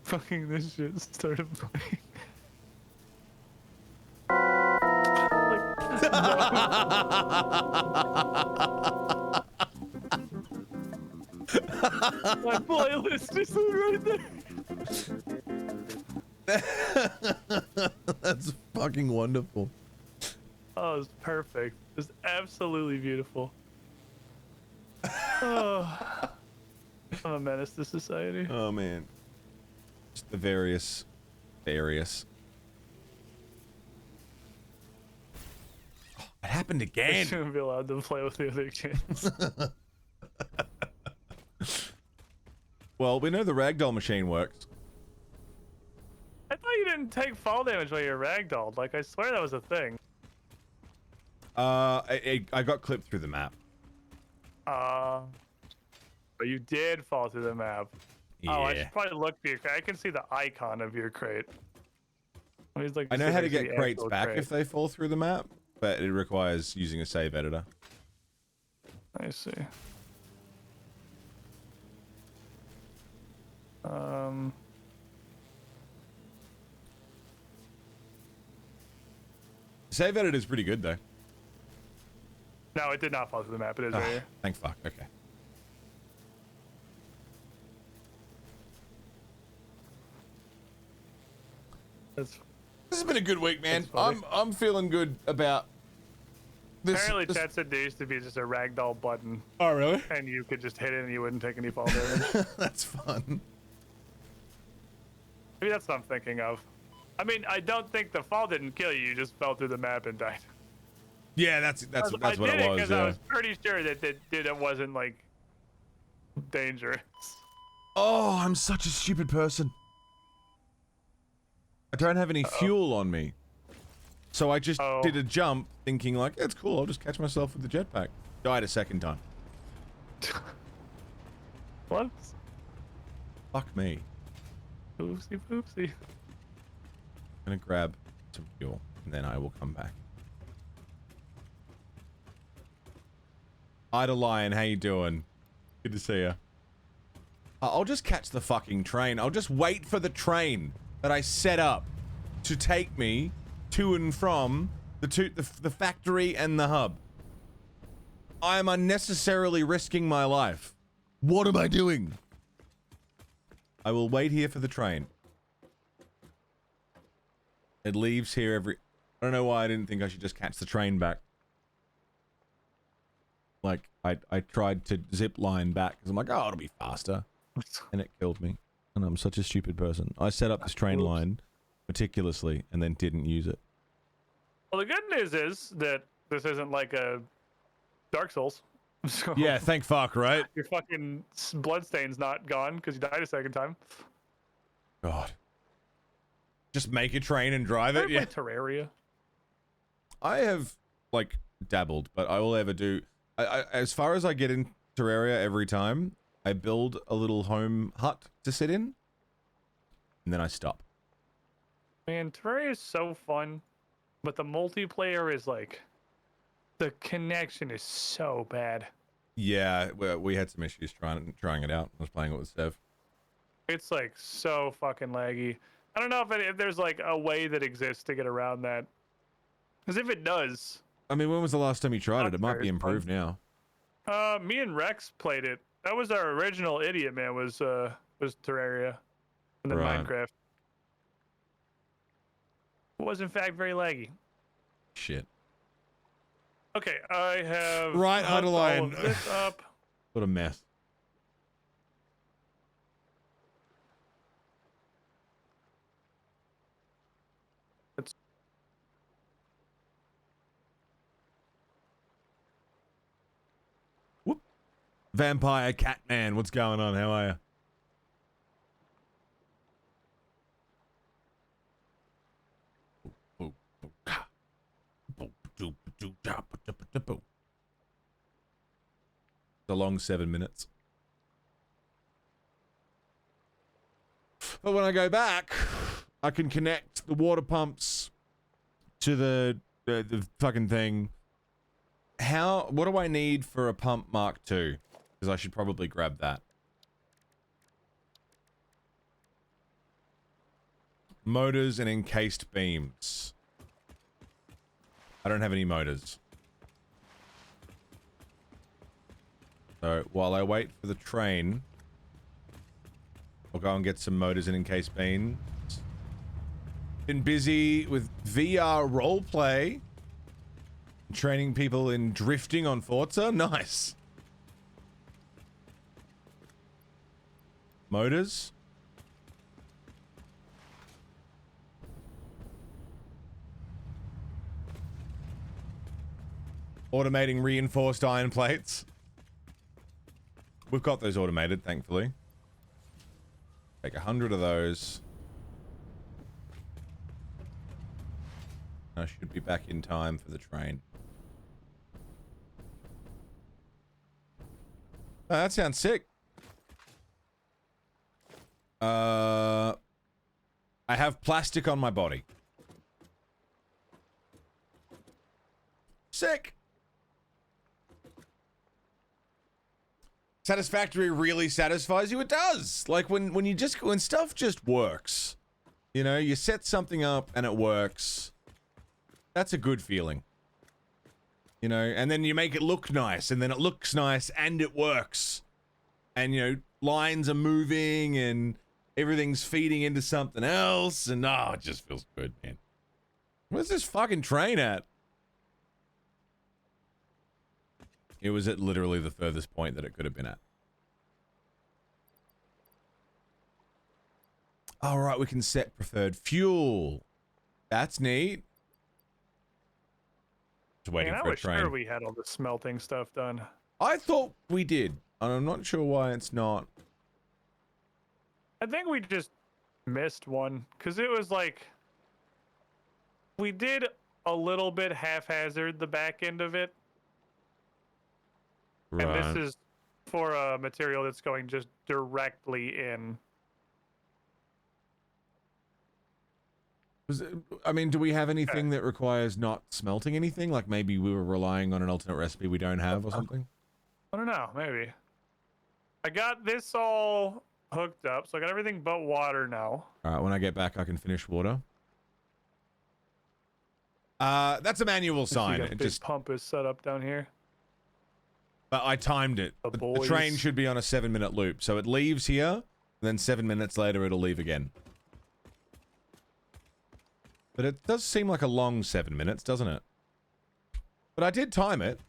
Fucking this shit started playing. My playlist is right there. That's fucking wonderful. Oh, it's perfect. It's absolutely beautiful. Oh, I'm a menace to society. Oh man. Just the various. Oh, it happened I again. shouldn't be allowed to play with the other kids. Well, we know the ragdoll machine works. I thought you didn't take fall damage while you're ragdolled. Like, I swear that was a thing. I got clipped through the map. But you did fall through the map. Yeah. Oh, I should probably look for your crate. I can see the icon of your crate. Like, I know how to see get the crates actual back crate. if they fall through the map, but it requires using a save editor. I see. Save editor is pretty good though. No, it did not fall through the map. It is right here. Thank fuck. Okay. That's This has been a good week, man. That's funny. I'm feeling good about Apparently, Chat said there used to be just a ragdoll button, Oh, really? and you could just hit it and you wouldn't take any fall damage. That's fun. Maybe that's what I'm thinking of. I mean, I don't think the fall didn't kill you. You just fell through the map and died. Yeah, that's what I it did was. because Yeah. I was pretty sure that it wasn't like dangerous. Oh, I'm such a stupid person. I don't have any fuel on me. So I just did a jump thinking like, it's cool, I'll just catch myself with the jetpack. Died a second time. Whoops. Fuck me. Oopsie poopsie. I'm gonna grab some fuel and then I will come back. Ida Lion, how you doing? Good to see you. I'll just catch the fucking train. I'll just wait for the train that I set up to take me to and from the factory and the hub. I am unnecessarily risking my life. What am I doing? I will wait here for the train. It leaves here every... I don't know why I didn't think I should just catch the train back. Like, I tried to zip line back because I'm like, oh, it'll be faster. And it killed me. And I'm such a stupid person. I set up this train line meticulously and then didn't use it. Well, the good news is that this isn't like a Dark Souls. So Yeah, thank fuck, right? your fucking bloodstain's not gone because you died a second time. God. Just make a train and drive Ever it? Yeah. play Terraria? I have, like, dabbled, but I will ever do... as far as I get in Terraria every time, I build a little home hut to sit in, and then I stop. Man, Terraria is so fun, but the multiplayer is like... The connection is so bad. Yeah, we had some issues trying it out. I was playing it with Sev. It's like so fucking laggy. I don't know if there's like a way that exists to get around that. Because if it does, I mean, when was the last time you tried it? It might Very be improved now. me and Rex played it. That was our original Idiot Man. Was Terraria, and then Right. Minecraft. It was in fact very laggy. Shit. Okay, I have Right, hooked all Adeline. of this up. What a mess. It's Whoop. Vampire Catman, what's going on? How are you? It's a long 7 minutes. But when I go back, I can connect the water pumps to the fucking thing. What do I need for a pump Mark II? Because I should probably grab that. Motors and encased beams. I don't have any motors. So while I wait for the train, I'll go and get some motors and encased beams. Been busy with VR roleplay. Training people in drifting on Forza. Nice. Motors. Automating reinforced iron plates. We've got those automated, thankfully. Take 100 of those. I should be back in time for the train. Oh, that sounds sick. I have plastic on my body. Sick. Satisfactory really satisfies you. It does. Like when stuff just works. You know, you set something up and it works. That's a good feeling. You know, and then you make it look nice, and then it looks nice and it works. And you know, lines are moving and everything's feeding into something else, and oh, it just feels good, man. Where's this fucking train at? It was at literally the furthest point that it could have been at. All right, we can set preferred fuel. That's neat. Just waiting Man, I for a was train. sure we had all the smelting stuff done. I thought we did, and I'm not sure why it's not. I think we just missed one because it was like we did a little bit haphazard the back end of it, Right. and this is for a material that's going just directly in. I mean, do we have anything that requires not smelting anything? Like maybe we were relying on an alternate recipe we don't have or something? I don't know, maybe. I got this all hooked up, so I got everything but water now. All right, when I get back, I can finish water. That's a manual sign. The It big just, pump is set up down here. but I timed it. The The train boys. should be on a 7-minute loop, so it leaves here, then 7 minutes later it'll leave again. But it does seem like a long 7 minutes, doesn't it? But I did time it.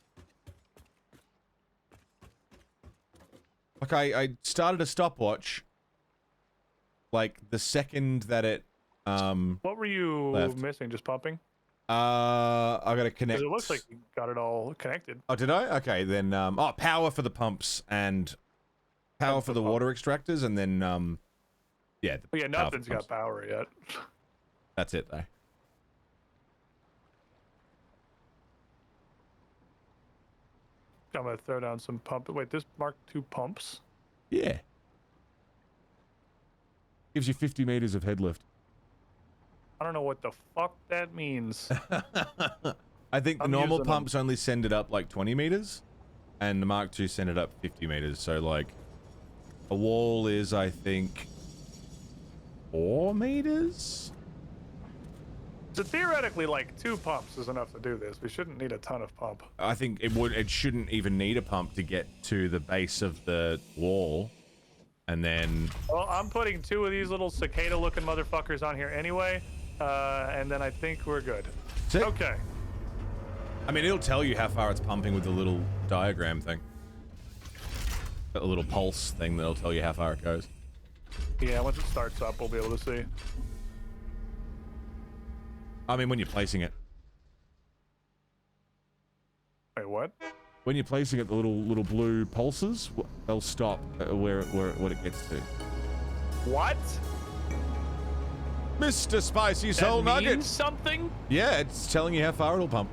Like I started a stopwatch. Like the second that it What were you Left. missing? Just pumping? I gotta connect. Because it looks like you got it all connected. Oh, did I? Okay, then oh, power for the pumps and power And for the the pump. water extractors, and then yeah. But yeah, power for nothing's pumps. got power yet. That's it though. I'm gonna throw down some pump. Wait, this marked 2 pumps? Yeah. Gives you 50 meters of head lift. I don't know what the fuck that means. I think the I'm normal using them. pumps only send it up like 20 meters, and the Mark II send it up 50 meters. So like, a wall is I think 4 meters. So theoretically, like 2 pumps is enough to do this. We shouldn't need a ton of pump. I think it shouldn't even need a pump to get to the base of the wall, and then Well, I'm putting 2 of these little cicada-looking motherfuckers on here anyway, and then I think we're good. Sick. Okay. I mean it'll tell you how far it's pumping with the little diagram thing, a little pulse thing that'll tell you how far it goes. Yeah, once it starts up, we'll be able to see. I mean when you're placing it. Wait, what? When you're placing it, the little blue pulses, they'll stop where what it gets to. What? Mr. Spicy Soul that Nugget. means something? Yeah, it's telling you how far it'll pump.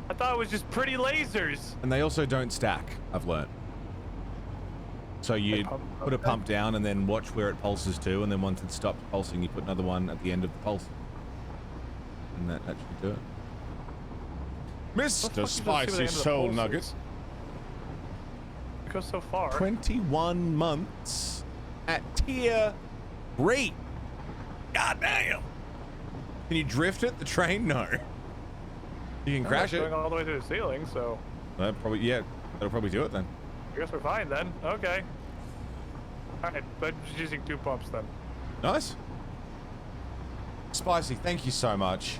I thought it was just pretty lasers. And they also don't stack, I've learnt. So you pump put a up pump down and then watch where it pulses to, and then once it stops pulsing, you put another one at the end of the pulse. And that should do it. What the Mr. fuck does it do with the Spicy end of the Soul pulses? Nugget. It goes so far. 21 months at tier 3. God damn. Can you drift it? The train? No. You can Oh, crash it's it. going all the way to the ceiling, so Yeah, that'll probably do it then. I guess we're fine then. Okay. Alright, but just using 2 pumps then. Nice. Spicy, thank you so much.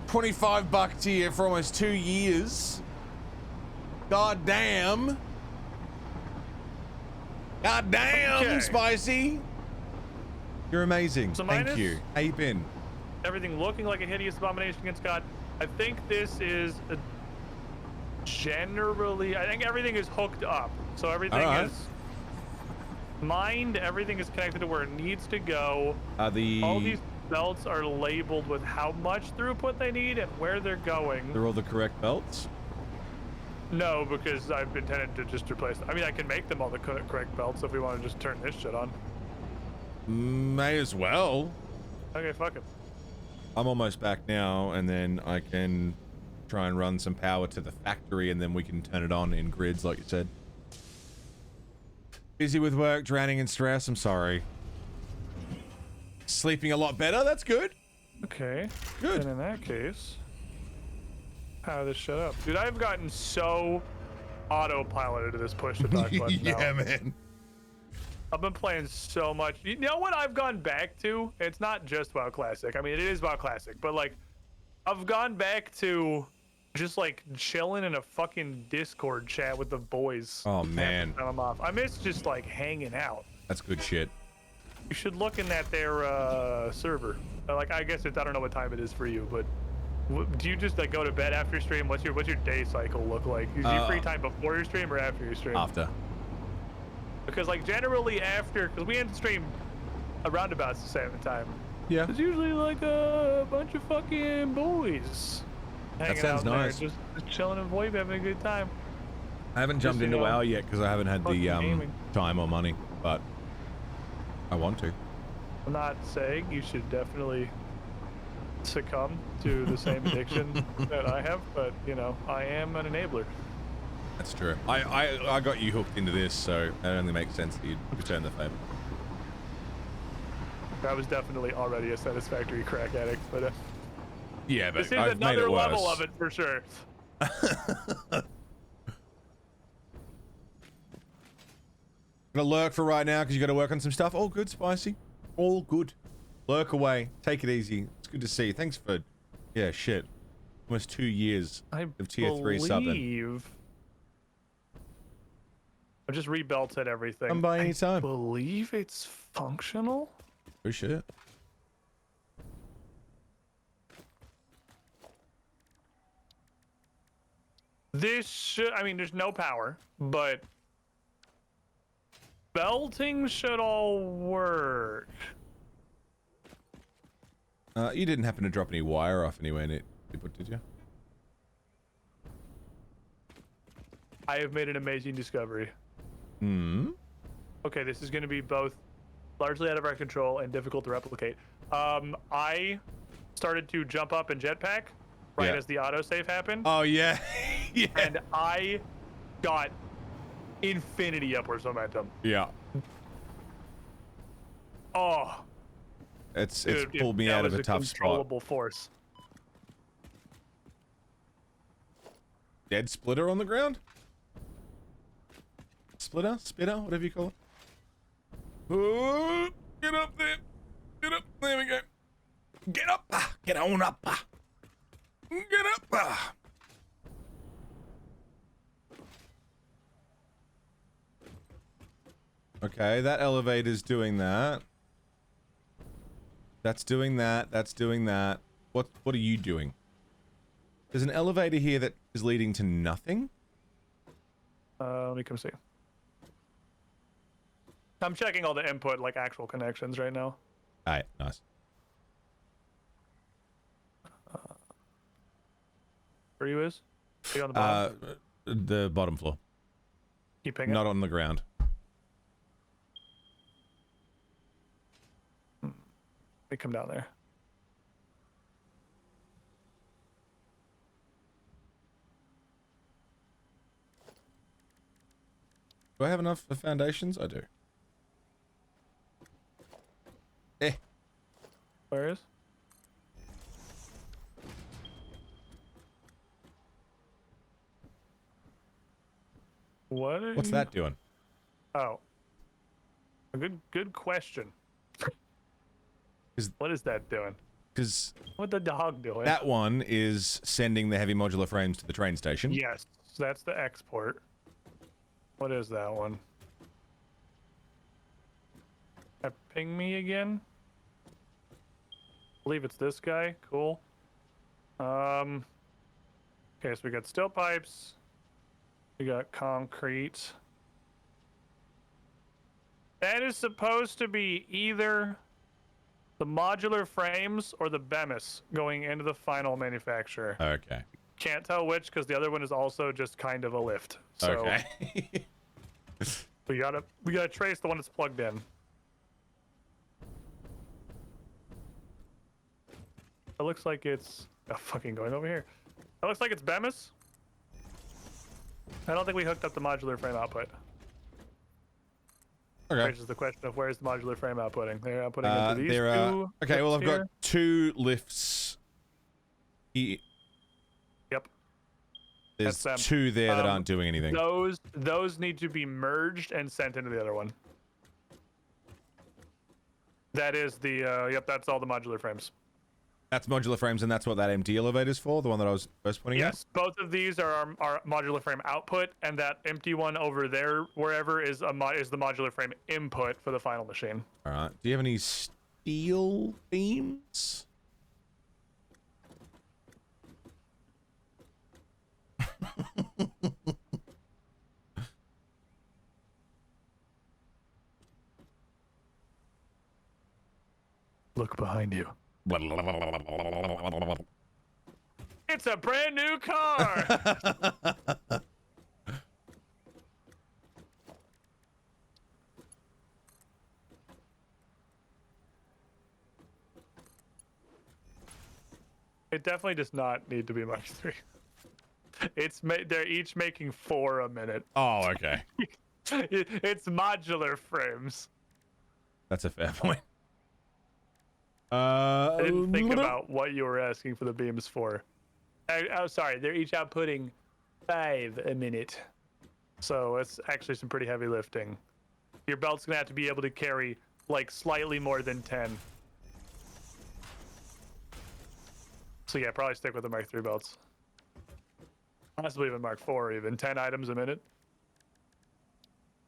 $25 tier for almost 2 years. God damn. God damn, Okay. Spicy. You're amazing. So Thank minus- you. How you been? Everything looking like a hideous abomination against God. I think this is generally, I think everything is hooked up. So everything Alright. is mined, everything is connected to where it needs to go. All these belts are labeled with how much throughput they need and where they're going. They're all the correct belts? No, because I've intended to just replace them. I mean, I can make them all the correct belts if we want to just turn this shit on. May as well. Okay, fuck it. I'm almost back now, and then I can try and run some power to the factory, and then we can turn it on in grids, like you said. Busy with work, drowning in stress. I'm sorry. Sleeping a lot better. That's good. Okay. Good. And in that case, power this shit up. Dude, I've gotten so autopiloted to this push to talk button now. man. I've been playing so much. You know what I've gone back to? It's not just WoW Classic. I mean, it is WoW Classic, but like, I've gone back to just like chilling in a fucking Discord chat with the boys. Oh half the man, time I'm off. I miss just like hanging out. that's good shit. You should look in at their server. Like I guess it's I don't know what time it is for you, but do you just like go to bed after stream? What's your day cycle look like? Is you free time before your stream or after your stream? After. Because like generally after, because we end the stream around about the same time. Yeah. It's usually like a bunch of fucking boys hanging sounds out nice. there, just chilling and VoIP, having a good time. I haven't jumped you into know, WoW yet because I haven't had the fucking gaming. time or money, but I want to. I'm not saying you should definitely succumb to the same addiction that I have, but you know, I am an enabler. That's true. I got you hooked into this, so it only makes sense that you'd return the favor. I was definitely already a satisfactory crack addict, but Yeah, but this is I've made another it level worse. of it for sure. Gonna lurk for right now because you got to work on some stuff. All good, Spicy. All good. Lurk away. Take it easy. It's good to see you. Thanks for, yeah, shit. Almost 2 years I of tier 3 subbing. believe I just rebelted everything. Come by I anytime. believe it's functional. Oh shit. This should, I mean, there's no power, but belting should all work. You didn't happen to drop any wire off anywhere, did you? I have made an amazing discovery. Hmm. Okay, this is going to be both largely out of our control and difficult to replicate. I started to jump up and jetpack right Yeah. as the autosave happened, Oh yeah. Yeah. and I got infinity upwards momentum. Yeah. Oh, It's dude, pulled me that out of was a tough spot. controllable force. Dead splitter on the ground? Splitter? Spitter? Whatever you call it. Oh, get up there. Get up. There we go. Get up. Get on up. Get up. Okay, that elevator's doing that. That's doing that. That's doing that. What are you doing? There's an elevator here that is leading to nothing. Let me come see. I'm checking all the input, like actual connections right now. Alright, nice. Where you is? Are you on the bottom? The bottom floor. Keep pinging. Not on the ground. Let me come down there. Do I have enough for foundations? I do. Eh. Where is? What? What's that doing? Oh. A good question. Is- What is that doing? Because What the dog doing? that one is sending the heavy modular frames to the train station. Yes, that's the export. What is that one? Ping me again? I believe it's this guy. Cool. Okay, so we got steel pipes. We got concrete. That is supposed to be either the modular frames or the BEMIS going into the final manufacturer. Okay. Can't tell which because the other one is also just kind of a lift. So Okay. we gotta trace the one that's plugged in. It looks like it's fucking going over here. It looks like it's BEMIS. I don't think we hooked up the modular frame output. Okay. Which is the question of where's the modular frame outputting? They're outputting into these There are. two. Okay, well, I've lifts got here. 2 lifts. Here. Yep. There's That's them. 2 there that Um, aren't doing anything. Those need to be merged and sent into the other one. That is the yep. That's all the modular frames. That's modular frames, and that's what that empty elevator's for, the one that I was first pointing at? Yes, both of these are our modular frame output, and that empty one over there, wherever, is the modular frame input for the final machine. All right. Do you have any steel beams? Look behind you. It's a brand new car. It definitely does not need to be Mark 3. They're each making 4 a minute. Oh, okay. It's modular frames. That's a fair point. I didn't think about what you were asking for the beams for. Oh, sorry. They're each outputting 5 a minute. So it's actually some pretty heavy lifting. Your belt's gonna have to be able to carry like slightly more than 10. So yeah, probably stick with the Mark 3 belts. Possibly even Mark 4, even 10 items a minute.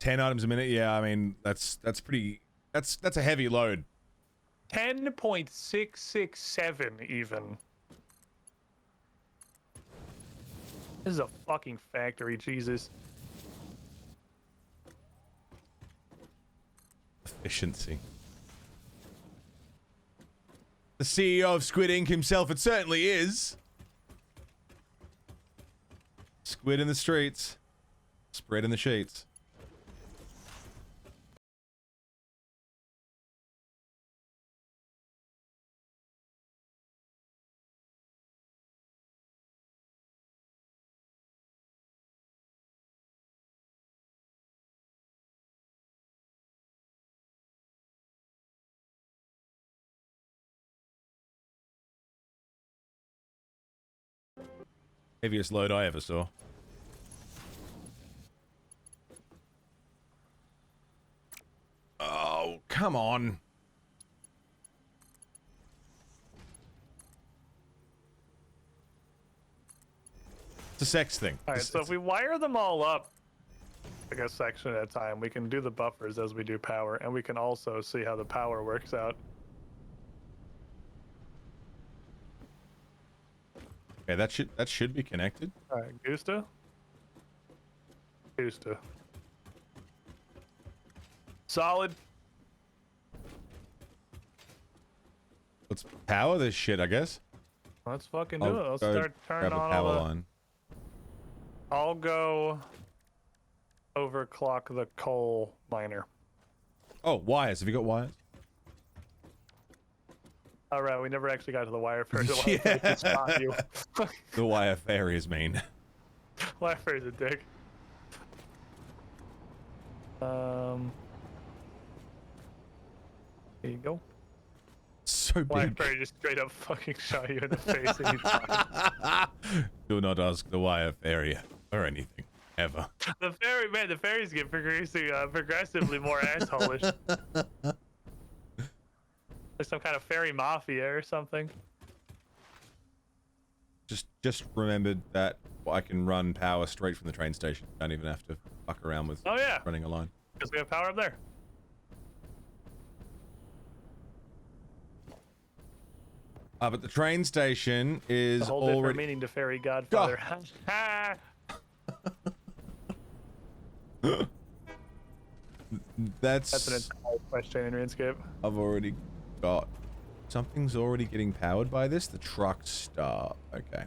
10 items a minute. Yeah, I mean that's pretty. That's a heavy load. 10.667 even. This is a fucking factory, Jesus. Efficiency. The CEO of Squid Ink himself, it certainly is. Squid in the streets. Spread in the sheets. Heaviest load I ever saw. Oh, come on. It's a sex thing. All right, so if we wire them all up, like a section at a time, we can do the buffers as we do power, and we can also see how the power works out. Okay, that should be connected. All right, Gusta. Gusta. Solid. Let's power this shit, I guess. Let's fucking do I'll it. Let's go start turning grab a on power all the... line. I'll go overclock the coal miner. Oh, wires. Have you got wires? All right, we never actually got to the wire first. Yeah. Spot you. The wire fairy is mean. Wire fairy's a dick. There you go. So Wire big. fairy just straight up fucking shot you in the face. And you died. Do not ask the wire fairy or anything ever. The fairy, man, the fairies get progressively more assholeish. Like some kind of fairy mafia or something. Just remembered that I can run power straight from the train station. Don't even have to fuck around with Oh yeah, running a line. because we have power up there. But the train station is A whole different already. meaning to fairy godfather. That's an entire question in RuneScape. I've already got. Something's already getting powered by this. The truck start. Okay. That's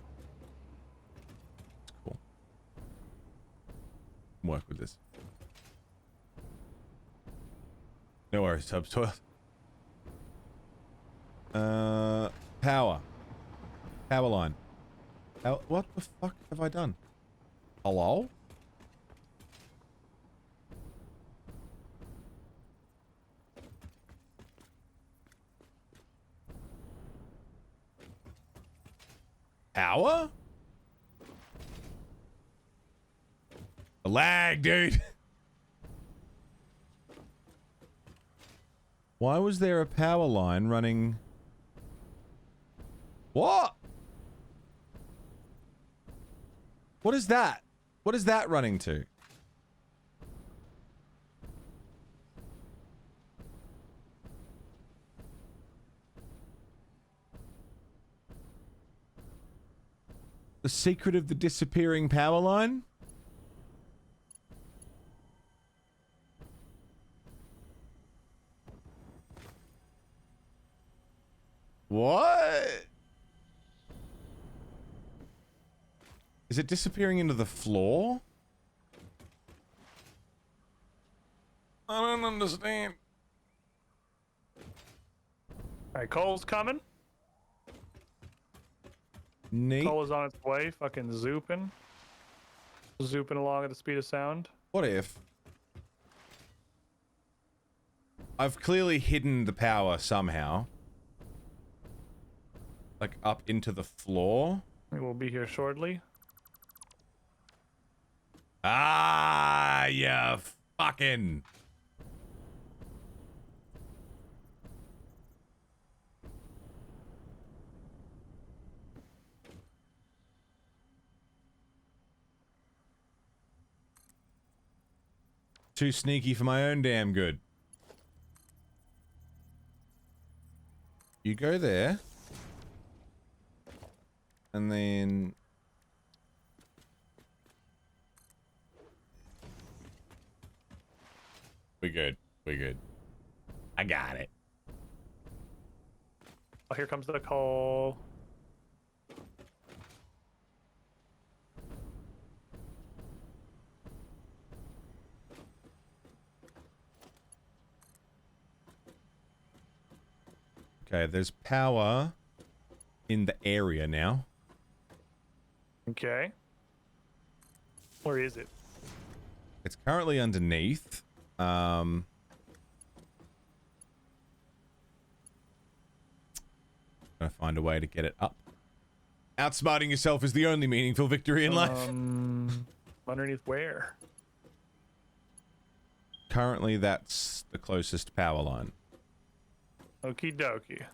cool. Work with this. No worries, subsoil. Power. Power line. What the fuck have I done? Hello? Power? The lag, dude. Why was there a power line running What is that? What is that running to? The secret of the disappearing power line? What? Is it disappearing into the floor? I don't understand. All right, Cole's coming. Neat. Cole is on its way, fucking zooping. Zooping along at the speed of sound. What if I've clearly hidden the power somehow? Like up into the floor? We will be here shortly. Ah, yeah, fucking. Too sneaky for my own damn good. You go there. And then... We're good. We're good. I got it. Oh, here comes the Cole. Okay, there's power in the area now. Okay. Where is it? It's currently underneath. Gonna find a way to get it up. Outsmarting yourself is the only meaningful victory in life. Underneath where? Currently, that's the closest power line. Okie dokie.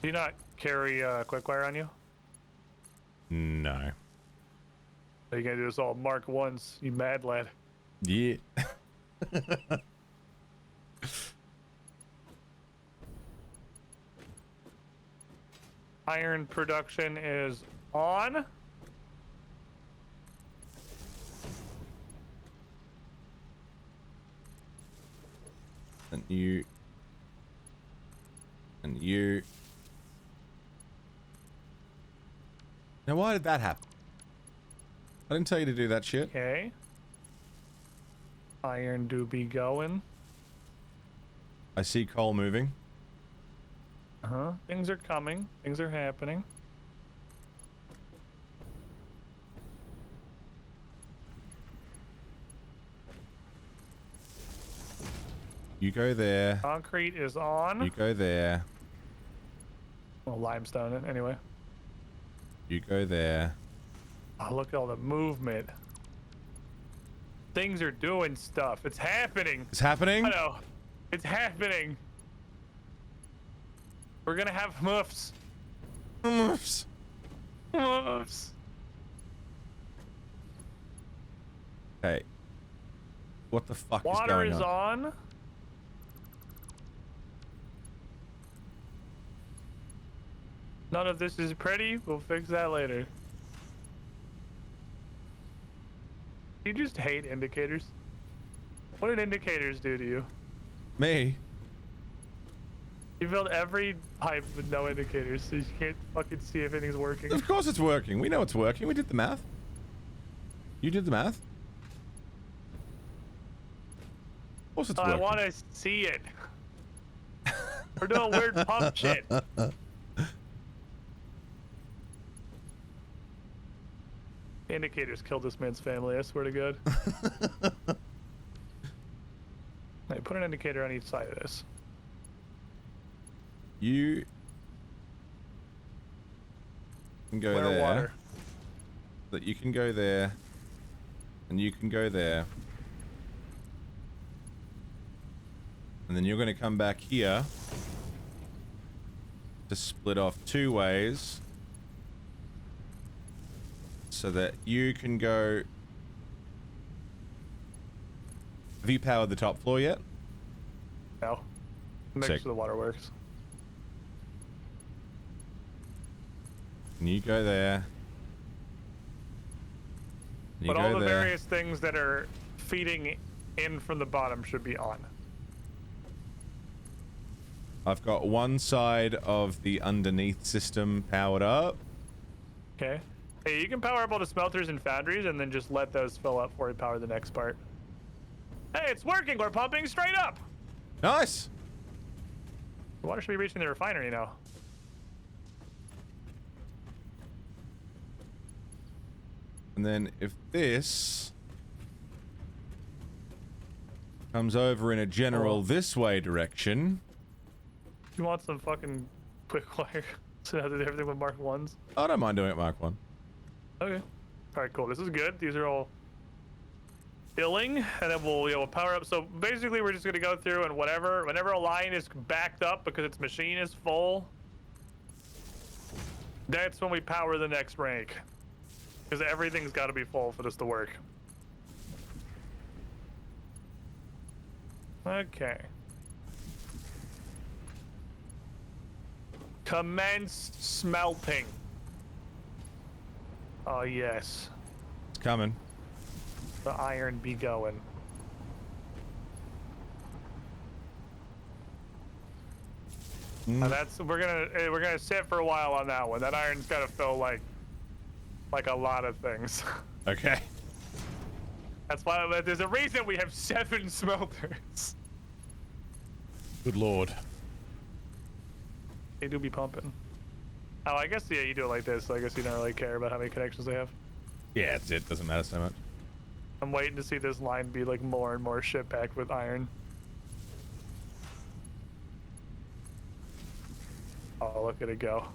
Do you not carry quick wire on you? No. Are you gonna do this all Mark 1s, you mad lad? Yeah. Iron production is on. And you. And you. Now, why did that happen? I didn't tell you to do that shit. Okay. Iron do be going. I see coal moving. Uh-huh. Things are coming. Things are happening. You go there. Concrete is on. You go there. Well, limestone anyway. You go there. Oh, look at all the movement. Things are doing stuff. It's happening. It's happening? I know. It's happening. We're gonna have muffs. Muffs. Muffs. Hey. What the fuck Water is going is on? on. None of this is pretty. We'll fix that later. You just hate indicators. What did indicators do to you? Me? You built every pipe with no indicators, so you can't fucking see if anything's working. Of course it's working. We know it's working. We did the math. You did the math? Of course it's I working. want to see it. We're doing weird pump shit. Indicators killed this man's family, I swear to God. Hey, put an indicator on each side of this. You can go Flare there. water. that you can go there, and you can go there. And then you're going to come back here to split off 2 ways so that you can go... Have you powered the top floor yet? No. Next Sick. to the waterworks. And you go there. And you But go all the there. various things that are feeding in from the bottom should be on. I've got one side of the underneath system powered up. Okay. Hey, you can power up all the smelters and foundries and then just let those fill up before we power the next part. Hey, it's working! We're pumping straight up! Nice! The water should be reaching the refinery now. And then if this comes over in a general this way direction. You want some fucking quick wire so I do everything with Mark 1s? I don't mind doing it Mark 1. Okay. Alright, cool. This is good. These are all filling, and then we'll power up. So basically we're just gonna go through and whenever a line is backed up because its machine is full, that's when we power the next rank. Because everything's gotta be full for this to work. Okay. Commence smelting. Oh yes. It's coming. The iron be going. Now that's we're gonna sit for a while on that one. That iron's gotta fill like a lot of things. Okay. That's why there's a reason we have 7 smelters. Good lord. They do be pumping. Oh, I guess yeah, you do it like this. So I guess you don't really care about how many connections they have. Yeah, it's it. Doesn't matter so much. I'm waiting to see this line be like more and more shit packed with iron. Oh, look at it go.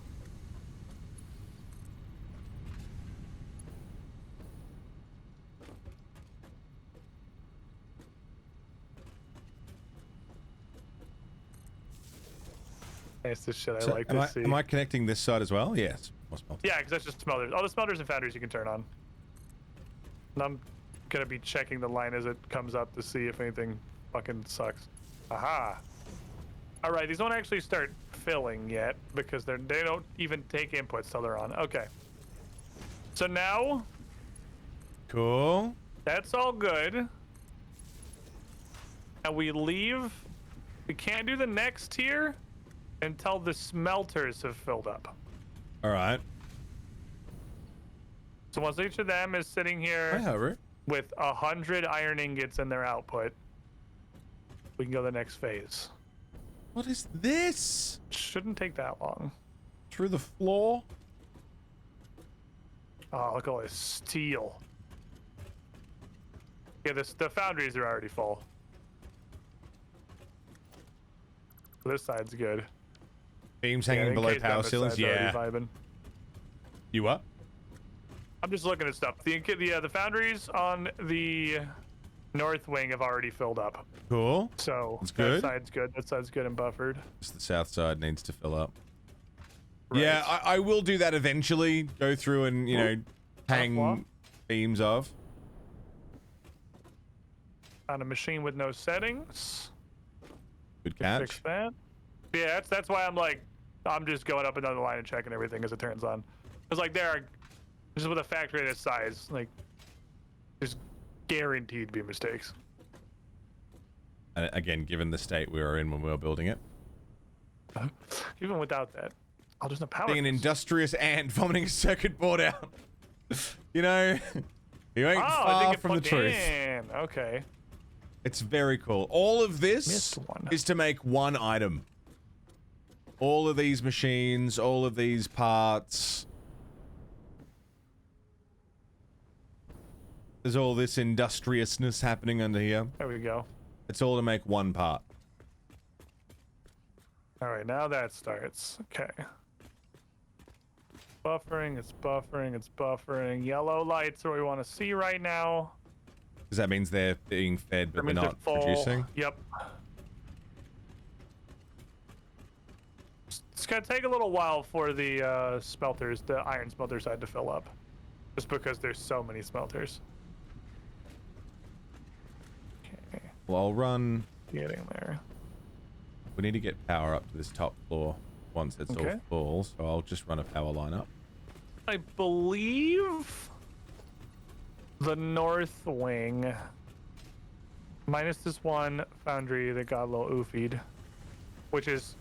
It's the shit I like to see. Am I connecting this side as well? Yes. Yeah, because that's just smelters. All the smelters and foundries you can turn on. And I'm gonna be checking the line as it comes up to see if anything fucking sucks. Aha. All right, these don't actually start filling yet because they don't even take inputs till they're on. Okay. So now Cool. that's all good. And we leave. We can't do the next tier until the smelters have filled up. All right. So once each of them is sitting here I have it. with 100 iron ingots in their output, we can go to the next phase. What is this? Shouldn't take that long. Through the floor? Oh, look at all this steel. Yeah, the foundries are already full. This side's good. Beams Yeah, hanging in below case down power this ceilings? side's already Yeah. vibing. You what? I'm just looking at stuff. The foundries on the north wing have already filled up. Cool. So That's good. that side's good. That side's good and buffered. Just the south side needs to fill up. Right. Yeah, I will do that eventually. Go through and, you know, hang Flop. beams of. On a machine with no settings. Good Fix catch. that. Yeah, that's why I'm just going up and down the line and checking everything as it turns on. Because like just with a factory this size, like there's guaranteed to be mistakes. And again, given the state we were in when we were building it. Even without that, I'll just power. Being an industrious ant vomiting a circuit board out. You know, you ain't far from the truth. Damn. Okay. It's very cool. All of this Missed one. is to make one item. All of these machines, all of these parts. There's all this industriousness happening under here. There we go. It's all to make one part. All right, now that starts. Okay. Buffering, it's buffering, it's buffering. Yellow lights are what we want to see right now. Because that means they're being fed, but That they're means not full. producing. Yep. It's gonna take a little while for the smelters, the iron smelter side to fill up. Just because there's so many smelters. Okay, Well, I'll run. getting there. We need to get power up to this top floor once it's all Okay. full, so I'll just run a power line up. I believe the north wing, minus this one foundry that got a little oofied, which is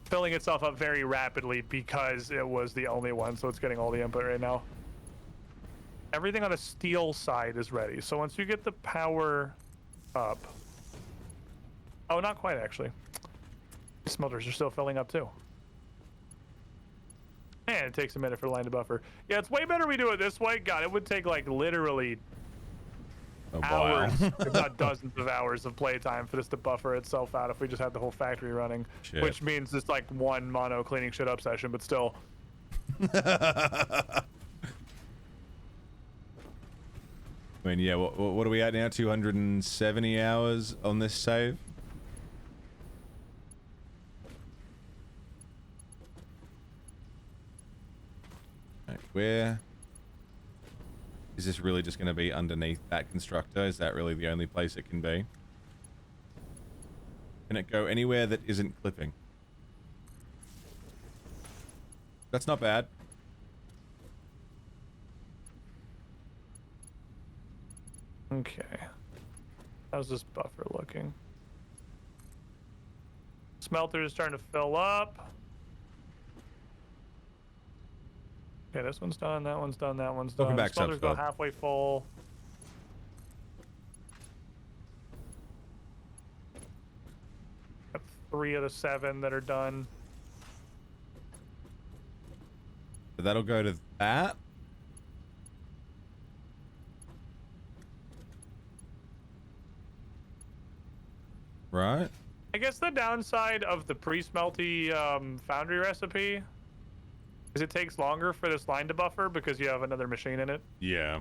filling itself up very rapidly because it was the only one, so it's getting all the input right now. Everything on the steel side is ready, so once you get the power up... Oh, not quite, actually. The smelters are still filling up, too. Man, it takes a minute for the line to buffer. Yeah, it's way better we do it this way. God, it would take, like, literally A while. hours, if not dozens of hours of playtime for this to buffer itself out if we just had the whole factory running. Shit. Which means it's like one mono cleaning shit up session, but still. I mean, yeah, what are we at now? 270 hours on this save? Right, where... Is this really just going to be underneath that constructor? Is that really the only place it can be? Can it go anywhere that isn't clipping? That's not bad. Okay. How's this buffer looking? Smelter is starting to fill up. Okay, this one's done, that one's done, that one's Welcome done. back, Smelter's go Subsub. halfway full. Got 3 of the 7 that are done. That'll go to that. Right? I guess the downside of the pre-smelty foundry recipe is it takes longer for this line to buffer because you have another machine in it. Yeah.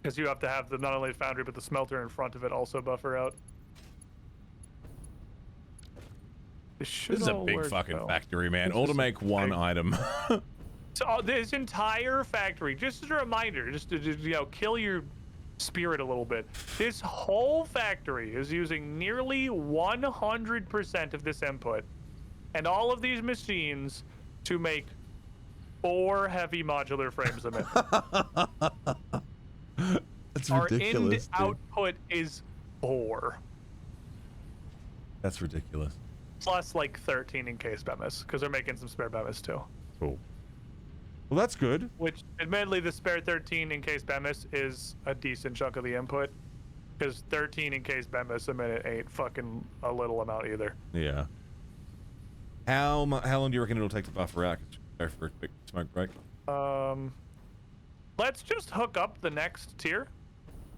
Because you have to have the not only the foundry but the smelter in front of it also buffer out. This is a big fucking factory, man. This All to is make one big. item. So this entire factory, just as a reminder, just to you know, kill your spirit a little bit. This whole factory is using nearly 100% of this input, and all of these machines to make 4 heavy modular frames a minute. That's Our end output is 4. That's ridiculous. Plus like 13 in case Bemis, because they're making some spare Bemis too. Cool. Well, that's good. Which, admittedly, the spare 13 in case Bemis is a decent chunk of the input. Because 13 in case Bemis a minute ain't fucking a little amount either. Yeah. How long do you reckon it'll take to buffer out? Go for a quick smoke break. Let's just hook up the next tier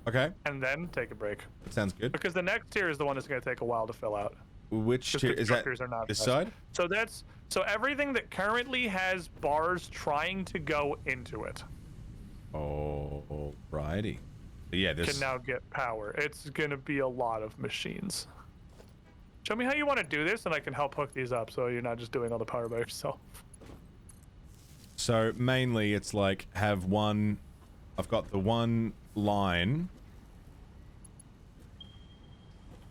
Okay, and then take a break. that sounds good. Because the next tier is the one that's going to take a while to fill out. Which Just tier is that? constructors are not This fast. side? So everything that currently has bars trying to go into it Oh, righty. Yeah, this. can now get power. It's going to be a lot of machines. Show me how you want to do this, and I can help hook these up so you're not just doing all the power by yourself. So mainly, it's like have one. I've got the one line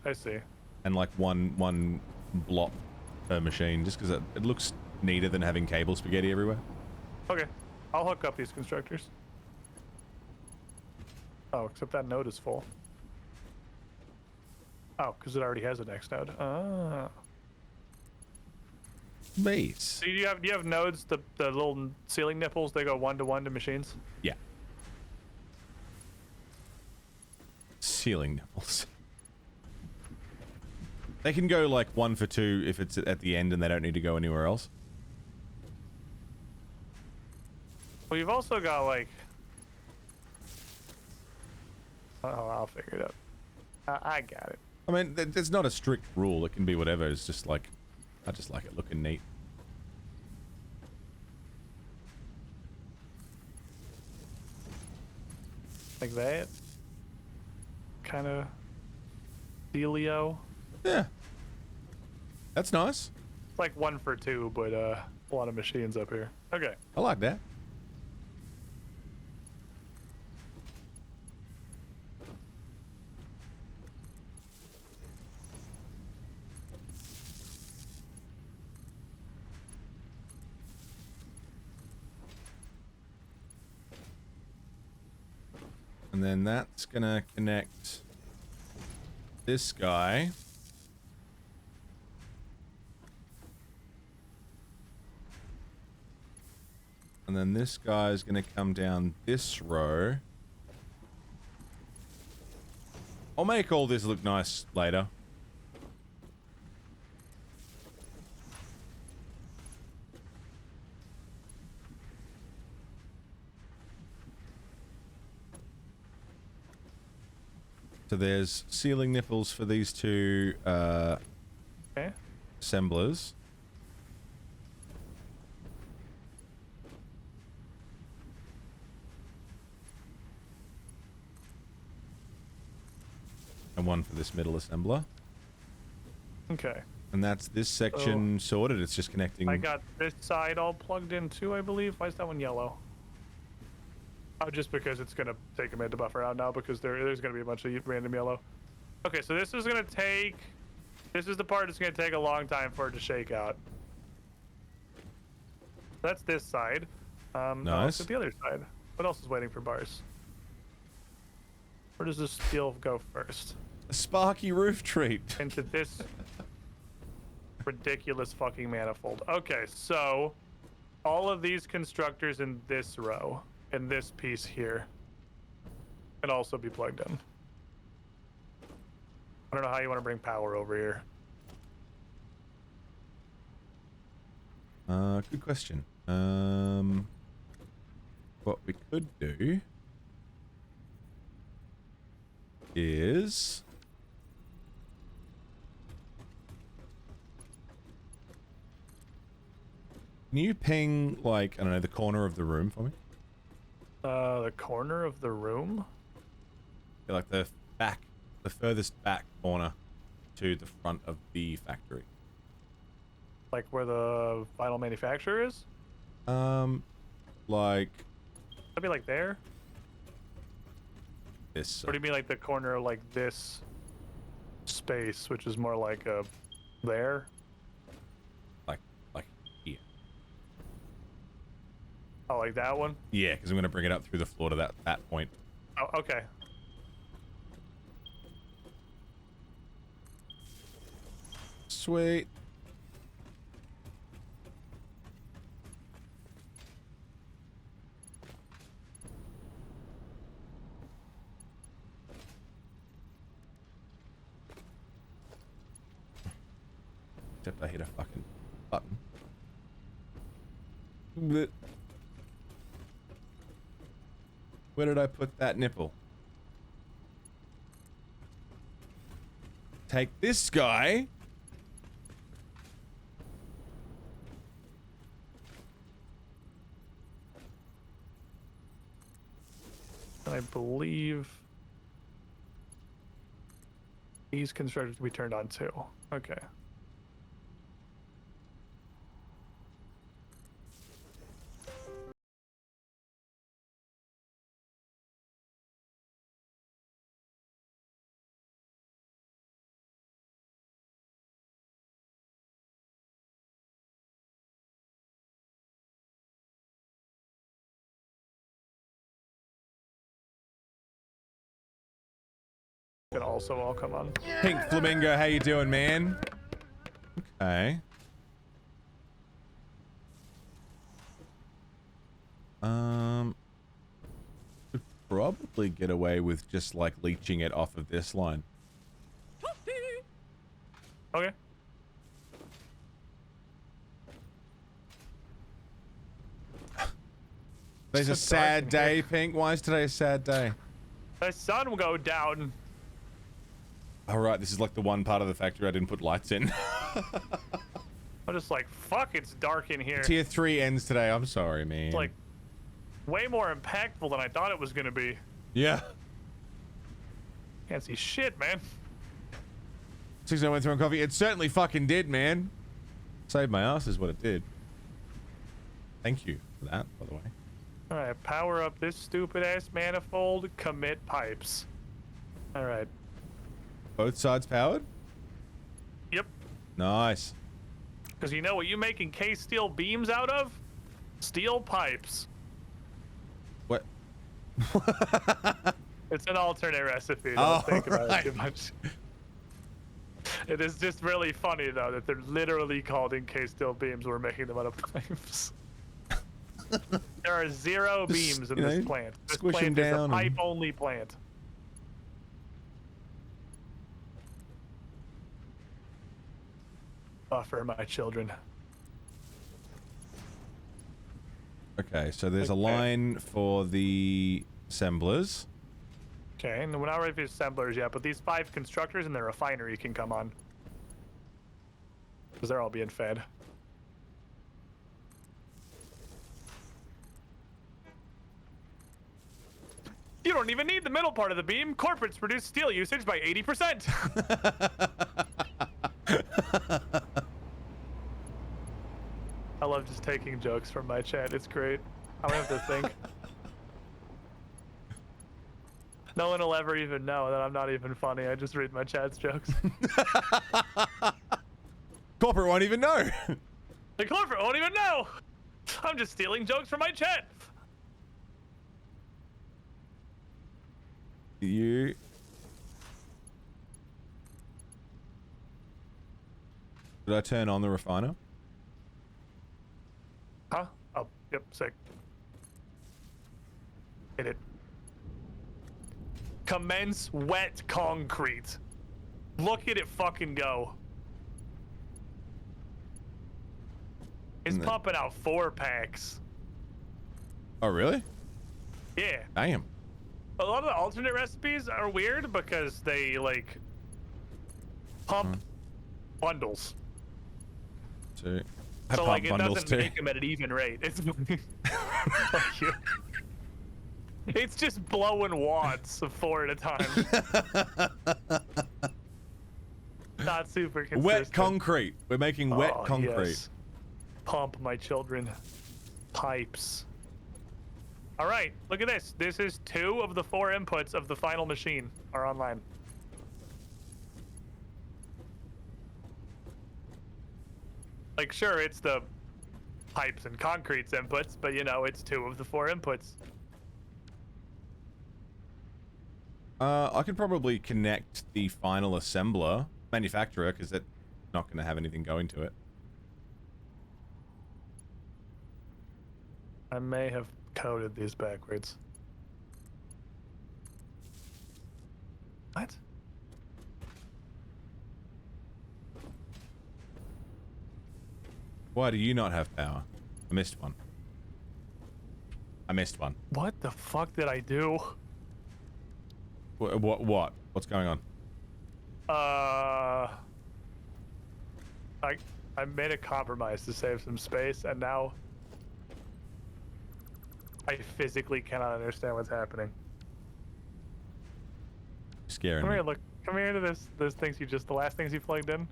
I see. and like one block per machine, just because it looks neater than having cable spaghetti everywhere. Okay, I'll hook up these constructors. Oh, except that node is full. Oh, because it already has a next node. Ah. Nice. So do you have nodes, the little ceiling nipples, they go 1-to-1 to machines? Yeah. Ceiling nipples. They can go like 1 for 2 if it's at the end and they don't need to go anywhere else. Well, you've also got like... Oh, I'll figure it out. I got it. I mean, there's not a strict rule. It can be whatever. It's just like, I just like it looking neat. Like that. Kind of dealio. Yeah. That's nice. It's like 1 for 2, but a lot of machines up here. Okay. I like that. And then that's gonna connect this guy. And then this guy is gonna come down this row. I'll make all this look nice later. So there's ceiling nipples for these two Okay. assemblers. And one for this middle assembler. Okay. And that's this section sorted. It's just connecting. I got this side all plugged in too, I believe. Why is that one yellow? Oh, just because it's gonna take a minute to buffer out now because there's gonna be a bunch of random yellow. Okay, so this is gonna take. This is the part that's gonna take a long time for it to shake out. That's this side. Now let's Nice. get the other side. What else is waiting for bars? Where does this steel go first? A sparky roof treat. Into this ridiculous fucking manifold. Okay, so all of these constructors in this row and this piece here can also be plugged in. I don't know how you want to bring power over here. Good question. What we could do is can you ping, like, I don't know, the corner of the room for me? The corner of the room? Yeah, like the furthest back corner to the front of the factory. Like where the final manufacturer is? Like That'd be like there? this. Or do you mean like the corner of like this space, which is more like a there? Like here. Oh, like that one? Yeah, because I'm gonna bring it up through the floor to that point. Oh, okay. Sweet. Except I hit a fucking button. Blech. Where did I put that nipple? Take this guy. I believe these constructors will be turned on too. Okay. Can also all come on. Pink Flamingo, how you doing, man? Okay. Could probably get away with just like leeching it off of this line. Okay. Today's a It's so dark sad in day, here. Pink. Why is today a sad day? The sun will go down. All right, this is like the one part of the factory I didn't put lights in. I'm just like, fuck, it's dark in here. Tier 3 ends today. I'm sorry, man. It's like way more impactful than I thought it was gonna be. Yeah. Can't see shit, man. 6 went through on coffee. It certainly fucking did, man. Saved my ass is what it did. Thank you for that, by the way. All right, power up this stupid ass manifold. Commit pipes. All right. Both sides powered? Yep. Nice. Because you know what you make encased steel beams out of? Steel pipes. What? It's an alternate recipe. Don't Oh, think about right. it too much. It is just really funny though that they're literally called encased steel beams. We're making them out of pipes. There are 0 Just, beams in you this know, plant. This squish 'em plant is a down and- pipe-only plant. Buffer my children. Okay, so there's a Okay. line for the assemblers. Okay, and we're not ready for assemblers yet, but these 5 constructors in the refinery can come on. Because they're all being fed. You don't even need the middle part of the beam. Corporates reduce steel usage by 80%. I love just taking jokes from my chat. It's great. I don't have to think. No one will ever even know that I'm not even funny. I just read my chat's jokes. Corporate won't even know. The corporate won't even know. I'm just stealing jokes from my chat. You. Did I turn on the refiner? Huh? Oh, yep, sick. Hit it. Commence wet concrete. Look at it fucking go. It's No. pumping out 4 packs. Oh, really? Yeah. Damn. A lot of the alternate recipes are weird because they like pump bundles. So, I So pump like it bundles doesn't too. make them at an even rate. It's Fuck you. It's just blowing watts of 4 at a time. Not super consistent. Wet concrete. We're making wet Oh, concrete. yes. Pump, my children. Pipes. All right, look at this. This is 2 of the 4 inputs of the final machine are online. Like, sure, it's the pipes and concrete's inputs, but you know, it's 2 of the 4 inputs. I could probably connect the final assembler, manufacturer, because it's not going to have anything going to it. I may have coded these backwards. What? Why do you not have power? I missed one. I missed one. What the fuck did I do? What? What's going on? I made a compromise to save some space, and now I physically cannot understand what's happening. Scaring Come me. here, look. Come here to those things the last things you plugged in.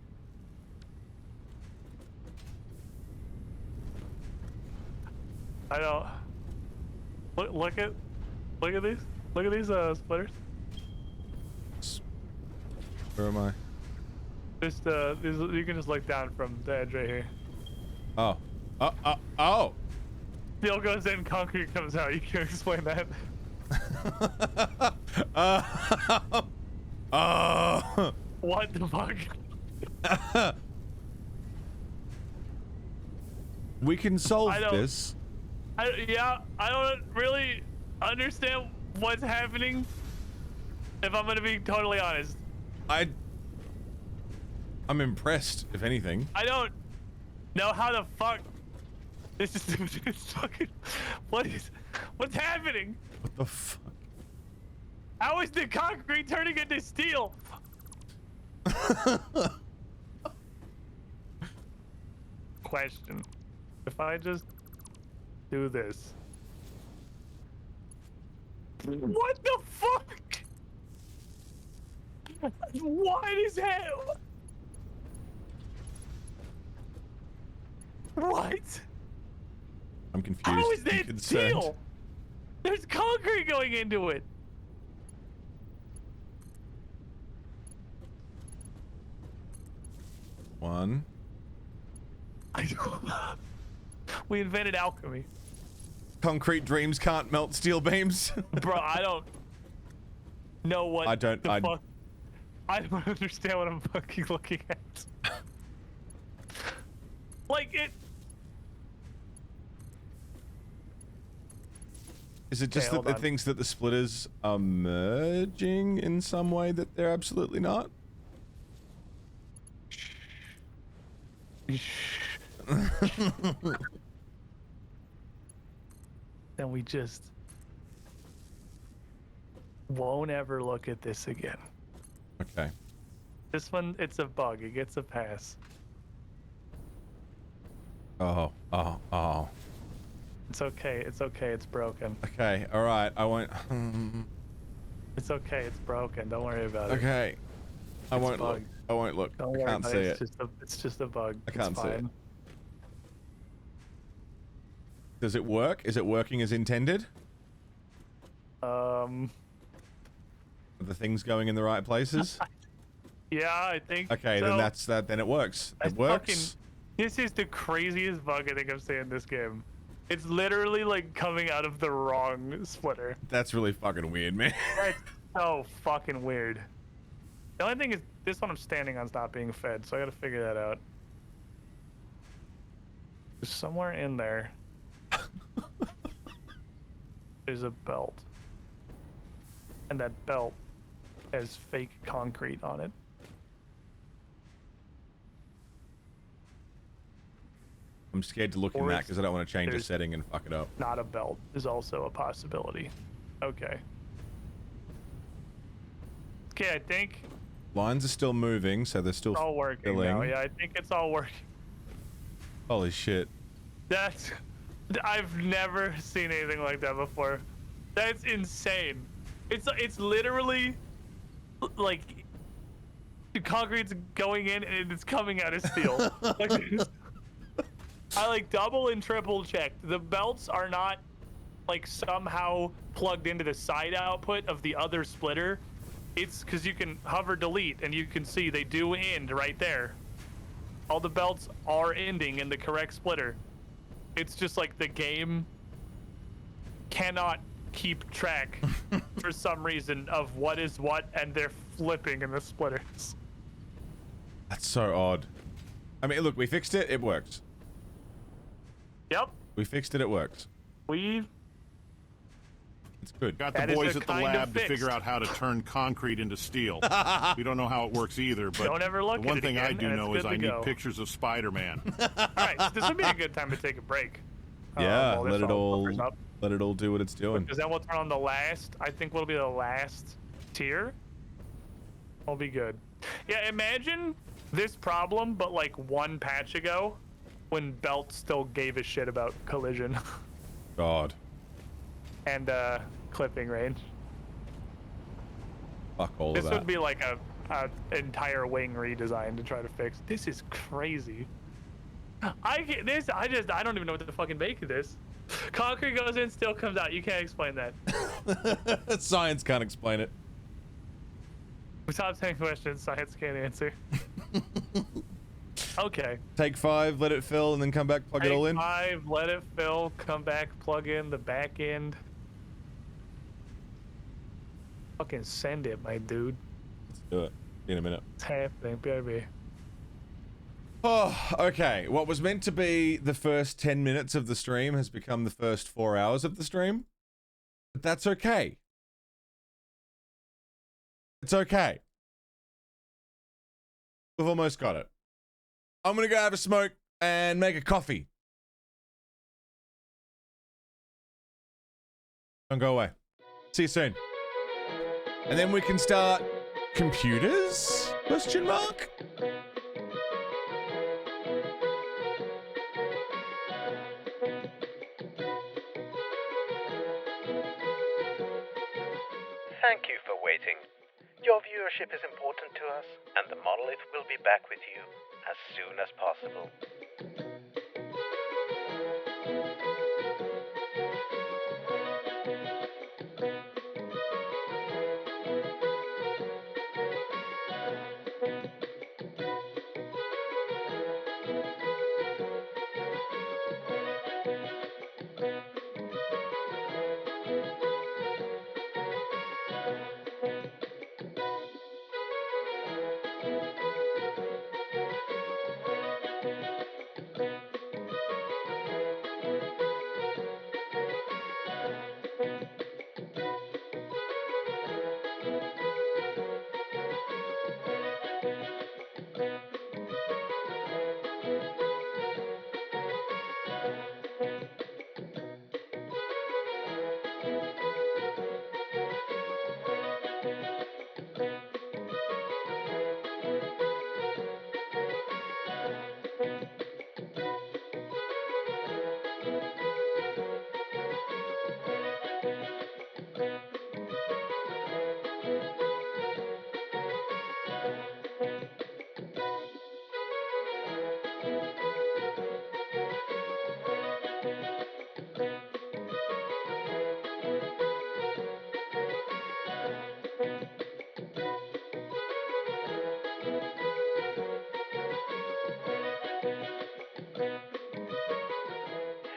I don't. Look at these. Look at these splitters. Where am I? Just these, you can just look down from the edge right here. Oh. Oh. Steel goes in, concrete comes out. You can explain that. Oh. What the fuck? We can solve I don't- this. I don't really understand what's happening. If I'm gonna be totally honest, I'm impressed, if anything. I don't know how the fuck this is fucking. What's happening? What the fuck? How is the concrete turning into steel? Question: if I just do this, What the fuck? Wide as hell. What? I'm confused. How is and that concerned. steel? There's concrete going into it. One. We invented alchemy. Concrete dreams can't melt steel beams. Bro, I don't know what I don't- the fuck. I don't understand what I'm fucking looking at. Like it. Is it just Okay, that hold it on. thinks that the splitters are merging in some way that they're absolutely not? Then we just won't ever look at this again. Okay. This one, it's a bug. It gets a pass. Oh. It's okay. It's okay. It's broken. Okay. All right. I won't. It's okay. It's broken. Don't worry about it. Okay. I It's won't look. bugged. I won't look. Don't I worry can't about see it. it. It's just a bug. I can't it's see it. fine. Does it work? Is it working as intended? Are the things going in the right places? Yeah, I think. Okay, so. then that's that. Then it works. It works. This is the craziest bug I think I've seen in this game. It's literally like coming out of the wrong splitter. That's really fucking weird, man. That's so fucking weird. The only thing is, this one I'm standing on is not being fed, so I gotta figure that out. Somewhere in there, there's a belt. And that belt has fake concrete on it. I'm scared to look in Or that it's- because I don't want to change a there's- setting and fuck it up. Not a belt is also a possibility. Okay. Okay, I think Lines are still moving, so they're still it's all working now. filling. Yeah, I think it's all working. Holy shit. That's... I've never seen anything like that before. That's insane. It's literally like the concrete's going in and it's coming out of steel. Like, I like double and triple checked. The belts are not like somehow plugged into the side output of the other splitter. It's because you can hover delete and you can see they do end right there. All the belts are ending in the correct splitter. It's just like the game cannot keep track for some reason of what is what, and they're flipping in the splitters. That's so odd. I mean, look, we fixed it. It works. Yep, We fixed it. It works. we It's good. Got the That is boys a at the kind of lab to figure fixed. out how to turn concrete into steel. We don't know how it works either, but Don't ever look the at one it thing I again, do and it's know is good I to need go. pictures of Spider-Man. all right. So this would be a good time to take a break. Yeah, While this let it all buffers up. let it all do what it's doing. Because then we'll turn on the last. I think will be the last tier. Will be good. Yeah, imagine this problem, but like one patch ago, when Belt still gave a shit about collision God, and clipping range. fuck all This of that. would be like a entire wing redesign to try to fix. This is crazy. I don't even know what to fucking make of this. Concrete goes in, still comes out. You can't explain that. Science can't explain it. Stop saying questions science can't answer. Okay. Take 5, let it fill, and then come back, plug it all in. Take 5, let it fill, come back, plug in the back end. Fucking send it, my dude. Let's do it. In a minute. It's happening, baby. Oh, okay. What was meant to be the first 10 minutes of the stream has become the first 4 hours of the stream. But that's okay. It's okay. We've almost got it. I'm gonna go have a smoke and make a coffee. Don't go away. See you soon. And then we can start computers? Question mark? viewership is important to us, and the monolith will be back with you as soon as possible.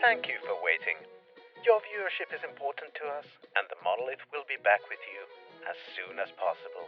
Thank you for waiting. Your viewership is important to us, and the monolith will be back with you as soon as possible.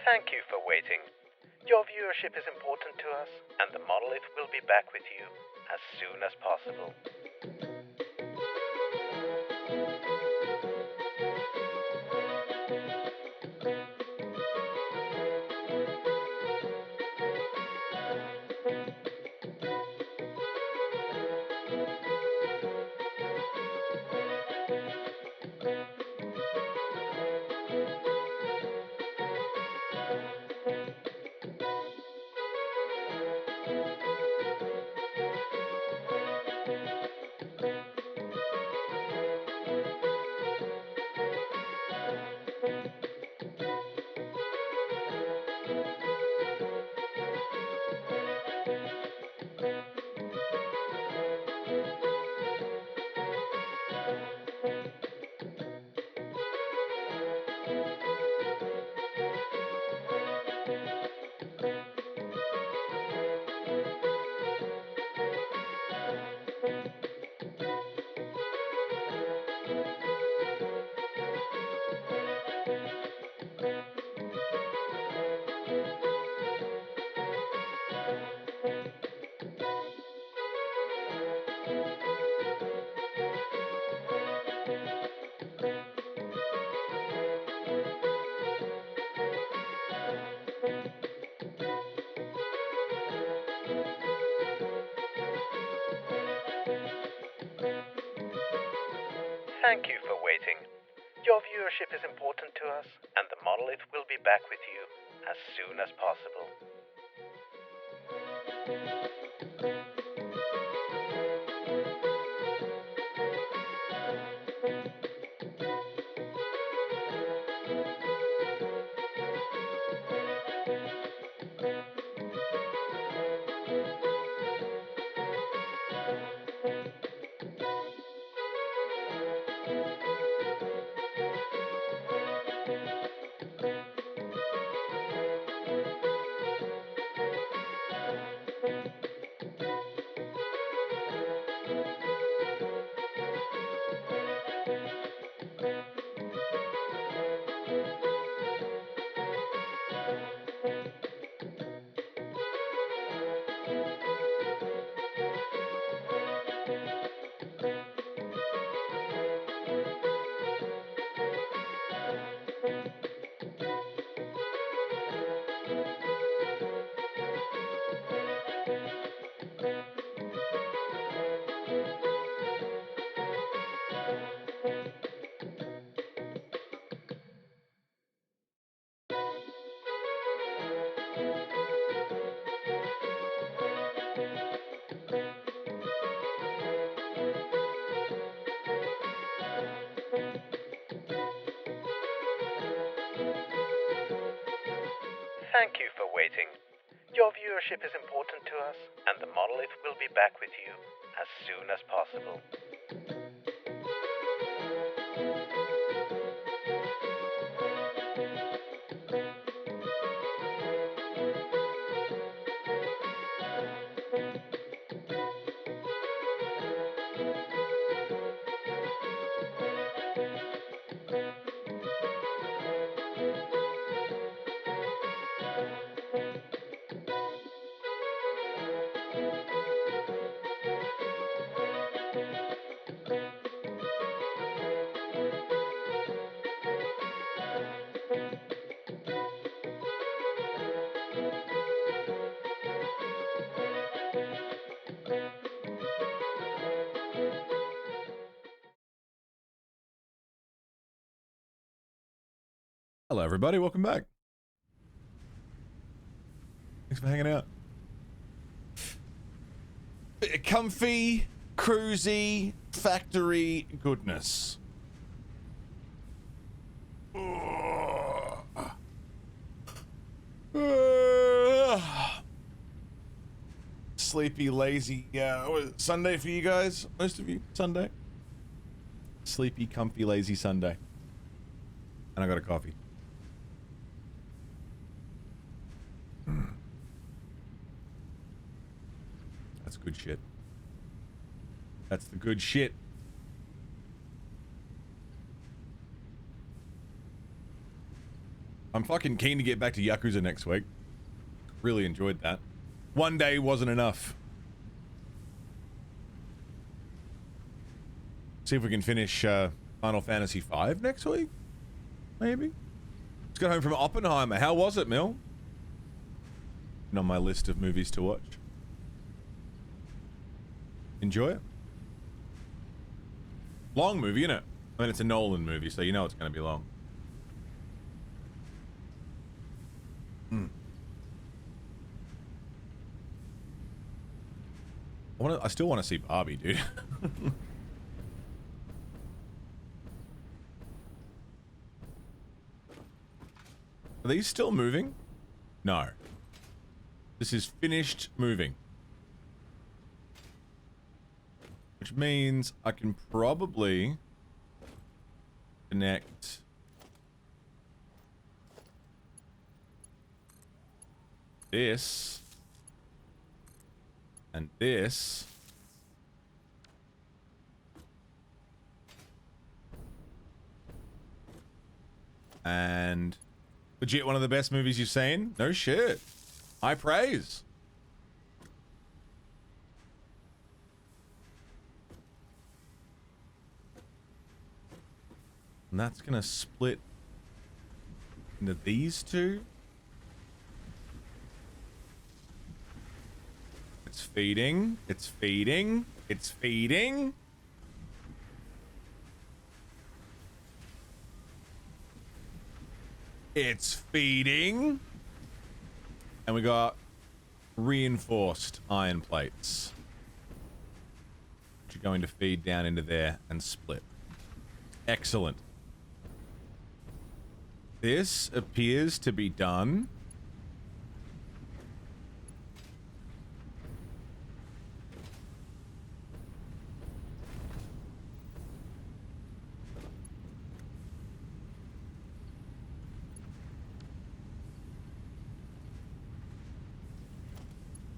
Thank you for waiting. Your viewership is important to us, and the monolith will be back with you as soon as possible. Thank you for waiting. Your viewership is important to us, and the monolith will be back with you as soon as possible. Thank you for waiting. Your viewership is important to us, and the monolith will be back with you as soon as possible. Hello, everybody. Welcome back. Thanks for hanging out. Comfy, cruisy, factory goodness. Sleepy, lazy. Sunday for you guys? Most of you? Sunday? Sleepy, comfy, lazy Sunday. And I got a coffee. That's good shit. That's the good shit. I'm fucking keen to get back to Yakuza next week. Really enjoyed that. One day wasn't enough. See if we can finish Final Fantasy V next week? Maybe? Just got home from Oppenheimer. How was it, Mil? On my list of movies to watch. Enjoy it. Long movie, innit? I mean, it's a Nolan movie, so you know it's going to be long. I still want to see Barbie, dude. Are these still moving? No. This is finished moving. Which means I can probably connect this and this and legit one of the best movies you've seen? No shit. High praise. And that's gonna split into these two. It's feeding. It's feeding. It's feeding. It's feeding. And we got reinforced iron plates, which are going to feed down into there and split. Excellent. This appears to be done.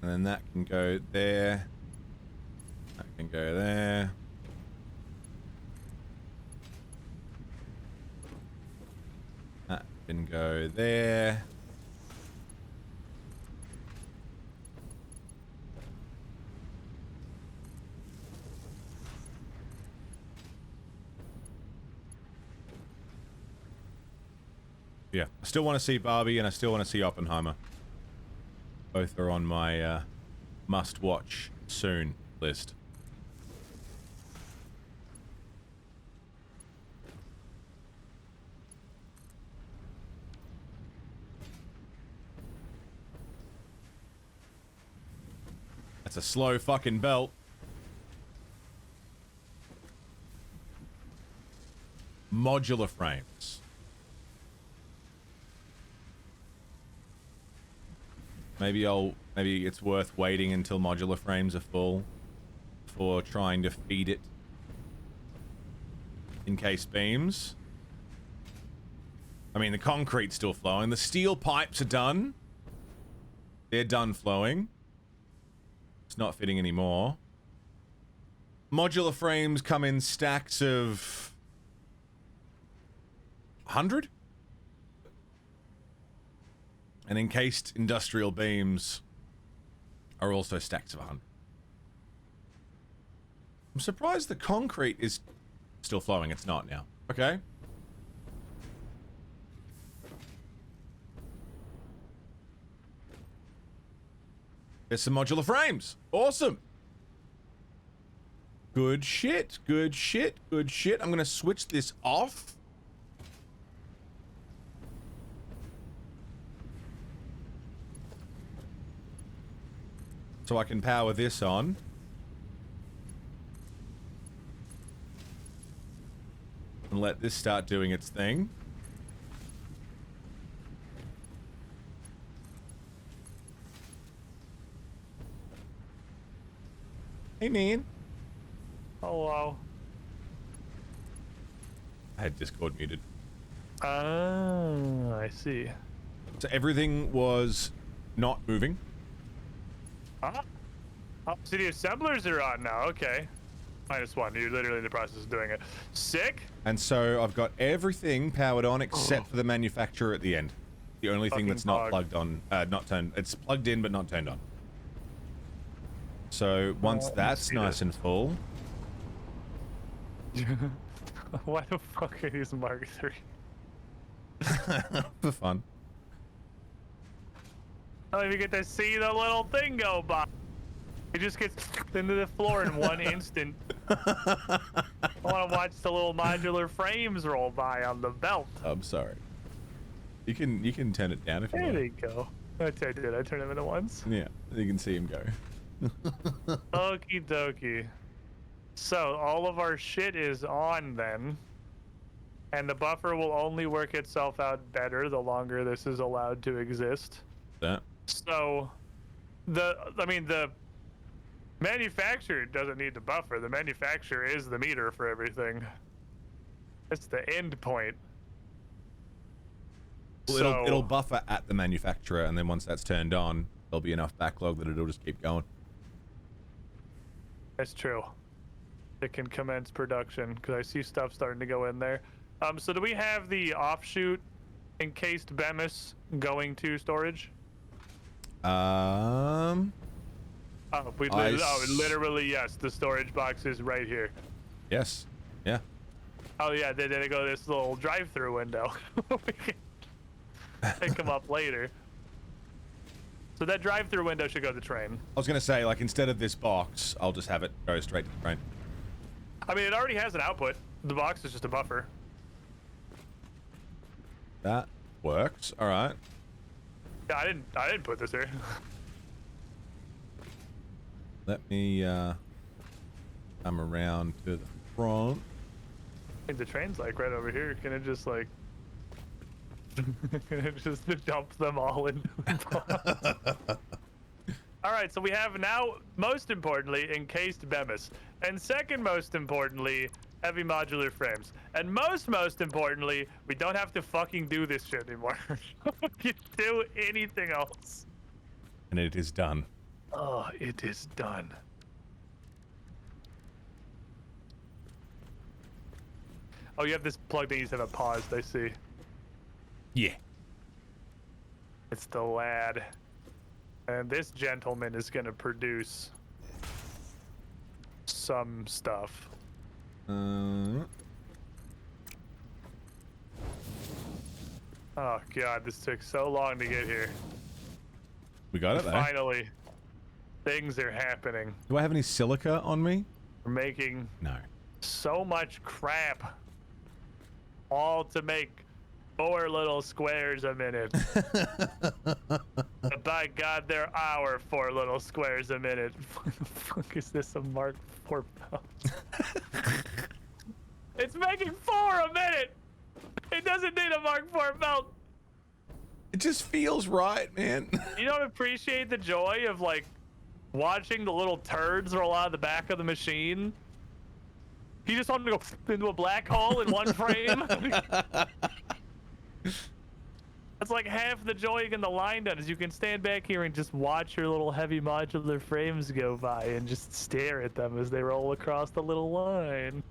And then that can go there. That can go there. That can go there. Yeah, I still want to see Barbie and I still want to see Oppenheimer. Both are on my must-watch soon list. That's a slow fucking belt. Modular frames. Maybe it's worth waiting until modular frames are full before trying to feed it encased beams. I mean, the concrete's still flowing. The steel pipes are done. They're done flowing. It's not fitting anymore. Modular frames come in stacks of 100? And encased industrial beams are also stacks of 100. I'm surprised the concrete is still flowing. It's not now. Okay. There's some modular frames. Awesome. Good shit. Good shit. Good shit. I'm going to switch this off. So I can power this on. And let this start doing its thing. Hey, man. Hello. I had Discord muted. Oh, I see. So everything was not moving. Huh? Oh, so the assemblers are on now. Okay. -1. You're literally in the process of doing it. Sick. And so I've got everything powered on except for the manufacturer at the end. The only thing Fucking that's not hog. plugged on, not turned. It's plugged in but not turned on. So once that's see nice and full, Why the fuck are these Mark III? for fun. I don't even get to see the little thing go by. It just gets into the floor in one instant. I want to watch the little modular frames roll by on the belt. I'm sorry. You can turn it down if you There want. they go. I did. I turned them into ones. Yeah, you can see him go. Okie dokie. So all of our shit is on then. And the buffer will only work itself out better the longer this is allowed to exist. That. So the manufacturer doesn't need to buffer. The manufacturer is the meter for everything. It's the end point. Well, it'll buffer at the manufacturer, and then once that's turned on, there'll be enough backlog that it'll just keep going. That's true. It can commence production because I see stuff starting to go in there. So do we have the offshoot encased BEMIS going to storage? I Literally yes. The storage box is right here. Yes. Yeah. Oh yeah, they go to this little drive-through window. We can pick them up later. So that drive-through window should go to the train. I was gonna say, like, instead of this box, I'll just have it go straight to the train. I mean, it already has an output. The box is just a buffer. That works. All right. Yeah, I didn't put this here. Let me come around to the front. I think the train's like right over here. Can it just like can it just dump them all in? All right, so we have now, most importantly, encased Bemis, and second most importantly, heavy modular frames, and most importantly, we don't have to fucking do this shit anymore. We can do anything else. And it is done. Oh, it is done. Oh, you have this plugged in. You just have it paused. I see. Yeah. It's the lad. And this gentleman is going to produce some stuff. Oh, God. This took so long to get here. We got it though. Finally, things are happening. Do I have any silica on me? We're making No. so much crap. All to make 4 little squares a minute. By God, there are 4 little squares a minute. What the fuck is this, a Mark IV belt? It's making 4 a minute! It doesn't need a Mark IV belt! It just feels right, man. You don't appreciate the joy of, like, watching the little turds roll out of the back of the machine? He just wanted to go into a black hole in one frame? That's like half the joy in the line done, is you can stand back here and just watch your little heavy modular frames go by and just stare at them as they roll across the little line.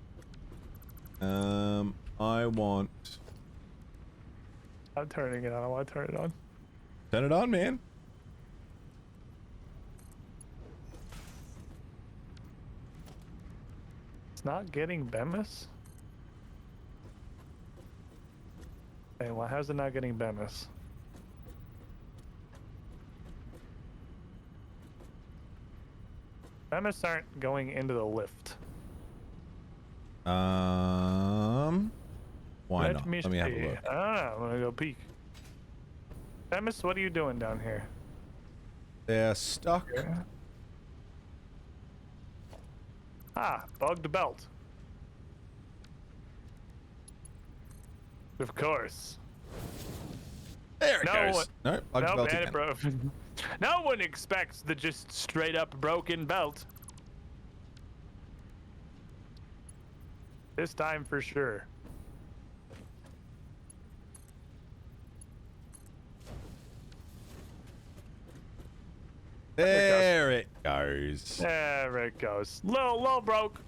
I want... I'm turning it on. I want to turn it on. Turn it on, man. It's not getting Bemis? Hey, well, how's it not getting Bemis? Bemis aren't going into the lift. Why Let not? me Let me have see. a look. I don't know. I'm gonna go peek. Bemis, what are you doing down here? They're stuck. Yeah. Ah, bugged belt. Of course. There it No goes. one- No, bugged Nope, belt and again. it broke. No one expects the just straight up broken belt. This time for sure. There it goes. There it goes. Little broke.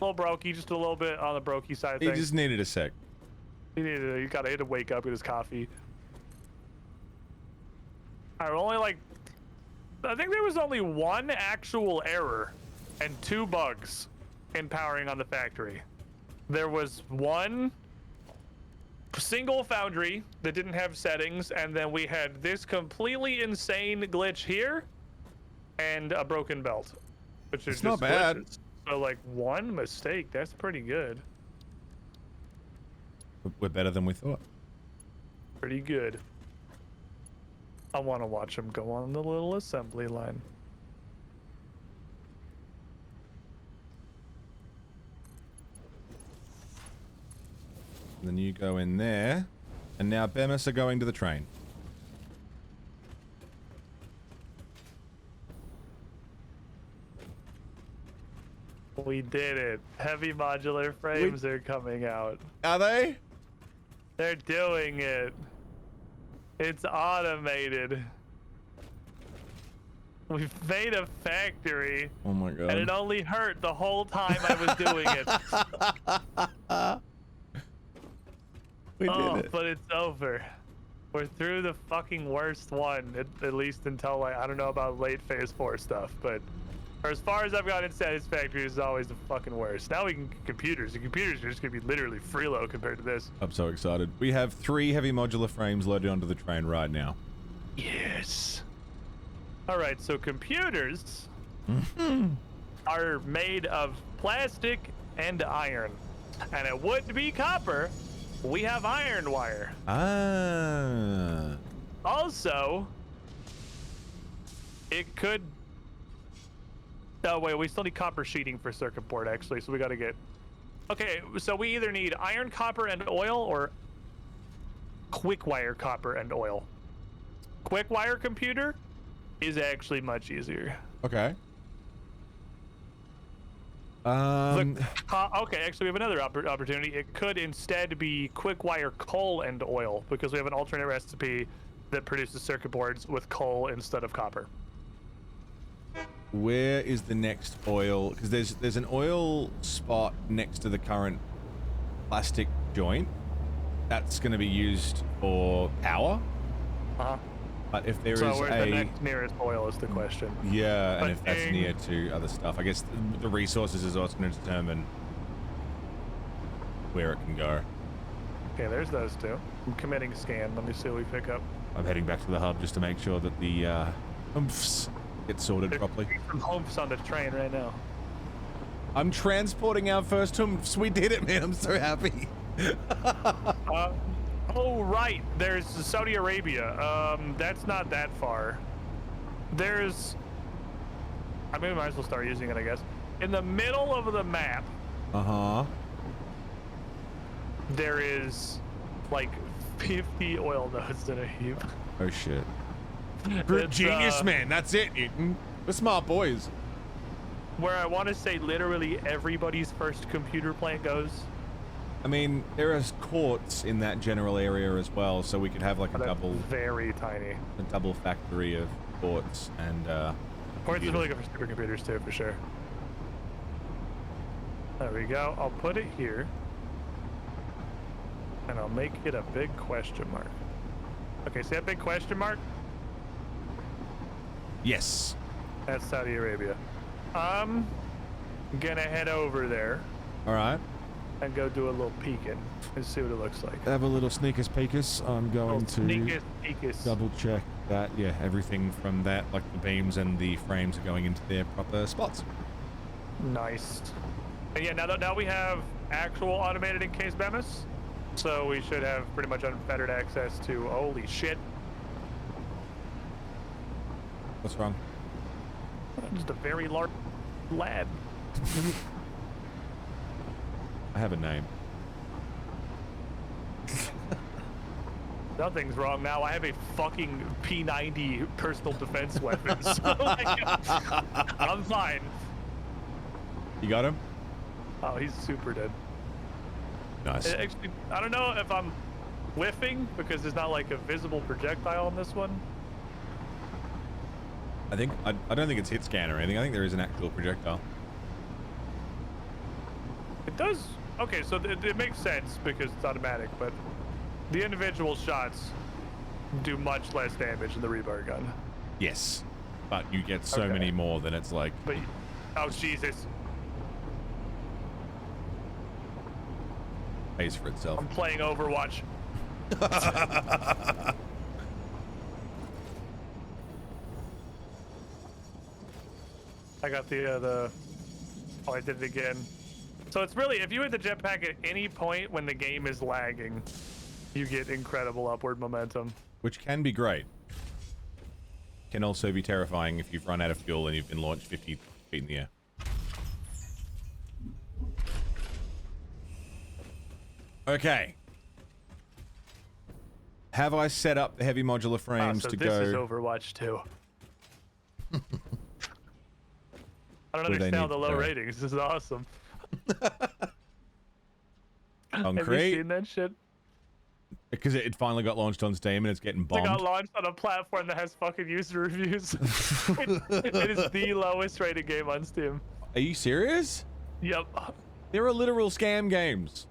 Little brokey, just a little bit on the brokey side of He things. just needed a sec. He gotta hit to wake up with his coffee. I only like, I think there was only 1 actual error and 2 bugs in powering on the factory. There was 1 single foundry that didn't have settings, and then we had this completely insane glitch here and a broken belt, which is It's not just bad. glitches. So like 1 mistake, that's pretty good. We're better than we thought. Pretty good. I want to watch him go on the little assembly line. And then you go in there. And now Bemis are going to the train. We did it. Heavy modular frames are coming out. Are they? They're doing it. It's automated. We've made a factory, Oh my and it god. only hurt the whole time I was doing it. We Oh, did it. but it's over. We're through the fucking worst one, at least until, like, I don't know about late phase 4 stuff, but for as far as I've gotten in Satisfactory, it's always the fucking worst. Now we can get computers. The computers are just gonna be literally freelo compared to this. I'm so excited. We have 3 heavy modular frames loaded onto the train right now. Yes. All right, so computers are made of plastic and iron, and it wouldn't be copper. We have iron wire. Ah. Also, it could. Oh wait, we still need copper sheeting for circuit board actually, so we got to get. Okay, so we either need iron, copper, and oil, or quick wire, copper, and oil. Quick wire computer is actually much easier. Okay. Okay, actually we have another opportunity. It could instead be quick wire, coal, and oil, because we have an alternate recipe that produces circuit boards with coal instead of copper. Where is the next oil? Because there's an oil spot next to the current plastic joint that's going to be used for power. Uh-huh. But if there So is where's the next nearest oil is the question. yeah, and But if that's near to other stuff, I guess the resources is what's going to determine where it can go. Okay, there's those two. I'm committing scan. Let me see what we pick up. I'm heading back to the hub just to make sure that the oomph get sorted There's properly. some humps on the train right now. I'm transporting our first oomph. We did it, man. I'm so happy. Oh right, there's Saudi Arabia. That's not that far. There's. I mean, we might as well start using it, I guess. In the middle of the map, Uh-huh. there is like 50 oil nodes in a heap. Oh shit. It's, Genius, man. That's it, Newton. We're smart boys. Where I want to say literally everybody's first computer plant goes. I mean, there are courts in that general area as well, so we could have like a But they're double very tiny. factory of courts and Ports is really good for supercomputers too, for sure. There we go. I'll put it here. And I'll make it a big question mark. Okay, see that big question mark? yes. That's Saudi Arabia. I'm gonna head over there All right. and go do a little peeking and see what it looks like. Have a little sneakers peekers. I'm going Sneakers, peekers. double check that, yeah, everything from that, like the beams and the frames are going into their proper spots. Nice. And yeah, now we have actual automated encased BEMS, so we should have pretty much unfettered access to. Holy shit! What's wrong? Just a very large lad. I have a name. Nothing's wrong now. I have a fucking P90 personal defense weapon, so like, I'm fine. You got him? Oh, he's super dead. Nice. Actually, I don't know if I'm whiffing because there's not like a visible projectile on this one. I don't think it's hit scan or anything. I think there is an actual projectile. It does. Okay, so it makes sense because it's automatic, but the individual shots do much less damage than the rebar gun. Yes. But you get so Okay. many more than it's like, But oh Jesus, pays for itself. I'm playing Overwatch. I got the. Oh, I did it again. So it's really, if you hit the jetpack at any point when the game is lagging, you get incredible upward momentum. Which can be great. Can also be terrifying if you've run out of fuel and you've been launched 50 feet in the air. Okay. Have I set up the heavy modular frames So to this go? is Overwatch 2. I don't Where they understand the need low to- ratings. This is awesome. Have you Concrete? seen that shit? Because it finally got launched on Steam and it's getting It bombed. got launched on a platform that has fucking user reviews. It is the lowest rated game on Steam. Are you serious? Yep. There are literal scam games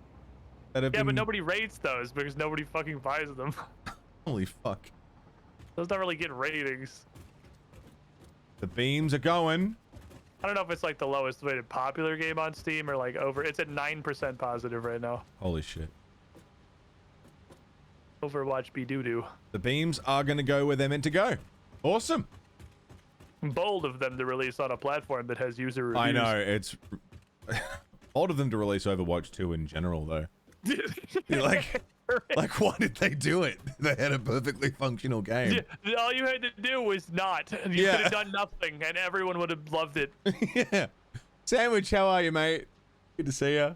that have Yeah, been... but nobody rates those because nobody fucking buys them. Holy fuck. Those don't really get ratings. The beams are going. I don't know if it's like the lowest rated popular game on Steam or like over. It's at 9% positive right now. Holy shit. Overwatch be doo doo. The beams are going to go where they're meant to go. Awesome. Bold of them to release on a platform that has user reviews. I know, it's... odd of them to release Overwatch 2 in general, though. You're like, for it. Like, why did they do it? They had a perfectly functional game. Yeah, all you had to do was not. You Yeah. could have done nothing, and everyone would have loved it. Yeah. Sandwich, how are you, mate? Good to see ya.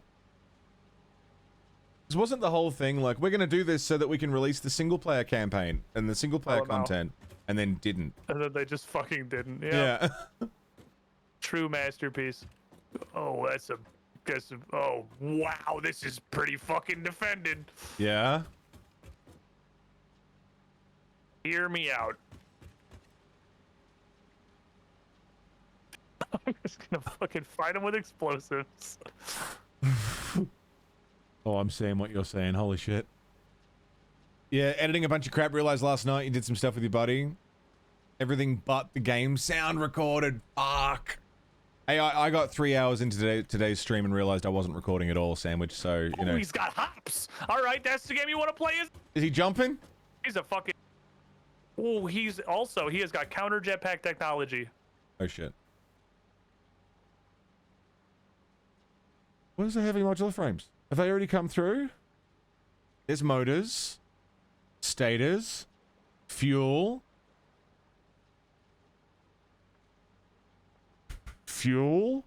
This wasn't the whole thing, like, we're gonna do this so that we can release the single-player campaign and the single-player Oh, no. content, and then didn't. And then they just fucking didn't. Yeah. True masterpiece. Oh, oh, wow, this is pretty fucking defended. Yeah. Hear me out. I'm just gonna fucking fight him with explosives. Oh, I'm saying what you're saying. Holy shit. Yeah, editing a bunch of crap. Realized last night you did some stuff with your buddy. Everything but the game sound recorded. Fuck. Hey, I got 3 hours into today's stream and realized I wasn't recording at all, Sandwich, so, you know. Oh, he's got hops. All right, that's the game you want to play. Is he jumping? He's a fucking. Oh, he has got counter jetpack technology. Oh, shit. Where's the heavy modular frames? Have they already come through? There's motors. Stators. Fuel. Fuel.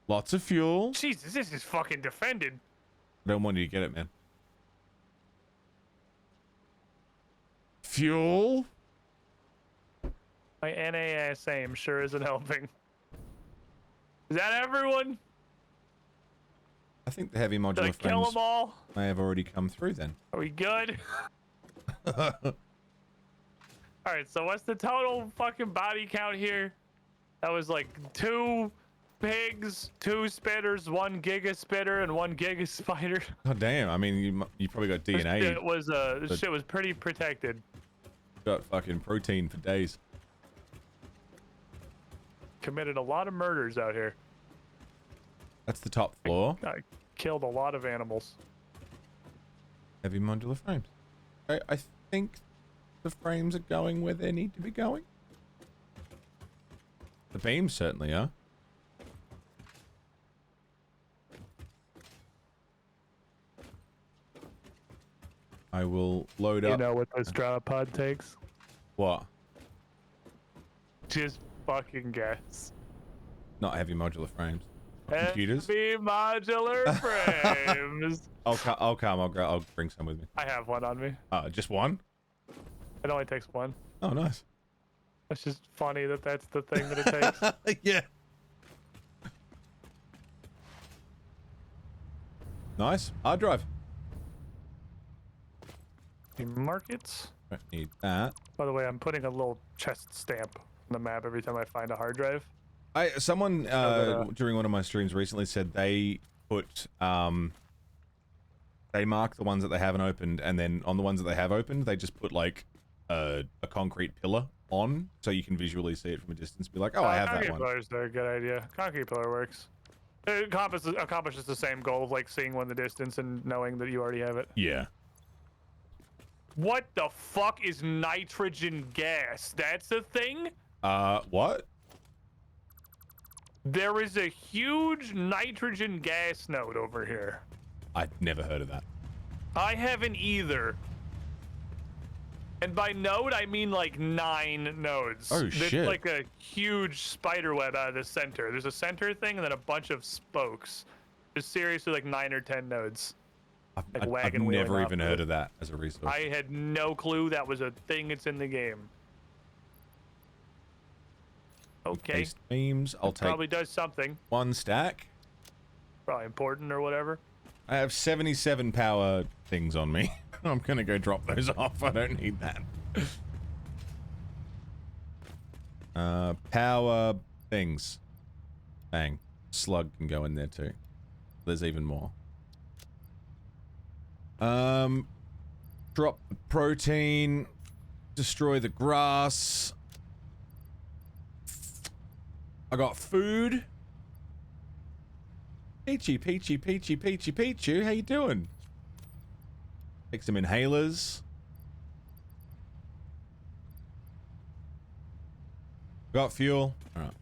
Lots of fuel. Jesus, this is fucking defended. I don't want you to get it, man. Fuel. My NAS aim sure isn't helping. Is that everyone? I think the heavy Did I modular kill frames them all? may have already come through then. Are we good? Alright, so what's the total fucking body count here? That was like 2 pigs, 2 spitters, 1 giga spitter, and 1 giga spider. God damn, I mean, you probably got DNA. This shit was pretty protected. Got fucking protein for days. Committed a lot of murders out here. That's the top floor. I killed a lot of animals. Heavy modular frames. I think the frames are going where they need to be going. The beams certainly are. I will load You up. know what this drop pod takes? What? Just fucking guess. Not heavy modular frames. Computers? Heavy modular frames. I'll come. I'll bring some with me. I have one on me. Just one? It only takes one. Oh, nice. It's just funny that that's the thing that it takes. Yeah. Nice. Hard drive. Markets. Don't need that. By the way, I'm putting a little chest stamp on the map every time I find a hard drive. Someone during one of my streams recently said they put they mark the ones that they haven't opened, and then on the ones that they have opened, they just put like a concrete pillar on, so you can visually see it from a distance. Be like, oh, I have that concrete one. pillars are a good idea. Concrete pillar works. It accomplishes the same goal of like seeing one in the distance and knowing that you already have it. Yeah. What the fuck is nitrogen gas? That's a thing? What? There is a huge nitrogen gas node over here. I'd never heard of that. I haven't either. And by node, I mean like 9 nodes. Oh, There's shit. like a huge spider web out of the center. There's a center thing and then a bunch of spokes. There's seriously like 9 or 10 nodes. Like I've wagon wheeling never off even of heard it. of that as a resource. I had no clue that was a thing that's in the game. Okay. Paste beams. I'll take Probably does something. 1 stack. Probably important or whatever. I have 77 power things on me. I'm gonna go drop those off. I don't need that. Power things. Bang. Slug can go in there too. There's even more. Drop the protein. Destroy the grass. I got food. Peachy, Peachy, Peachy, Peachy, Peachy, how you doing? Take some inhalers. Got fuel. Alright.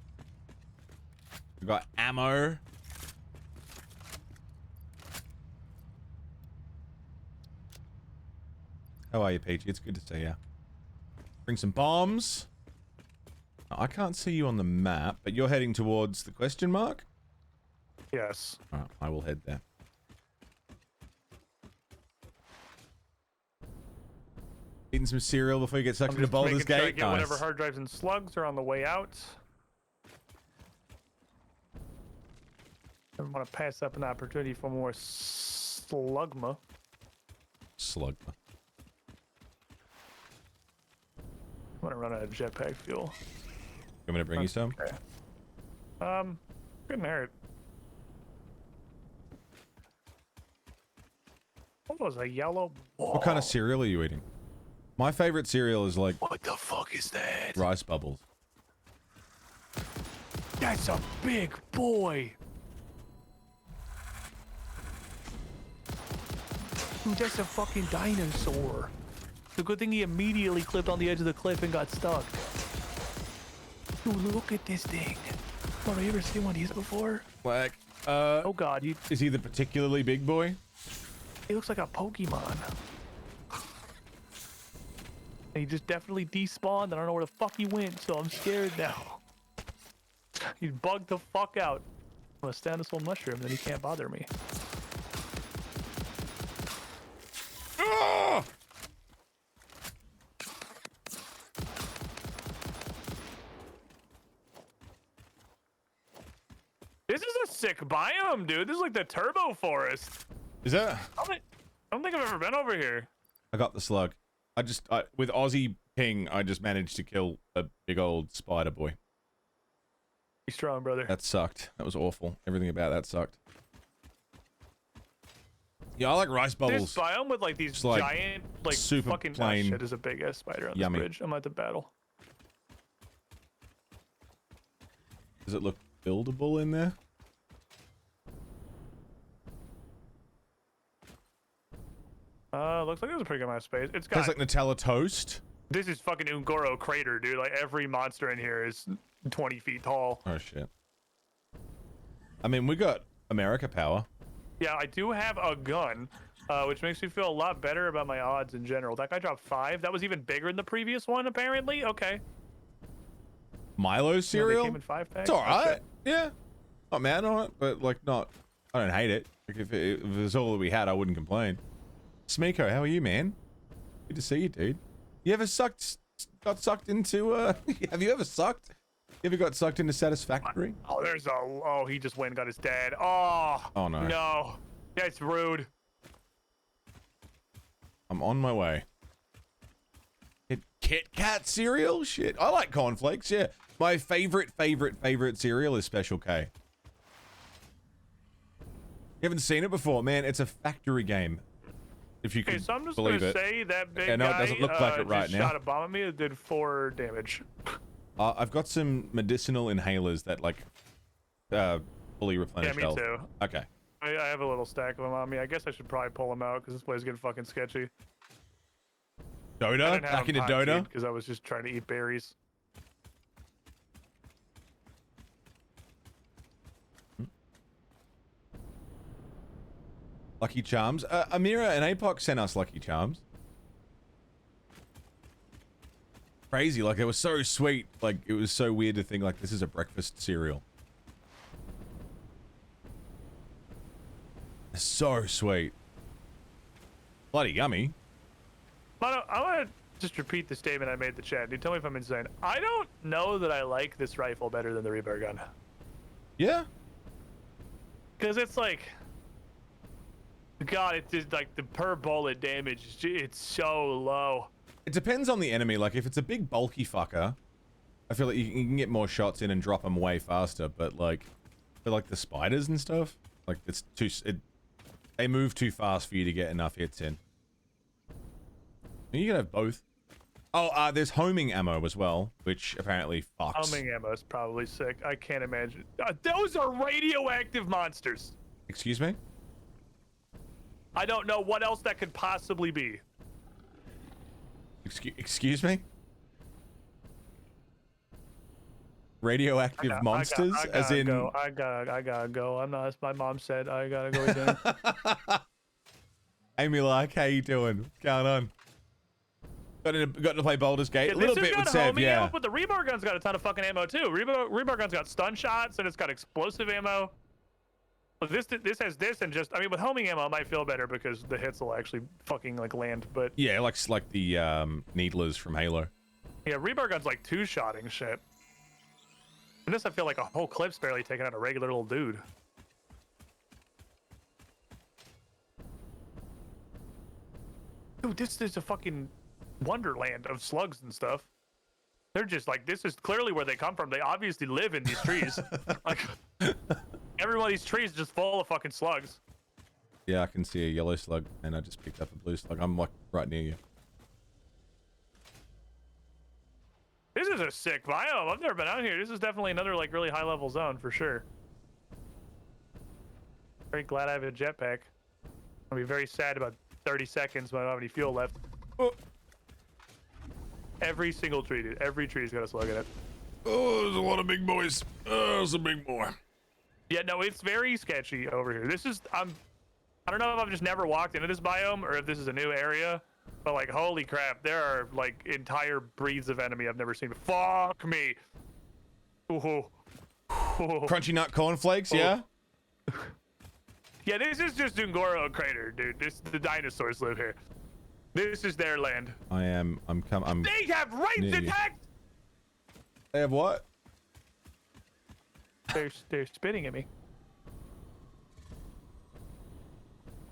We got ammo. How are you, Peachy? It's good to see you. Bring some bombs. I can't see you on the map, but you're heading towards the question mark? Yes. Alright, I will head there. Eating some cereal before you get sucked I'm into just Baldur's making sure I Gate? get Nice. whatever hard drives and slugs are on the way out. I don't want to pass up an opportunity for more slugma. Slug. I'm gonna run out of jetpack fuel. You want me to bring you some? Okay. Couldn't hurt. What was a yellow? What kind of cereal are you eating? My favorite cereal is like What the fuck is that? rice bubbles. That's a big boy. Dude, that's a fucking dinosaur. It's a good thing he immediately clipped on the edge of the cliff and got stuck. Dude, look at this thing. Have you ever seen one of these before? Like, Oh god, is he the particularly big boy? he looks like a Pokemon. And he just definitely despawned. I don't know where the fuck he went, so I'm scared now. He bugged the fuck out. I'm gonna stand this little mushroom, then he can't bother me. Ah! This is a sick biome, dude. This is like the turbo forest. Is that? I don't think I've ever been over here. I got the slug. With Aussie ping, I just managed to kill a big old spider boy. Be strong, brother. That sucked. That was awful. Everything about that sucked. Yeah, I like rice This bubbles. biome with like these It's like giant, like super fucking plain, shit, is a big ass spider on yummy. this bridge. I'm at the battle. Does it look buildable in there? Looks like there's a pretty good amount of space. It's Tastes got. like Nutella toast. This is fucking Ungoro crater, dude. Like every monster in here is 20 feet tall. Oh shit. I mean, we got America power. Yeah, I do have a gun, which makes me feel a lot better about my odds in general. That guy dropped 5. That was even bigger than the previous one, apparently. Okay. Milo They cereal. came in 5 packs. It's all right. Okay. Yeah. Not mad on it, but like not. I don't hate it. Like if it was all that we had, I wouldn't complain. Smeeko, how are you, man? Good to see you, dude. You ever got sucked into? Have you ever sucked? You ever got sucked into Satisfactory? Oh, there's a. Oh, he just went and got his dad. Oh. Oh no. No. That's rude. I'm on my way. Kit Kat cereal? Shit. I like cornflakes, yeah. My favorite cereal is Special K. You haven't seen it before, man. It's a factory game. If you Okay, can so I'm just believe gonna it. say that big Yeah, no, it guy doesn't look like it right just now. shot a bomb at me. It did 4 damage. I've got some medicinal inhalers that like fully Yeah, replenish me health. too. Okay. I have a little stack of them on me. I guess I should probably pull them out because this place is getting fucking sketchy. Dota? Back into Dota? Because I was just trying to eat berries. Lucky Charms. Amira and Apoc sent us Lucky Charms. Crazy, like it was so sweet. Like it was so weird to think like this is a breakfast cereal. So sweet. Bloody yummy. I want to just repeat the statement I made in the chat. Dude, tell me if I'm insane. I don't know that I like this rifle better than the Reaper gun. Yeah. Because it's like... God, it's just like the per bullet damage, it's so low. It depends on the enemy. Like if it's a big bulky fucker, I feel like you can get more shots in and drop them way faster. But like, for like the spiders and stuff, like it's too. They move too fast for you to get enough hits in. You can have both. Oh, there's homing ammo as well, which apparently fucks. Homing ammo is probably sick. I can't imagine. Those are radioactive monsters. Excuse me? I don't know what else that could possibly be. Excuse me? Radioactive monsters? As in... Go. I gotta go. I'm not, as my mom said, I gotta go again. Amy, like, how you doing? What's going on? got to play Baldur's Gate. Yeah, A little this has bit with got Sev, homing yeah. ammo, but the rebar gun's got a ton of fucking ammo too. Rebar gun's got stun shots and it's got explosive ammo. But this has this and just, I mean, with homing ammo, it might feel better because the hits will actually fucking like land. But Yeah, like the Needlers from Halo. yeah, rebar gun's like two-shotting shit. And this, I feel like a whole clip's barely taking out a regular little dude. Dude, this is a fucking wonderland of slugs and stuff. They're just like, this is clearly where they come from. They obviously live in these trees. Like, every one of these trees is just full of fucking slugs. Yeah, I can see a yellow slug, and I just picked up a blue slug. I'm like right near you. This is a sick biome. I've never been out here. This is definitely another like really high level zone for sure. Very glad I have a jetpack. I'll be very sad about 30 seconds when I don't have any fuel left. Oh. Every single tree, dude. Every tree's got a slug in it. Oh, there's a lot of big boys. Oh, there's a big boy. Yeah, no, it's very sketchy over here. This is, I don't know if I've just never walked into this biome or if this is a new area, but like, holy crap, there are like entire breeds of enemy I've never seen. Fuck me. Ooh. Crunchy nut cornflakes, yeah? Yeah, this is just Ungoro Crater, dude. The dinosaurs live here. This is their land. I'm They have ranged near you. attacks! They have what? They're spitting at me.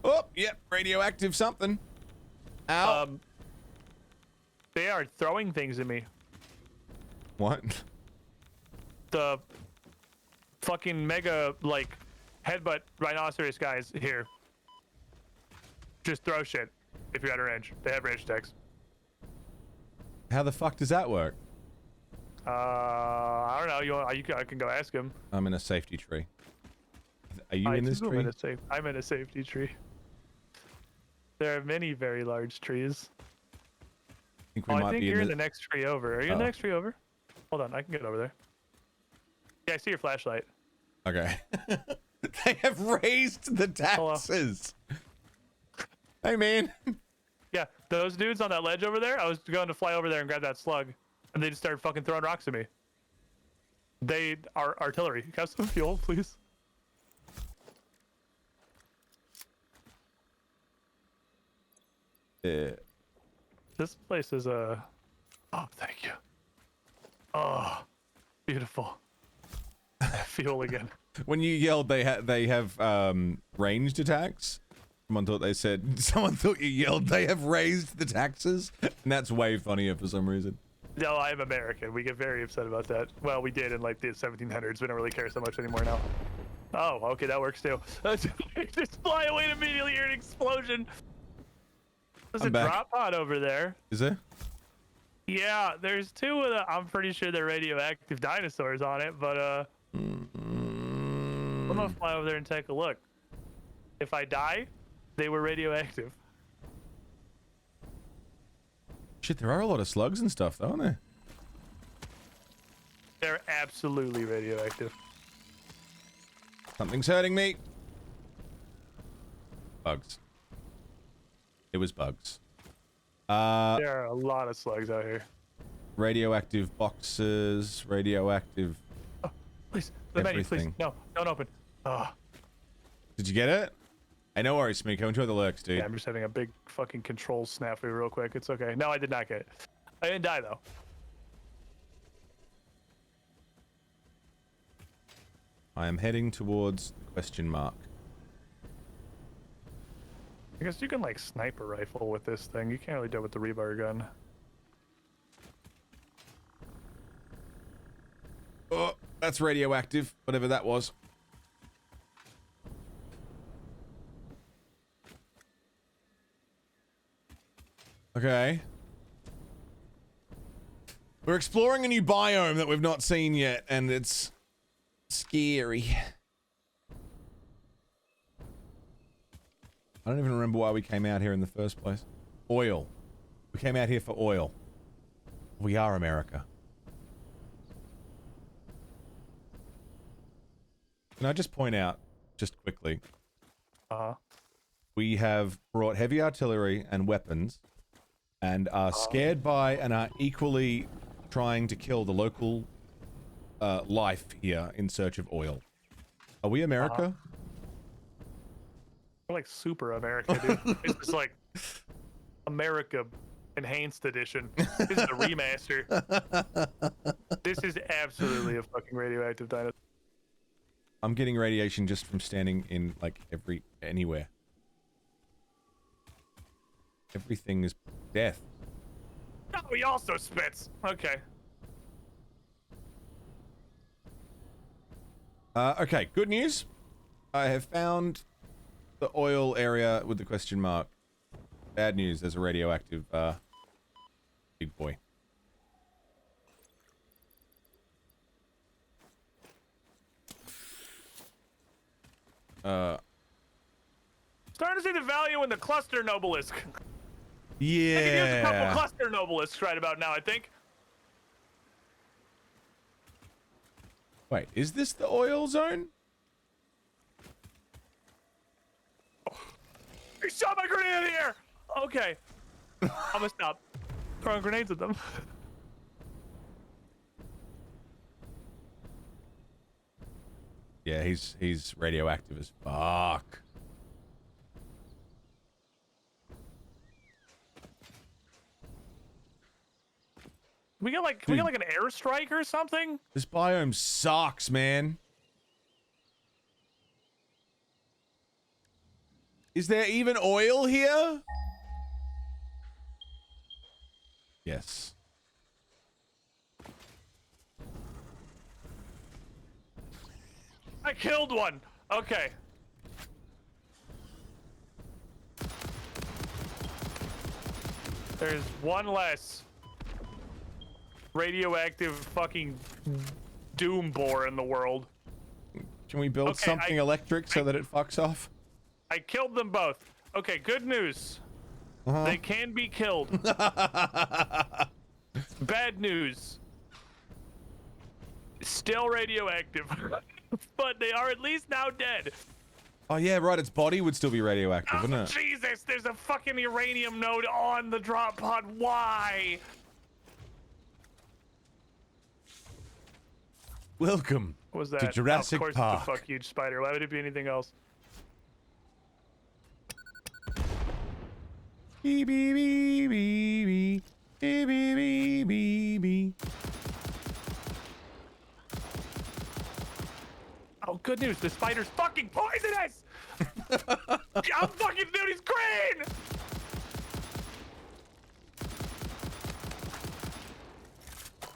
Oh, yep, radioactive something. Ow. They are throwing things at me. What? The fucking mega, like, headbutt rhinoceros guys here. Just throw shit if you're out of range. They have range attacks. How the fuck does that work? I don't know. I can go ask him. I'm in a safety tree. Are you in this tree? I'm in a safety tree. There are many very large trees. I think we might I think be you're in in the next tree over. Are you in the next tree over? Hold on, I can get over there. Yeah, I see your flashlight. Okay. They have raised the taxes. Hey, man. Yeah, those dudes on that ledge over there, I was going to fly over there and grab that slug, and they just started fucking throwing rocks at me. They are artillery. Can I have some fuel, please? Yeah. This place is a... Oh, thank you. Oh, beautiful. Fuel again. When you yelled, they have ranged attacks. Someone thought you yelled they have raised the taxes, and that's way funnier for some reason. No, I'm American. We get very upset about that. Well, we did in like the 1700s. We don't really care so much anymore now. Oh, okay, that works too. Just fly away and immediately hear an explosion. There's I'm a back. drop pod over there. Is there? Yeah, there's two of the, I'm pretty sure they're radioactive dinosaurs on it, but I'm gonna fly over there and take a look. If I die, they were radioactive. Shit, there are a lot of slugs and stuff, though, aren't there? They're absolutely radioactive. Something's hurting me. Bugs. It was bugs. There are a lot of slugs out here. Radioactive boxes, radioactive... Please, the menu, please. Everything. No, don't open. Oh, Did you get it? Hey, no worries, Smeeko. Enjoy the lurks, dude. yeah, I'm just having a big fucking control snafu real quick. It's okay. No, I did not get it. I didn't die, though. I am heading towards the question mark. I guess you can, like, sniper rifle with this thing. You can't really do it with the rebar gun. Oh, that's radioactive, whatever that was. Okay. We're exploring a new biome that we've not seen yet, and it's scary. I don't even remember why we came out here in the first place. Oil. We came out here for oil. We are America. Can I just point out, just quickly, we have brought heavy artillery and weapons and are scared by and are equally trying to kill the local life here in search of oil. Are we America? We're like super America, dude. It's just like America Enhanced Edition. This is a remaster. This is absolutely a fucking radioactive dinosaur. I'm getting radiation just from standing in like anywhere. Everything is death. Oh, he also spits. Okay. Okay, good news. I have found the oil area with the question mark. Bad news, there's a radioactive, big boy. Starting to see the value in the cluster nobelisc. Yeah. I can use a couple cluster nobelisks right about now, I think. Wait, is this the oil zone? He shot my grenade in the air! Okay. I'm gonna stop throwing grenades at them. Yeah, he's radioactive as fuck. We get like, can we get like an airstrike or something? This biome sucks, man. Is there even oil here? Yes. I killed one. Okay. There's one less radioactive fucking doom bore in the world. Can we build something electric so that it fucks off? I killed them both. Okay, good news. They can be killed. Bad news. Still radioactive. But they are at least now dead. Oh yeah, right, its body would still be radioactive, wouldn't it? Jesus, there's a fucking uranium node on the drop pod. Why? Welcome What was that? to Jurassic of course Park. It's a fuck huge spider. Why would it be anything else? Beep, beep, beep, beep, beep, beep, beep, beep, beep. Oh, good news. The spider's fucking poisonous! I'm fucking dude, he's green!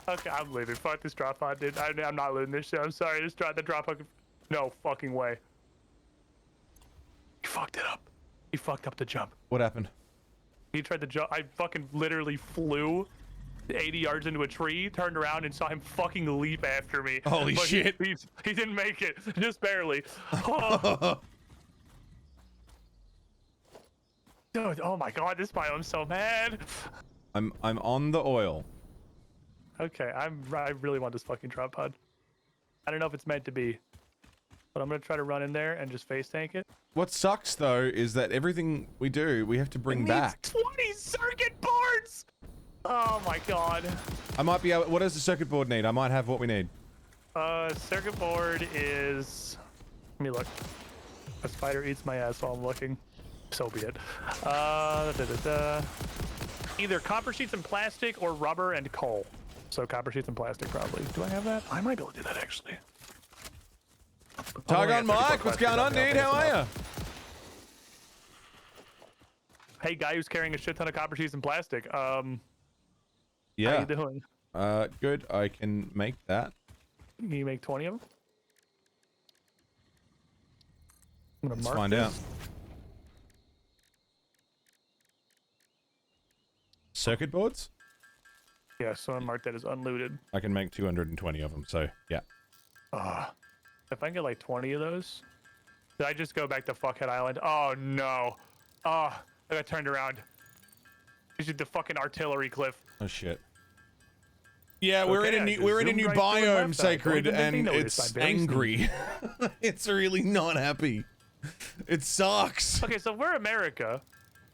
Okay, I'm leaving. Fuck this drop pod, dude. I'm not looting this shit. I'm sorry. The drop pod. No fucking way. He fucked it up. He fucked up the jump. What happened? He tried to jump. I fucking literally flew 80 yards into a tree, turned around, and saw him fucking leap after me. Holy But shit. He didn't make it. Just barely. Oh. Dude, oh my god, this biome's so mad. I'm on the oil. Okay, I really want this fucking drop pod. I don't know if it's meant to be, but I'm gonna try to run in there and just face tank it. What sucks though is that everything we do, we have to bring back. 20 circuit boards! Oh my god. I might be able. What does the circuit board need? I might have what we need. Circuit board is. Let me look. A spider eats my ass while I'm looking. So be it. Either copper sheets and plastic or rubber and coal. So copper sheets and plastic probably. Do I have that? I might be able to do that actually. Targon Mike, what's going on, dude? How are you? Hey, guy who's carrying a shit ton of copper sheets and plastic. How Yeah. you doing? Good. I can make that. Can you make 20 of them? I'm gonna Let's mark find this. out. Circuit boards? Yeah, so I'm marked that as unlooted. I can make 220 of them. So yeah. If I can get like 20 of those, did I just go back to Fuckhead Island? Oh no. Oh, I got turned around. This is the fucking artillery cliff. Oh shit. Yeah, we're Okay, in I a new just we're in a zoomed new right through and biome, left. I don't Sacred, even and notice. it's I barely seen angry. It's really not happy. It sucks. Okay, so we're America.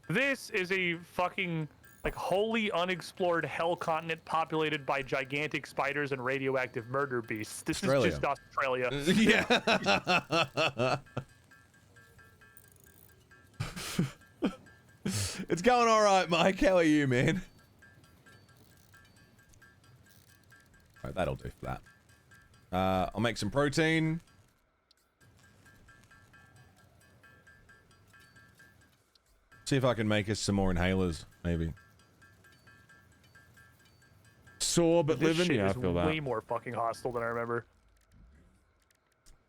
This is a fucking Like wholly unexplored hell continent populated by gigantic spiders and radioactive murder beasts. This is just Australia. Yeah. It's going all right, Mike. How are you, man? All right, that'll do for that. I'll make some protein. See if I can make us some more inhalers, maybe. Sore but This living. shit Yeah, I is feel that. way more fucking hostile than I remember.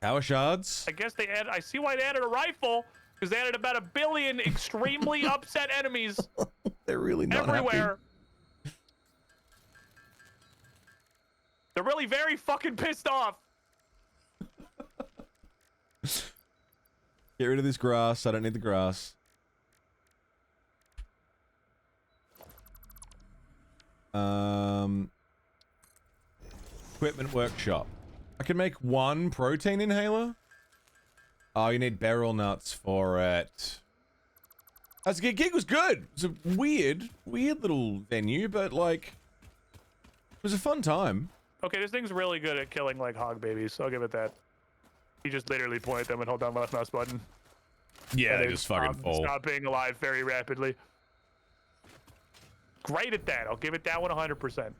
Power shards. I guess they add. I see why they added a rifle, because they added about 1 billion extremely upset enemies They're really not everywhere. They're really very fucking pissed off. Get rid of this grass. I don't need the grass. Equipment workshop. I can make 1 protein inhaler. Oh, you need beryl nuts for it. That's good. Gig was good. It's a weird little venue, but like, it was a fun time. Okay, this thing's really good at killing like hog babies. I'll give it that. You just literally point at them and hold down left mouse button. Yeah, and they just fucking fall. Stop being alive very rapidly. Great at that. I'll give it that one 100%.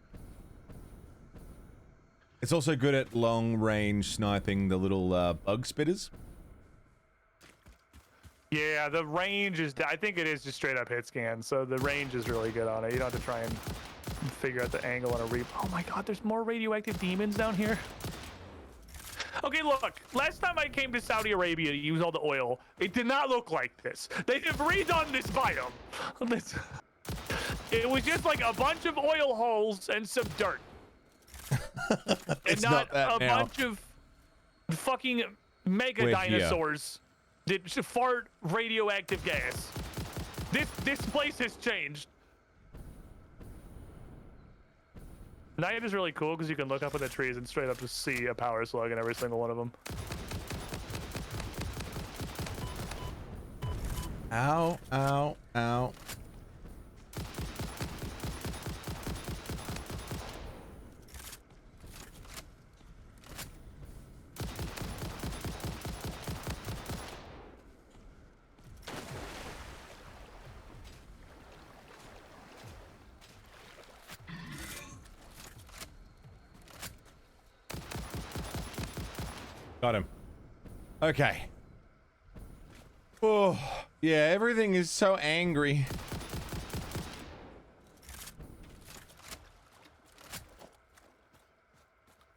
It's also good at long range sniping the little bug spitters. Yeah, the range is. I think it is just straight up hit scan. So the range is really good on it. You don't have to try and figure out the angle on a reap. Oh my god, there's more radioactive demons down here. Okay, look. Last time I came to Saudi Arabia to use all the oil, it did not look like this. They have redone this biome. It was just like a bunch of oil holes and some dirt. It's and not that a now. bunch of fucking mega We're dinosaurs that fart radioactive gas. This place has changed. Night is really cool because you can look up at the trees and straight up just see a power slug in every single one of them. Ow, ow, ow. Got him. Okay. Oh, yeah, everything is so angry.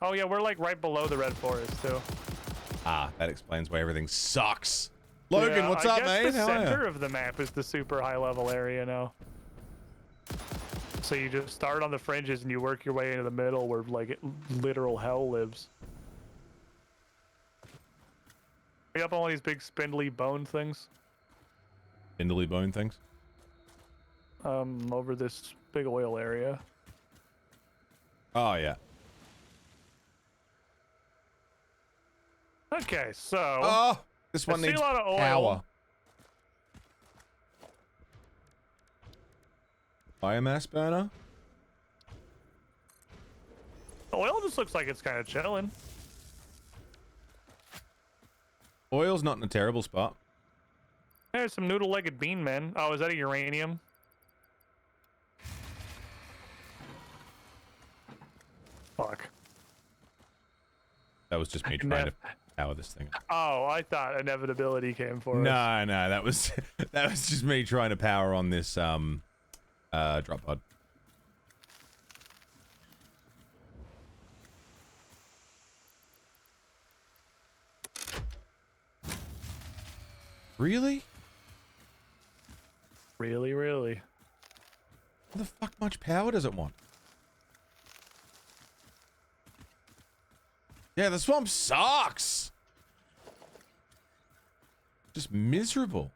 Oh yeah, we're like right below the red forest too. Ah, that explains why everything sucks. Logan, Yeah, what's I up, guess mate? the How are center ya? of the map is the super high level area now. So you just start on the fringes and you work your way into the middle where like literal hell lives. Are you up on one of these big spindly bone things? Spindly bone things? Over this big oil area. Oh, yeah. Okay, so Oh, this one I see needs a lot of oil. power. Biomass burner? the oil just looks like it's kind of chilling. Oil's not in a terrible spot. There's some noodle-legged bean men. Oh, is that a uranium? Fuck. That was just me trying to power this thing up. Oh, I thought inevitability came for us. No, no, that was that was just me trying to power on this drop pod. Really? Really, really. How the fuck much power does it want? Yeah, the swamp sucks. Just miserable.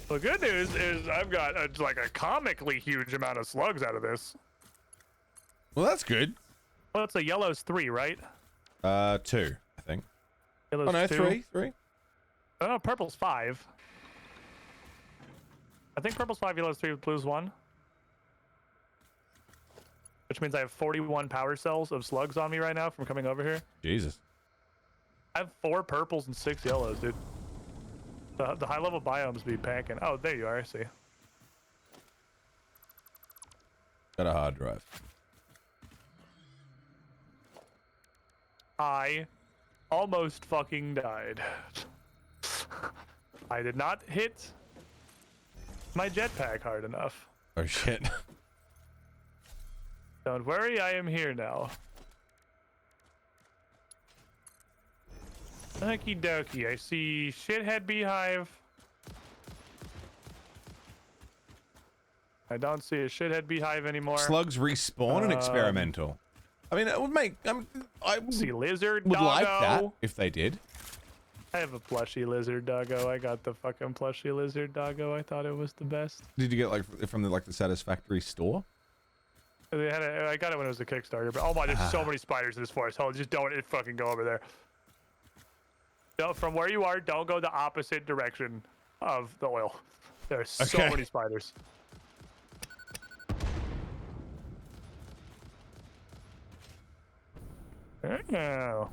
The good news is I've got like a comically huge amount of slugs out of this. Well, that's good. Well, it's a yellow's 3, right? 2, I think. Yellow's Oh no, 2. three. Oh no, purple's 5. I think purple's 5, yellow's 3, blue's 1. Which means I have 41 power cells of slugs on me right now from coming over here. Jesus. I have 4 purples and 6 yellows, dude. The high level biomes be packing. Oh, there you are. I see. Got a hard drive. I almost fucking died. I did not hit my jetpack hard enough. Oh shit. Don't worry, I am here now. Okie dokie, I see shithead beehive. I don't see a shithead beehive anymore. Slugs respawn and experimental. I mean, it would make. I would See lizard like doggo. that if they did. I have a plushy lizard doggo. I got the fucking plushy lizard doggo. I thought it was the best. Did you get like from the Satisfactory store? They had I got it when it was a Kickstarter. But oh my, there's so many spiders in this forest. Hold on, just don't fucking go over there. No, from where you are, don't go the opposite direction of the oil. There's so Okay. many spiders. Oh.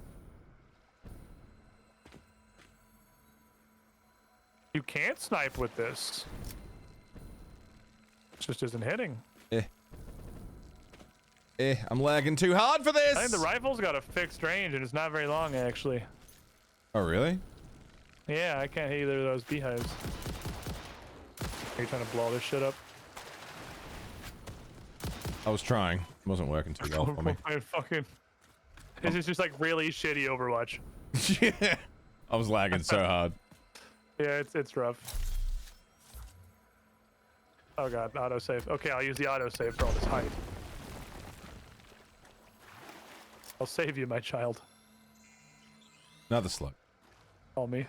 You can't snipe with this. It just isn't hitting. I'm lagging too hard for this. I think the rifle's got a fixed range and it's not very long actually. Oh really? Yeah, I can't hit either of those beehives. Are you trying to blow this shit up? I was trying. It wasn't working too well for me. This is just like really shitty Overwatch. Yeah. I was lagging so hard. Yeah, it's rough. Oh god, autosave. Okay, I'll use the autosave for all this hype. I'll save you, my child. Another slug. Call me.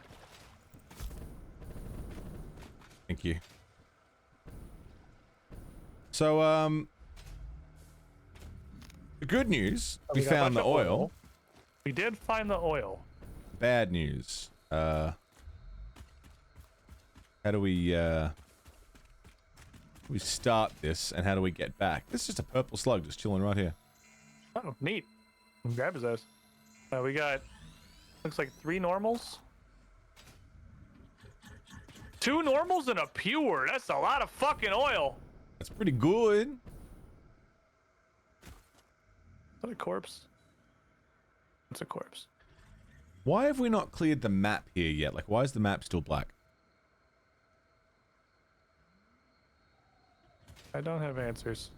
Thank you. So, the good news, we got a found bunch the of oil. We did find the oil. Bad news. How do we start this and how do we get back? This is just a purple slug just chilling right here. Oh, neat. Grab his ass. We got, looks like 3 normals. 2 normals and a pure. That's a lot of fucking oil. That's pretty good. Is that a corpse? It's a corpse. Why have we not cleared the map here yet? Like, why is the map still black? I don't have answers.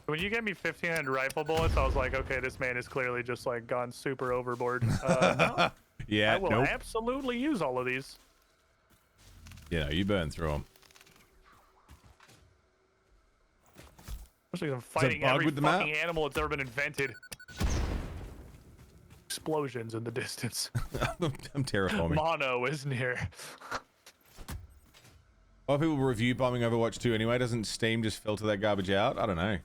When you gave me 1,500 rifle bullets, I was like, okay, this man is clearly just like gone super overboard. No, Yeah, I will nope. absolutely use all of these. Yeah, you burn through them. Especially I'm fighting bug every with the fucking map? animal that's ever been invented. Explosions in the distance. I'm terrifying. Mono is near. A lot of people review bombing Overwatch 2 anyway. Doesn't Steam just filter that garbage out? I don't know.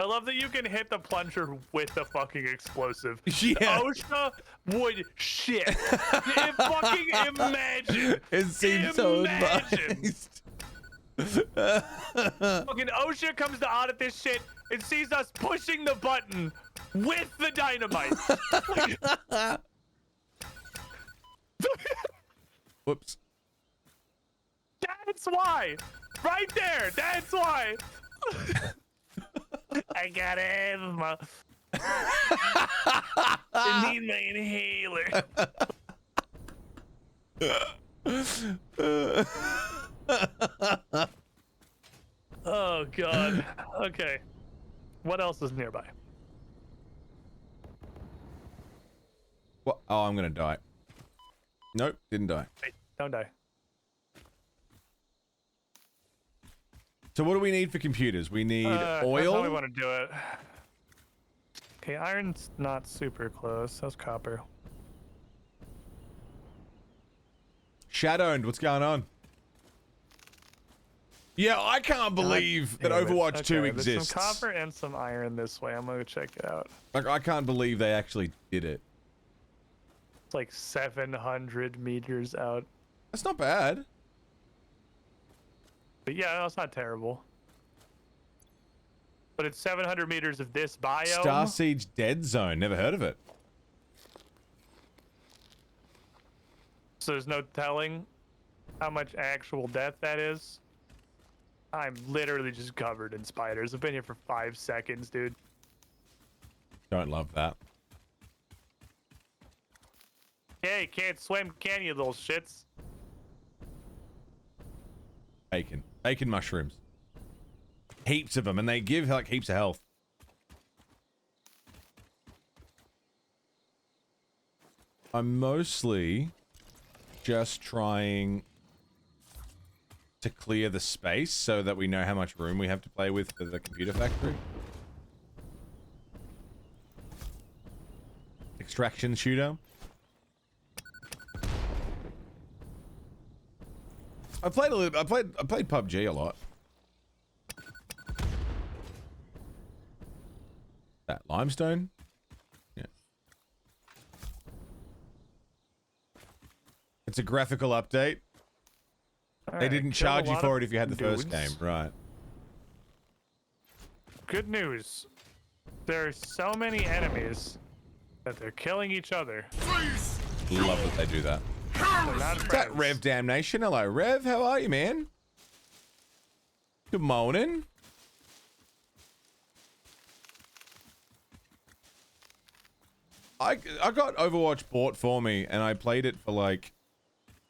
I love that you can hit the plunger with the fucking explosive. Yeah. OSHA would shit. Fucking imagine. It seems so Imagine. advised. Fucking OSHA comes to audit this shit and sees us pushing the button with the dynamite. Whoops. That's why. Right there. That's why. I got asthma. I need my inhaler. Oh god. Okay. What else is nearby? What? Oh, I'm gonna die. Nope, didn't die. Wait, don't die. So what do we need for computers? We need That's oil. how we want to do it. Okay, iron's not super close. That's copper. Shadowed, what's going on? Yeah, I can't believe that Damn it. Overwatch 2 Okay, exists. There's some copper and some iron this way. I'm gonna check it out. Like, I can't believe they actually did it. It's like 700 meters out. That's not bad. But yeah, no, it's not terrible. But it's 700 meters of this biome. Star Siege Dead Zone. Never heard of it. So there's no telling how much actual death that is. I'm literally just covered in spiders. I've been here for 5 seconds, dude. Don't love that. Yeah, you can't swim, can you, little shits? Bacon. Bacon mushrooms. Heaps of them, and they give like heaps of health. I'm mostly just trying to clear the space so that we know how much room we have to play with for the computer factory. Extraction shooter. I played PUBG a lot. That limestone? Yeah. It's a graphical update. They didn't charge you for it if you had the first game, right? Good news. There's so many enemies that they're killing each other. Love that they do that. They're not Is that friends. Rev Damnation? Hello, Rev. How are you, man? Good morning. I got Overwatch bought for me, and I played it for like,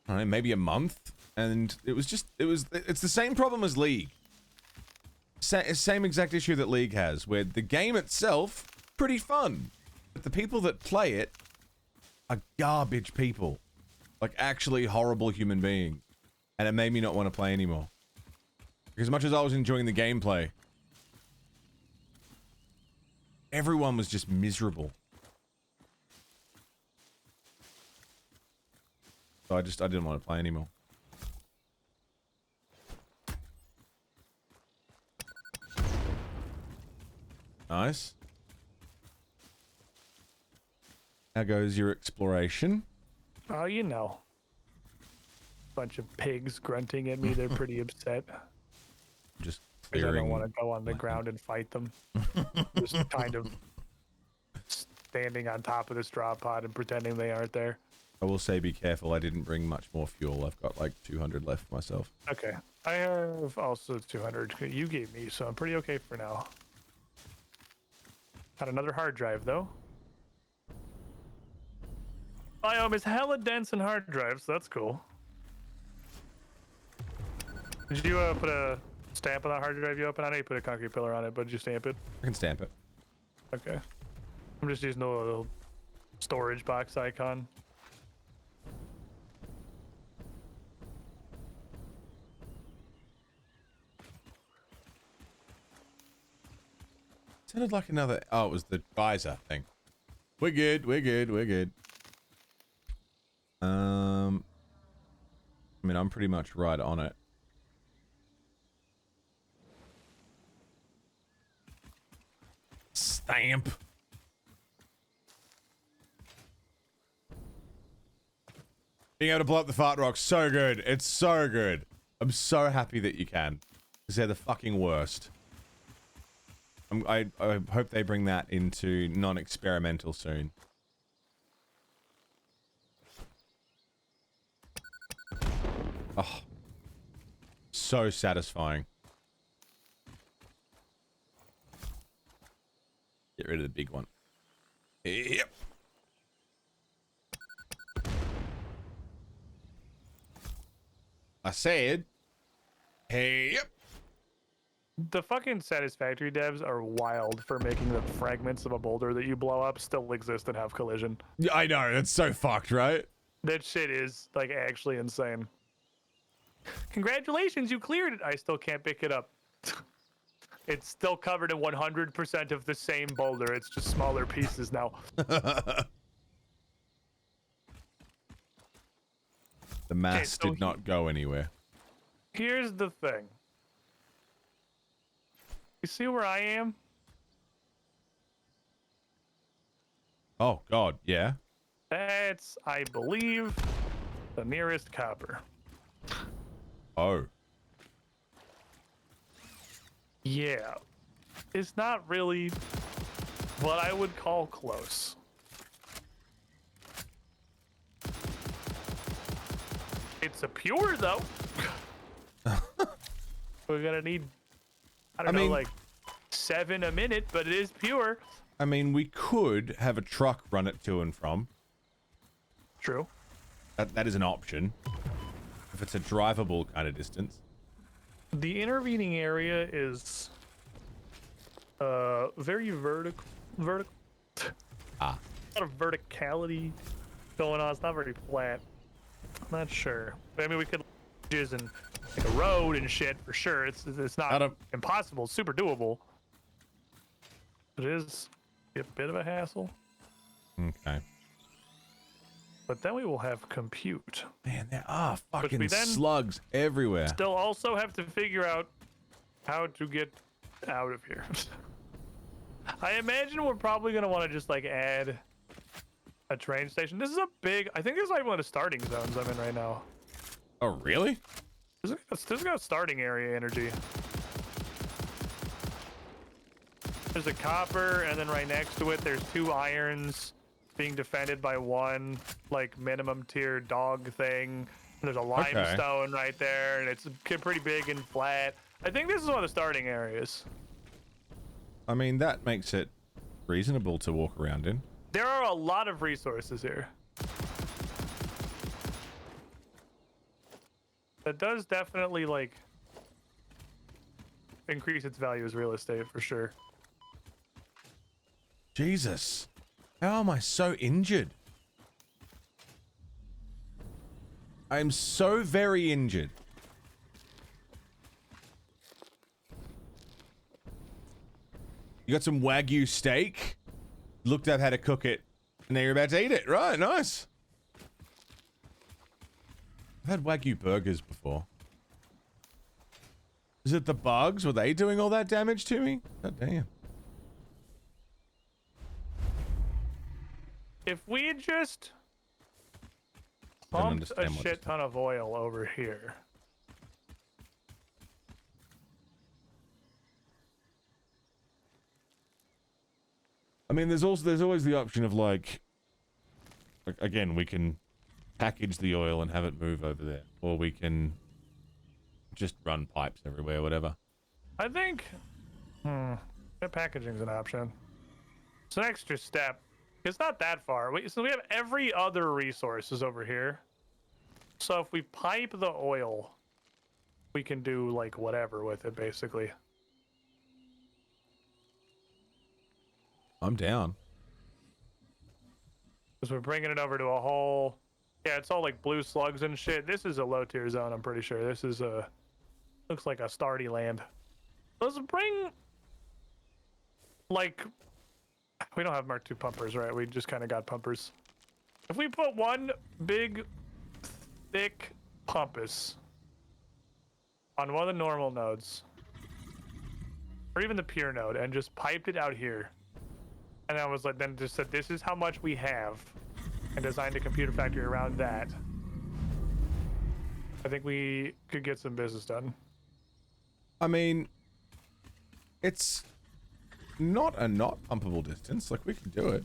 I don't know, maybe a month, and it's the same problem as League. Same exact issue that League has, where the game itself, pretty fun, but the people that play it are garbage people. Like, actually horrible human beings. And it made me not want to play anymore. Because as much as I was enjoying the gameplay, everyone was just miserable. So I didn't want to play anymore. Nice. How goes your exploration? Oh, you know. Bunch of pigs grunting at me. They're pretty upset. Just 'Cause I clearing. don't want to go on the ground and fight them. Just kind of standing on top of this drop pod and pretending they aren't there. I will say be careful, I didn't bring much more fuel. I've got like 200 left for myself. Okay. I have also 200 you gave me, so I'm pretty okay for now. Got another hard drive, though. Biome is hella dense in hard drives, so that's cool. Did you put a stamp on that hard drive you opened? I know you put a concrete pillar on it, but did you stamp it? I can stamp it. Okay. I'm just using the little storage box icon. Sounded like another. Oh, it was the geyser thing. We're good. We're good. We're good. I mean, I'm pretty much right on it. Stamp. Being able to blow up the fart rock, so good. It's so good. I'm so happy that you can. Because they're the fucking worst. I hope they bring that into non-experimental soon. Oh. So satisfying. Get rid of the big one. Yep. I said, hey, yep. The fucking Satisfactory devs are wild for making the fragments of a boulder that you blow up still exist and have collision. Yeah, I know, that's so fucked, right? That shit is, like, actually insane. Congratulations, you cleared it! I still can't pick it up. It's still covered in 100% of the same boulder. It's just smaller pieces now. The mass so did not go anywhere. Here's the thing. You see where I am? Oh God, yeah. That's, I believe, the nearest copper. Oh. Yeah. It's not really what I would call close. It's a pure though. We're gonna need, I don't know, like 7 a minute, but it is pure. I mean, we could have a truck run it to and from. True. That is an option. If it's a drivable kind of distance. The intervening area is very vertical. Ah. A lot of verticality going on. It's not very flat. I'm not sure. I mean, we could use in like a road and shit for sure. It's not impossible. It's super doable. It is a bit of a hassle. Okay. But then we will have compute. Man, there are Which fucking we then slugs everywhere. still also have to figure out how to get out of here. I imagine we're probably going to want to just like add a train station. This is a big, I think this is like one of the starting zones I'm in right now. Oh, really? This has got starting area energy. There's a copper, and then right next to it, there's 2 irons being defended by 1 like minimum tier dog thing. And there's a limestone right there, and it's pretty big and flat. I think this is one of the starting areas. I mean, that makes it reasonable to walk around in. There are a lot of resources here. That does definitely like increase its value as real estate for sure. Jesus. How am I so injured? I'm so very injured. You got some Wagyu steak? Looked up how to cook it, and now you're about to eat it. Right, nice. I've had Wagyu burgers before. Is it the bugs? Were they doing all that damage to me? God damn. If we just pumped a shit ton of oil over here. I mean, there's always the option of like again, we can package the oil and have it move over there, or we can just run pipes everywhere, whatever. I think packaging's an option. It's an extra step. It's not that far. So we have every other resource is over here. So if we pipe the oil, we can do like whatever with it, basically. I'm down. Because we're bringing it over to a whole... Yeah, it's all like blue slugs and shit. This is a low tier zone, I'm pretty sure. This is a... Looks like a starty land. Let's bring... Like... We don't have Mark II pumpers, right? We just kind of got pumpers. If we put one big, thick pumpus on one of the normal nodes, or even the pure node, and just piped it out here, and I was like, then just said, this is how much we have, and designed a computer factory around that, I think we could get some business done. I mean, it's not a not pumpable distance. Like, we can do it.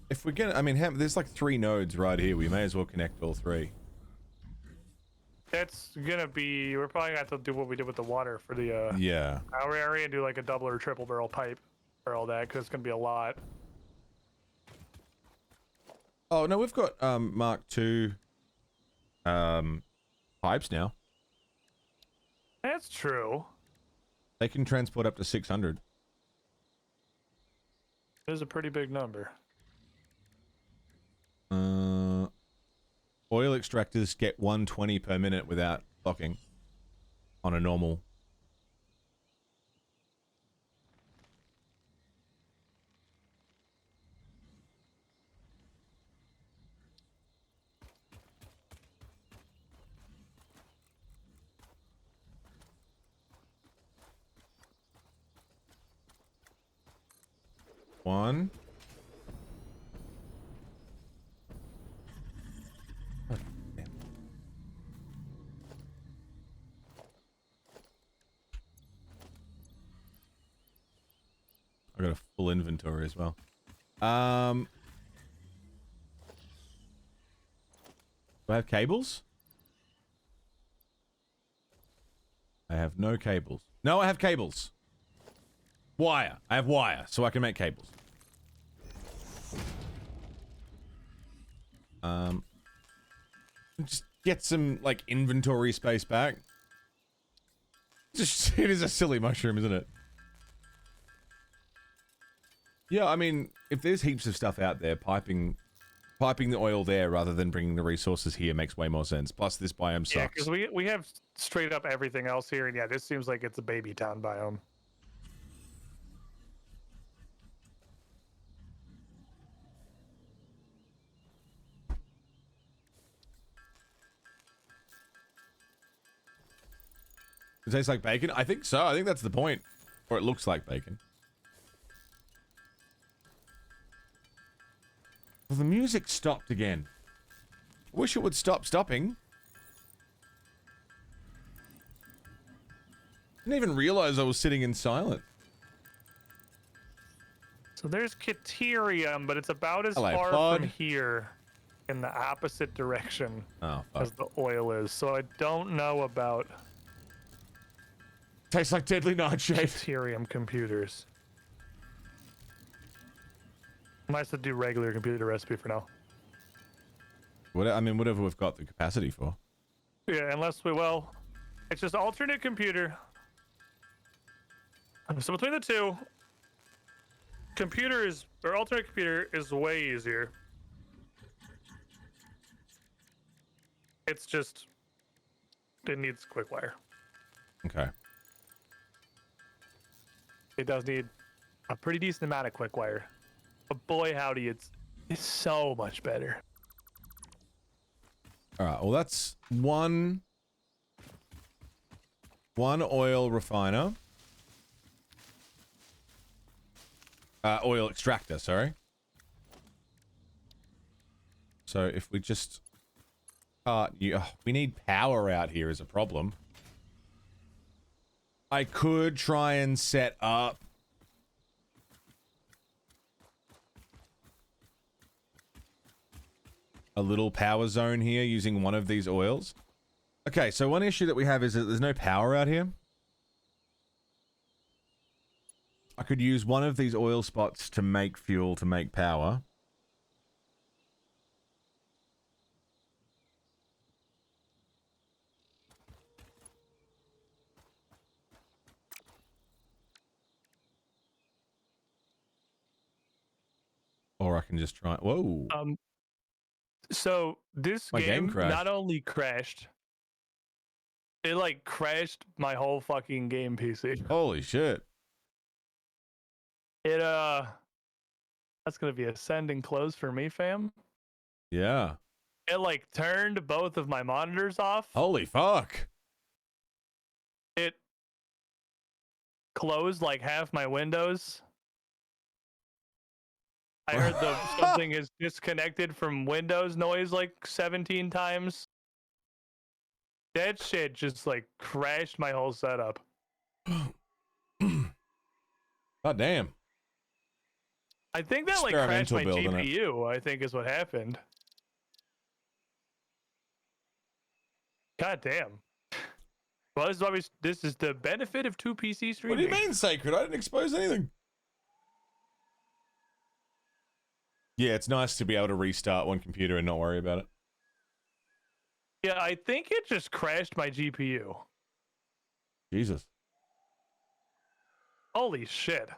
If we get, I mean, there's like 3 nodes right here. We may as well connect all 3. That's gonna be, we're probably gonna have to do what we did with the water for the yeah, our area, and do like a double or triple barrel pipe for all that, because it's gonna be a lot. Oh no, we've got Mark II pipes now. That's true. They can transport up to 600. It is a pretty big number. Oil extractors get 120 per minute without locking on a normal. One. Oh, damn. I got a full inventory as well. Do I have cables? I have no cables. No, I have cables. Wire. I have wire, so I can make cables. Just get some, like, inventory space back. Just, it is a silly mushroom, isn't it? Yeah, I mean, if there's heaps of stuff out there, piping the oil there rather than bringing the resources here makes way more sense. Plus, this biome sucks. Yeah, because we have straight up everything else here, and yeah, this seems like it's a baby town biome. It tastes like bacon? I think so. I think that's the point. Or it looks like bacon. Well, the music stopped again. I wish it would stop stopping. Didn't even realize I was sitting in silence. So there's Caterium, but it's about as Hello, far bud. from here in the opposite direction Oh, fuck. as the oil is. So I don't know about Tastes like deadly nightshade. Caterium computers. I might have to do regular computer recipe for now. I mean, whatever we've got the capacity for. Yeah, unless we, well, it's just alternate computer. So between the two, alternate computer is way easier. It's just, it needs quick wire. Okay. It does need a pretty decent amount of quick wire. But boy, howdy, it's so much better. All right. Well, that's one oil refiner. Oil extractor, sorry. So if we just... we need power out here is a problem. I could try and set up... a little power zone here using one of these oils. Okay, so one issue that we have is that there's no power out here. I could use one of these oil spots to make fuel to make power. Or I can just try... Whoa. So this My game game crashed. not only crashed, it like crashed my whole fucking game PC. Holy shit. It that's gonna be a send and close for me, fam. Yeah. It like turned both of my monitors off. Holy fuck. It closed like half my windows. I heard something is disconnected from Windows noise like 17 times. That shit just like crashed my whole setup. God damn. I think that like crashed Experimental my build, innit? GPU, I think is what happened. God damn. Well, this is why this is the benefit of 2 PC What streaming. do you mean, Sacred? I didn't expose anything. Yeah, it's nice to be able to restart one computer and not worry about it. Yeah, I think it just crashed my GPU. Jesus. Holy shit.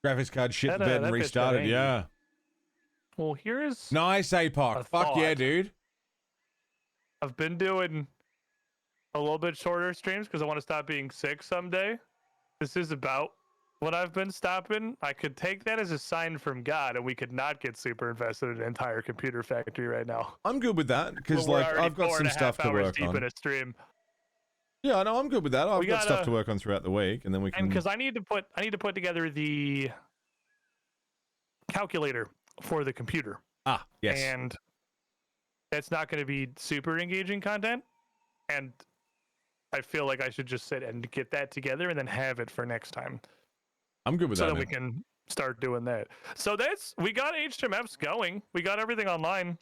Graphics card shit the That, bed and that bitch got restarted, angry. yeah. Well, here's Nice, APOC. A Fuck yeah, thought. dude. I've been doing a little bit shorter streams because I want to stop being sick someday. This is about what I've been stopping. I could take that as a sign from God, and we could not get super invested in an entire computer factory right now. I'm good with that, because, Well, we're like, already I've got 4.5 some stuff to hours work deep on. in a stream. Yeah, no, I'm good with that. I've We got stuff gotta- to work on throughout the week, and then we can... And because I need to put together the calculator for the computer. Ah, yes. And it's not going to be super engaging content. And I feel like I should just sit and get that together and then have it for next time. I'm good with So that. then we can start doing that. So we got HMFs going. We got everything online.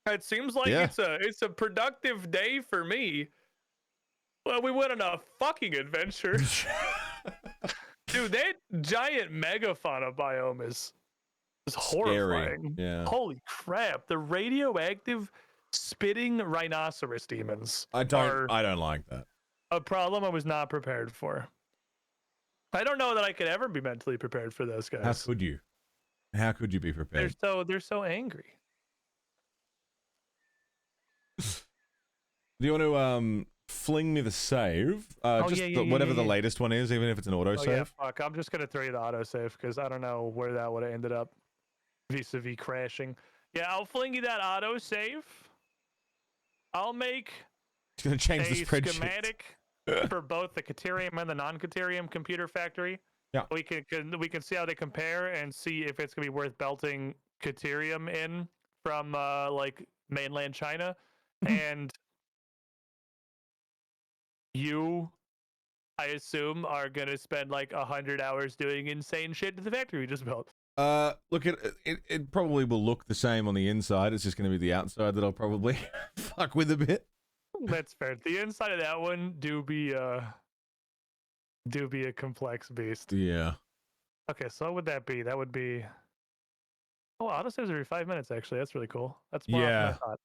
It seems like it's a productive day for me. Well, we went on a fucking adventure. Dude, that giant megafauna biome is horrifying. Yeah. Holy crap. The radioactive spitting rhinoceros demons I don't like that. a problem I was not prepared for. I don't know that I could ever be mentally prepared for those guys. How could you? How could you be prepared? They're so angry. Do you want to fling me the save? Whatever the latest one is, even if it's an auto save. Yeah, fuck. I'm just gonna throw you the autosave because I don't know where that would have ended up vis-a-vis crashing. Yeah, I'll fling you that autosave. I'll make It's gonna change the a spreadsheet. schematic for both the Caterium and the non-Caterium computer factory. Yeah. We can see how they compare and see if it's gonna be worth belting Caterium in from like mainland China. And you, I assume, are gonna spend like 100 hours doing insane shit to the factory we just built. Look, it probably will look the same on the inside. It's just going to be the outside that I'll probably fuck with a bit. That's fair. The inside of that one do be a complex beast. Yeah. Okay, so what would that be? That would be autosaves every 5 minutes. Actually, that's really cool. That's more often than I thought.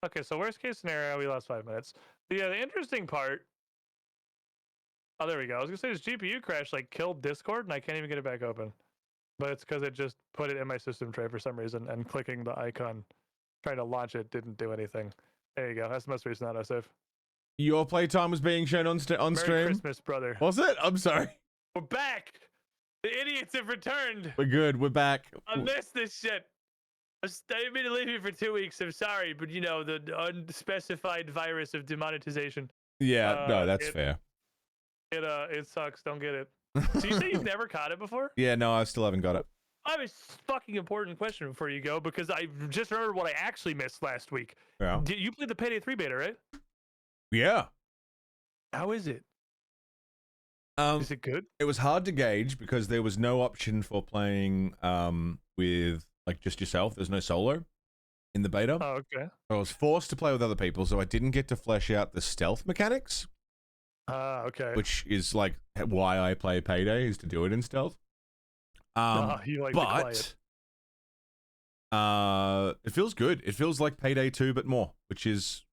Okay, so worst case scenario, we lost 5 minutes. The interesting part. Oh, there we go. I was gonna say this GPU crash like killed Discord, and I can't even get it back open. But it's because it just put it in my system tray for some reason, and clicking the icon, trying to launch it, didn't do anything. There you go. That's the most recent autosave. Your playtime was being shown on stream. Merry Christmas, brother. Was it? I'm sorry. We're back. The idiots have returned. We're good. We're back. I missed this shit. I didn't mean to leave you for 2 weeks. I'm sorry, but you know the unspecified virus of demonetization. Yeah. No, that's fair. It sucks. Don't get it. So you say you've never caught it before? Yeah. No, I still haven't got it. I have a fucking important question before you go because I just remembered what I actually missed last week. Yeah. You played the Payday 3 beta, right? Yeah. How is it? Is it good? It was hard to gauge because there was no option for playing with like just yourself. There's no solo in the beta. Oh, okay. I was forced to play with other people, so I didn't get to flesh out the stealth mechanics. Okay. Which is like why I play Payday, is to do it in stealth. You like to play it. It feels good. It feels like Payday 2, but more, which is,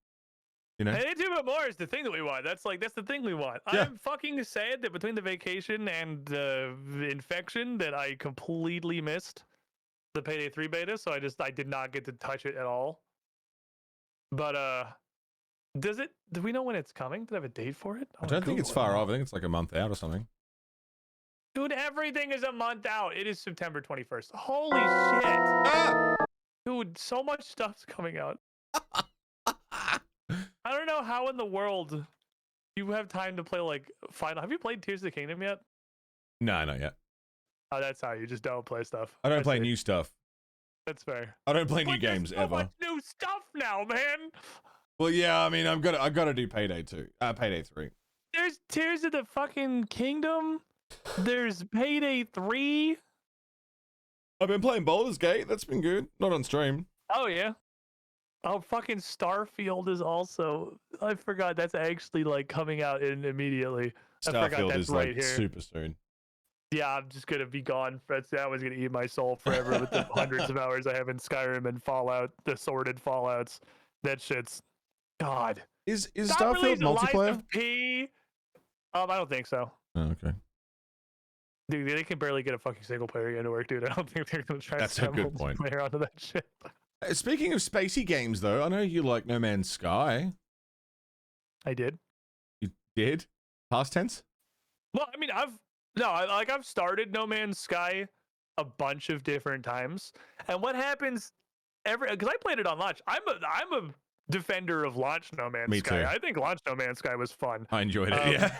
you know. Payday 2 but more is the thing that we want. That's the thing we want. Yeah. I'm fucking sad that between the vacation and the infection that I completely missed the Payday 3 beta, so I did not get to touch it at all. But do we know when it's coming? Do they have a date for it? I don't think it's far off. I think it's like a month out or something. Dude, everything is a month out. It is September 21st. Holy shit. Ah! Dude, so much stuff's coming out. I don't know how in the world you have time to play like Final. Have you played Tears of the Kingdom yet? No, not yet. Oh, that's how you just don't play stuff. I don't play see. new stuff. That's fair. I don't play new But there's games so ever. much new stuff now, man. Well, yeah, I mean, I've got to do Payday 2. Payday 3. There's Tears of the fucking Kingdom. There's Payday 3. I've been playing Baldur's Gate. That's been good. Not on stream. Oh yeah. Oh, fucking Starfield is also. I forgot that's actually like coming out immediately. I forgot Starfield that's is right like here. super soon. Yeah, I'm just gonna be gone. That was gonna eat my soul forever with the hundreds of hours I have in Skyrim and Fallout, the sorted Fallouts. That shit's God. Is Stop Starfield releasing Lies multiplayer? of P. I don't think so. Oh, okay. Dude, they can barely get a fucking single player game to work, dude. I don't think they're gonna try That's to a good point. multiplayer onto that shit. Speaking of spacey games, though, I know you like No Man's Sky. I did. You did? Past tense? Well, I mean, I've started No Man's Sky a bunch of different times, and what happens because I played it on launch. I'm a defender of Launch No Man's Me Sky. too. I think Launch No Man's Sky was fun. I enjoyed it. Yeah,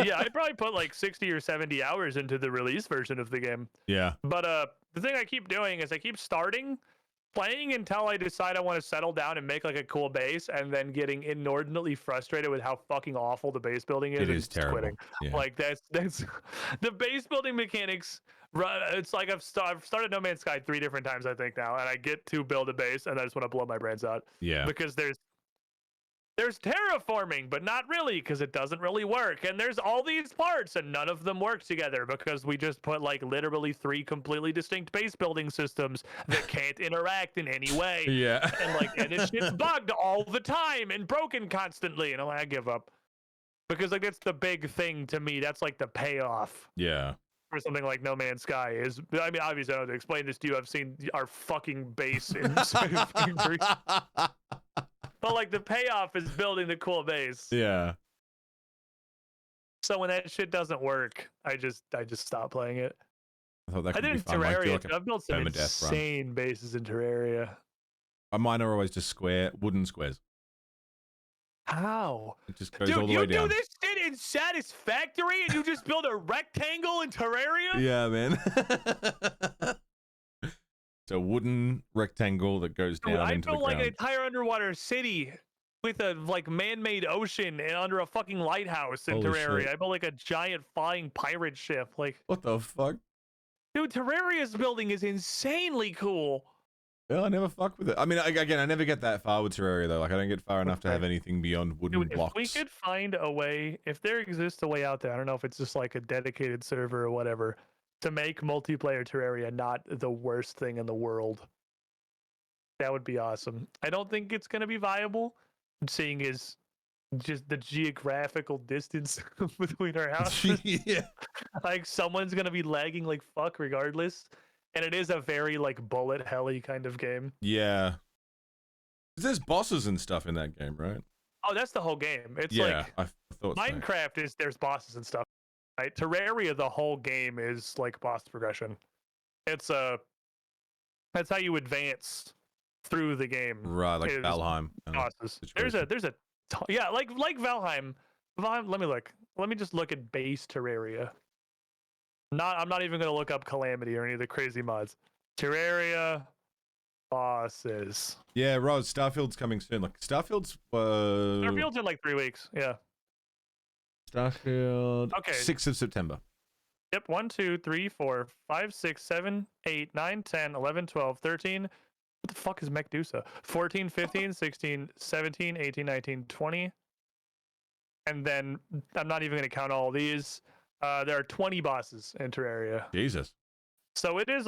Yeah. I probably put like 60 or 70 hours into the release version of the game. Yeah. But the thing I keep doing is I keep playing until I decide I want to settle down and make like a cool base, and then getting inordinately frustrated with how fucking awful the base building is. It and is just terrible. Quitting. Yeah. Like that's the base building mechanics. It's like I've started No Man's Sky 3 different times I think now, and I get to build a base and I just want to blow my brains out Yeah. because there's terraforming, but not really because it doesn't really work. And there's all these parts and none of them work together because we just put like literally 3 completely distinct base building systems that can't interact in any way. Yeah. And this shit's bugged all the time and broken constantly. And I'm like, I give up. Because like that's the big thing to me. That's like the payoff Yeah. for something like No Man's Sky is. I mean, obviously I don't have to explain this to you. I've seen our fucking base in Space 3. But like the payoff is building the cool base. Yeah. So when that shit doesn't work, I just stop playing it. I thought that I could did be in fun. Like, do Terraria. like Too. I've built some permadeath run. insane bases in Terraria. Mine are always just wooden squares. How? It just goes Dude, all the you way do down. this shit in Satisfactory and you just build a rectangle in Terraria? Yeah, man. It's a wooden rectangle that goes Dude, down I into the built like an ground. entire underwater city with a like man-made ocean and under a fucking lighthouse in Holy Terraria. shit. I built like a giant flying pirate ship. Like, What the fuck? dude, Terraria's building is insanely cool. Yeah, I never fuck with it. I mean, again, I never get that far with Terraria though. Like, I don't get far enough to have anything beyond wooden Dude, blocks. if we could find a way, if there exists a way out there, I don't know if it's just like a dedicated server or whatever, to make multiplayer Terraria not the worst thing in the world, that would be awesome. I don't think it's going to be viable, seeing as just the geographical distance between our houses. Yeah. Like, someone's going to be lagging like fuck regardless. And it is a very like bullet helly kind of game. Yeah. There's bosses and stuff in that game, right? Oh, that's the whole game. It's Yeah, like I thought so. Minecraft is there's bosses and stuff. Right? Terraria, the whole game is like boss progression. It's that's how you advance through the game. Right, like is Valheim. Bosses. situation. There's a yeah, like Valheim. Let me look. Let me just look at base Terraria. I'm not even gonna look up Calamity or any of the crazy mods. Terraria bosses. Yeah, Roz, Starfield's coming soon. Like, Starfield's Starfield's in like 3 weeks. Yeah. Starfield. Okay. 6th of September. Yep, 1, 2, 3, 4, 5, 6, 7, 8, 9, 10, 11, 12, 13. What the fuck is Mechdusa? 14, 15, 16, 17, 18, 19, 20. And then I'm not even going to count all these. There are 20 bosses in Terraria. Jesus. So it is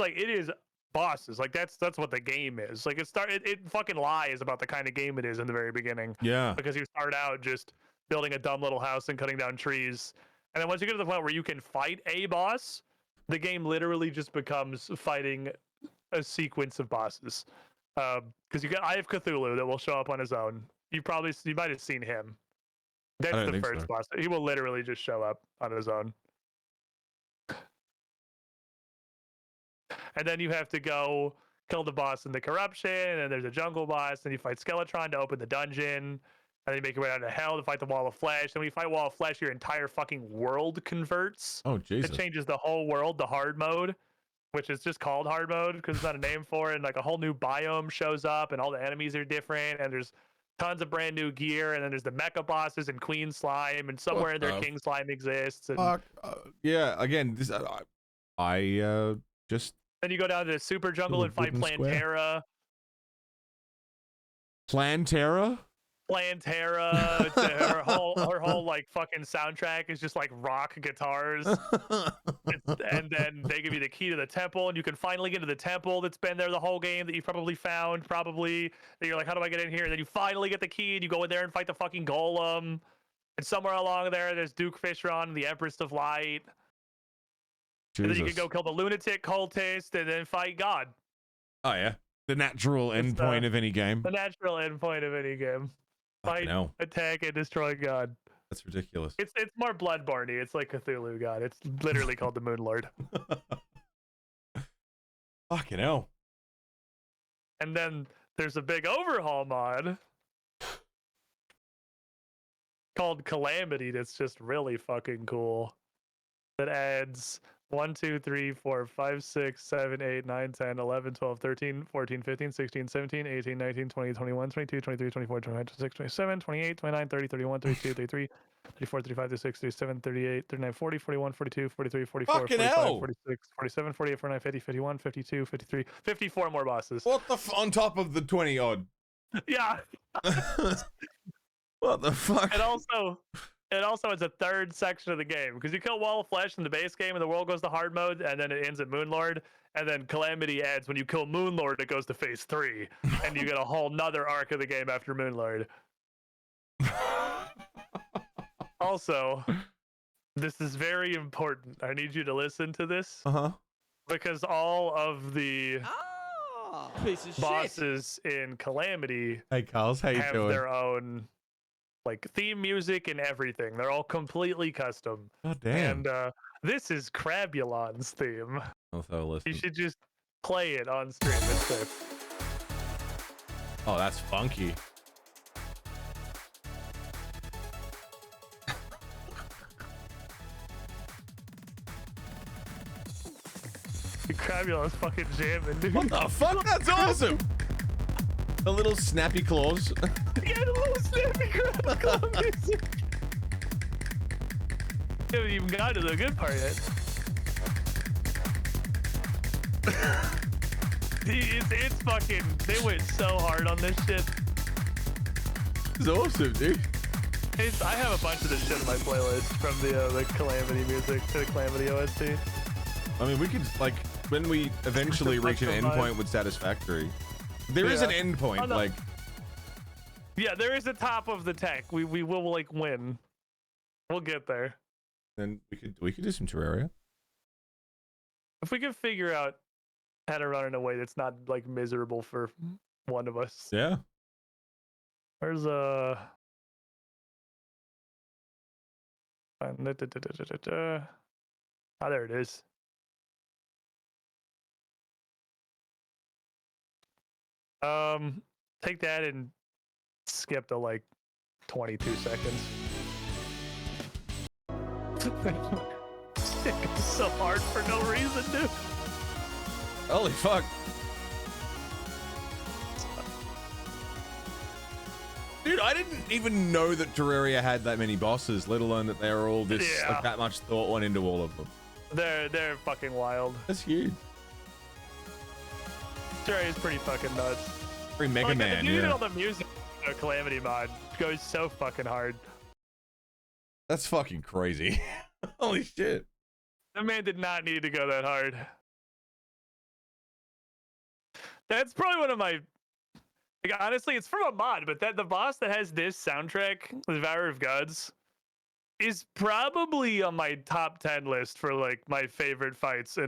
bosses. Like that's what the game is. Like it fucking lies about the kind of game it is in the very beginning. Yeah. Because you start out just building a dumb little house and cutting down trees. And then once you get to the point where you can fight a boss, the game literally just becomes fighting a sequence of bosses. Because Eye of Cthulhu that will show up on his own. You might have seen him. That's don't the think first so. boss. He will literally just show up on his own. And then you have to go kill the boss in the corruption, and there's a jungle boss, and you fight Skeletron to open the dungeon, and then you make your way out of hell to fight the Wall of Flesh. And when you fight Wall of Flesh, your entire fucking world converts. Oh, Jesus. It changes the whole world to hard mode, which is just called hard mode because it's not a name for it. And like a whole new biome shows up, and all the enemies are different, and there's tons of brand new gear, and then there's the mecha bosses and Queen Slime, and somewhere in there the King Slime exists. And Fuck. Yeah, again, this I just then you go down to the super jungle Little and fight wooden square. Plantera. Plantera. It's her whole like fucking soundtrack is just like rock guitars. And then they give you the key to the temple, and you can finally get to the temple that's been there the whole game that you probably found. That you're like, how do I get in here? And then you finally get the key, and you go in there and fight the fucking golem. And somewhere along there's Duke Fishron, the Empress of Light. And then you can go kill the lunatic cultist and then fight God. Oh yeah, the natural It's endpoint of any game. The natural endpoint of any game. Fight, No, attack, and destroy God. that's ridiculous. It's more Bloodborne-y. It's like Cthulhu God. It's literally called the Moon Lord. Fucking hell. And then there's a big overhaul mod called Calamity that's just really fucking cool. That adds 1, 2, 3, 4, 5, 6, 7, 8, 9, 10, 11, 12, 13, 14, 15, 16, 17, 18, 19, 20, 21, 22, 23, 24, 25, 26, 27, 28, 29, 30, 31, 32, 33, 34, 35, 36, 37, 38, 39, 40, 41, 42, 43, 44, Fucking 45, hell. 46, 47, 48, 49, 50, 51, 52, 53, 54 more bosses. What the on top of the 20 odd? Yeah. What the fuck? And also it's a third section of the game because you kill Wall of Flesh in the base game and the world goes to hard mode and then it ends at Moonlord, and then Calamity adds when you kill Moonlord it goes to phase 3 and you get a whole nother arc of the game after Moonlord. Also, this is very important. I need you to listen to this because all of the Piece of shit. bosses in Calamity Hey, Carls, how you have doing? their own like theme music and everything. They're all completely custom. God damn. And this is Crabulon's theme. I'll throw a listen. You should just play it on stream. It's sick. Oh, that's funky. Crabulon's fucking jamming, dude. What the fuck? That's awesome. The little snappy claws. Yeah, the little snappy Crabulon music. You haven't even got to the good part yet. It's fucking. They went so hard on this shit. It's awesome, dude. I have a bunch of this shit in my playlist from the Calamity music to the Calamity OST. I mean, we could, like, when we eventually reach an endpoint with Satisfactory, there is an endpoint, like... Yeah, there is a top of the tech. We will, like, win. We'll get there. Then we could do some Terraria. If we could figure out how to run in a way that's not, like, miserable for one of us. Yeah. Where's Oh, there it is. Take that and skip to like 22 seconds. It goes so hard for no reason, dude. Holy fuck. Dude, I didn't even know that Terraria had that many bosses, let alone that they were all this, like, that much thought went into all of them. They're fucking wild. That's huge. Terraria's pretty fucking nuts. Pretty Mega Man, Even yeah. all the music, the Calamity mod goes so fucking hard. That's fucking crazy. Holy shit. That man did not need to go that hard. That's probably one of my... Like, honestly, it's from a mod, but the boss that has this soundtrack, the Devourer of Gods, is probably on my top 10 list for, like, my favorite fights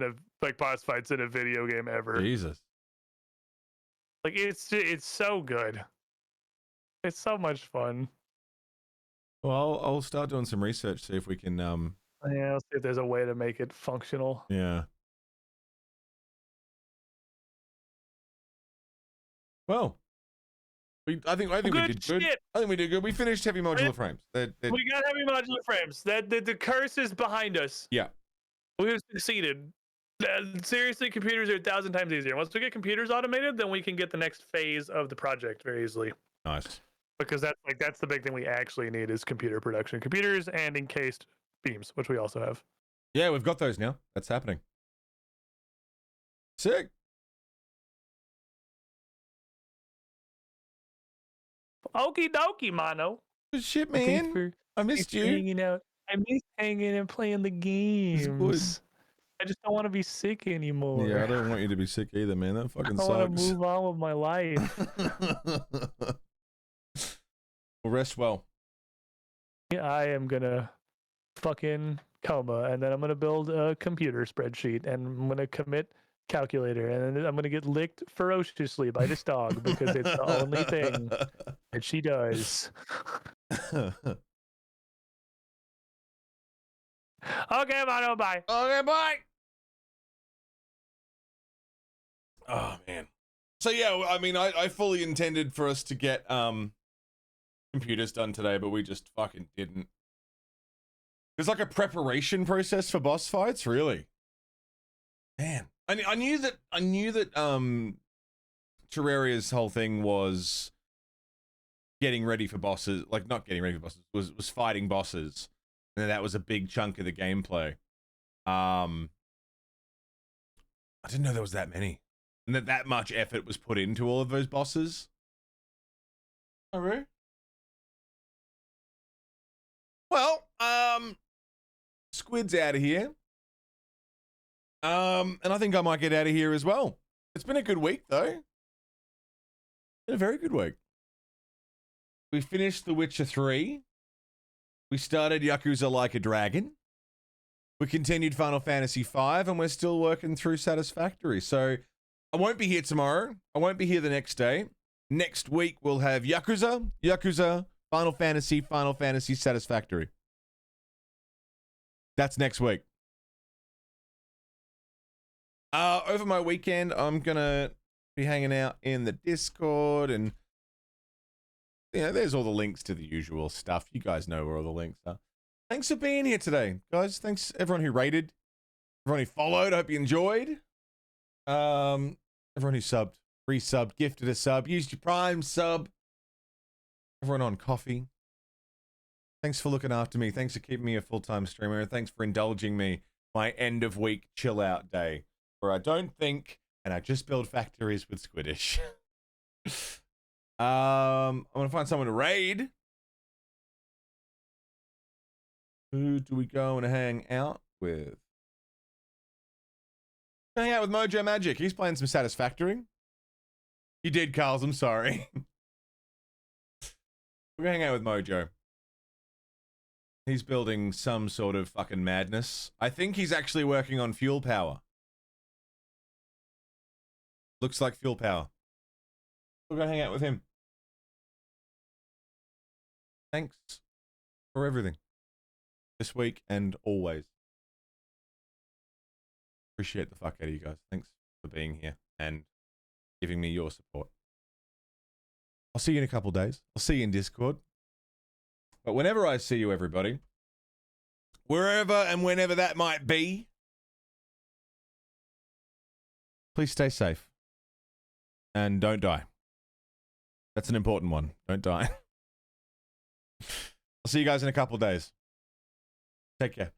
boss fights in a video game ever. Jesus. Like, it's so good. It's so much fun. Well, I'll start doing some research, see if we can, Yeah, let's see if there's a way to make it functional. yeah. Well, I think we did good. Shit. I think we did good. We finished Heavy Modular Frames. We got Heavy Modular Frames. The curse is behind us. Yeah. We've succeeded. Seriously, computers are 1,000 times easier. Once we get computers automated, then we can get the next phase of the project very easily. Nice. Because that's the big thing we actually need is computer production. Computers and encased beams, which we also have. Yeah, we've got those now. That's happening. Sick. Okie dokie, mano. Good shit, Thanks man. for- I thanks missed for you. hanging out. I miss hanging and playing the games. I just don't want to be sick anymore. Yeah, I don't want you to be sick either, man. That fucking I want to sucks. move on with my life. Well, rest well. Yeah, I am gonna fucking coma, and then I'm gonna build a computer spreadsheet, and I'm gonna commit calculator, and then I'm gonna get licked ferociously by this dog because it's the only thing that she does. Okay, Mono, bye. Okay, bye. Oh man. So yeah, I mean, I fully intended for us to get computers done today, but we just fucking didn't. There's like a preparation process for boss fights, really. Man, I knew that Terraria's whole thing was getting ready for bosses, like not getting ready for bosses, was fighting bosses, and that was a big chunk of the gameplay. I didn't know there was that many, and that much effort was put into all of those bosses. Oh, really? Well, Squid's out of here. And I think I might get out of here as well. It's been a good week, though. Been a very good week. We finished The Witcher 3. We started Yakuza Like a Dragon. We continued Final Fantasy V, and we're still working through Satisfactory. So I won't be here tomorrow. I won't be here the next day. Next week, we'll have Yakuza, Final Fantasy, Satisfactory. That's next week. Over my weekend, I'm gonna be hanging out in the Discord, and there's all the links to the usual stuff. You guys know where all the links are. Thanks for being here today, guys. Thanks everyone who rated, everyone who followed. I hope you enjoyed. Everyone who subbed, resubbed, gifted a sub, used your Prime sub. Everyone on coffee. Thanks for looking after me. Thanks for keeping me a full-time streamer. Thanks for indulging me my end of week chill out day where I don't think and I just build factories with Squidish. I'm gonna find someone to raid. Who do we go and hang out with? Hang out with Mojo Magic. He's playing some Satisfactory. You did, Carls. I'm sorry. We're gonna hang out with Mojo. He's building some sort of fucking madness. I think he's actually working on fuel power. Looks like fuel power. We're gonna hang out with him. Thanks for everything. This week and always. Appreciate the fuck out of you guys. Thanks for being here and giving me your support. I'll see you in a couple days. I'll see you in Discord. But whenever I see you, everybody, wherever and whenever that might be, please stay safe and don't die. That's an important one. Don't die. I'll see you guys in a couple days. Take care.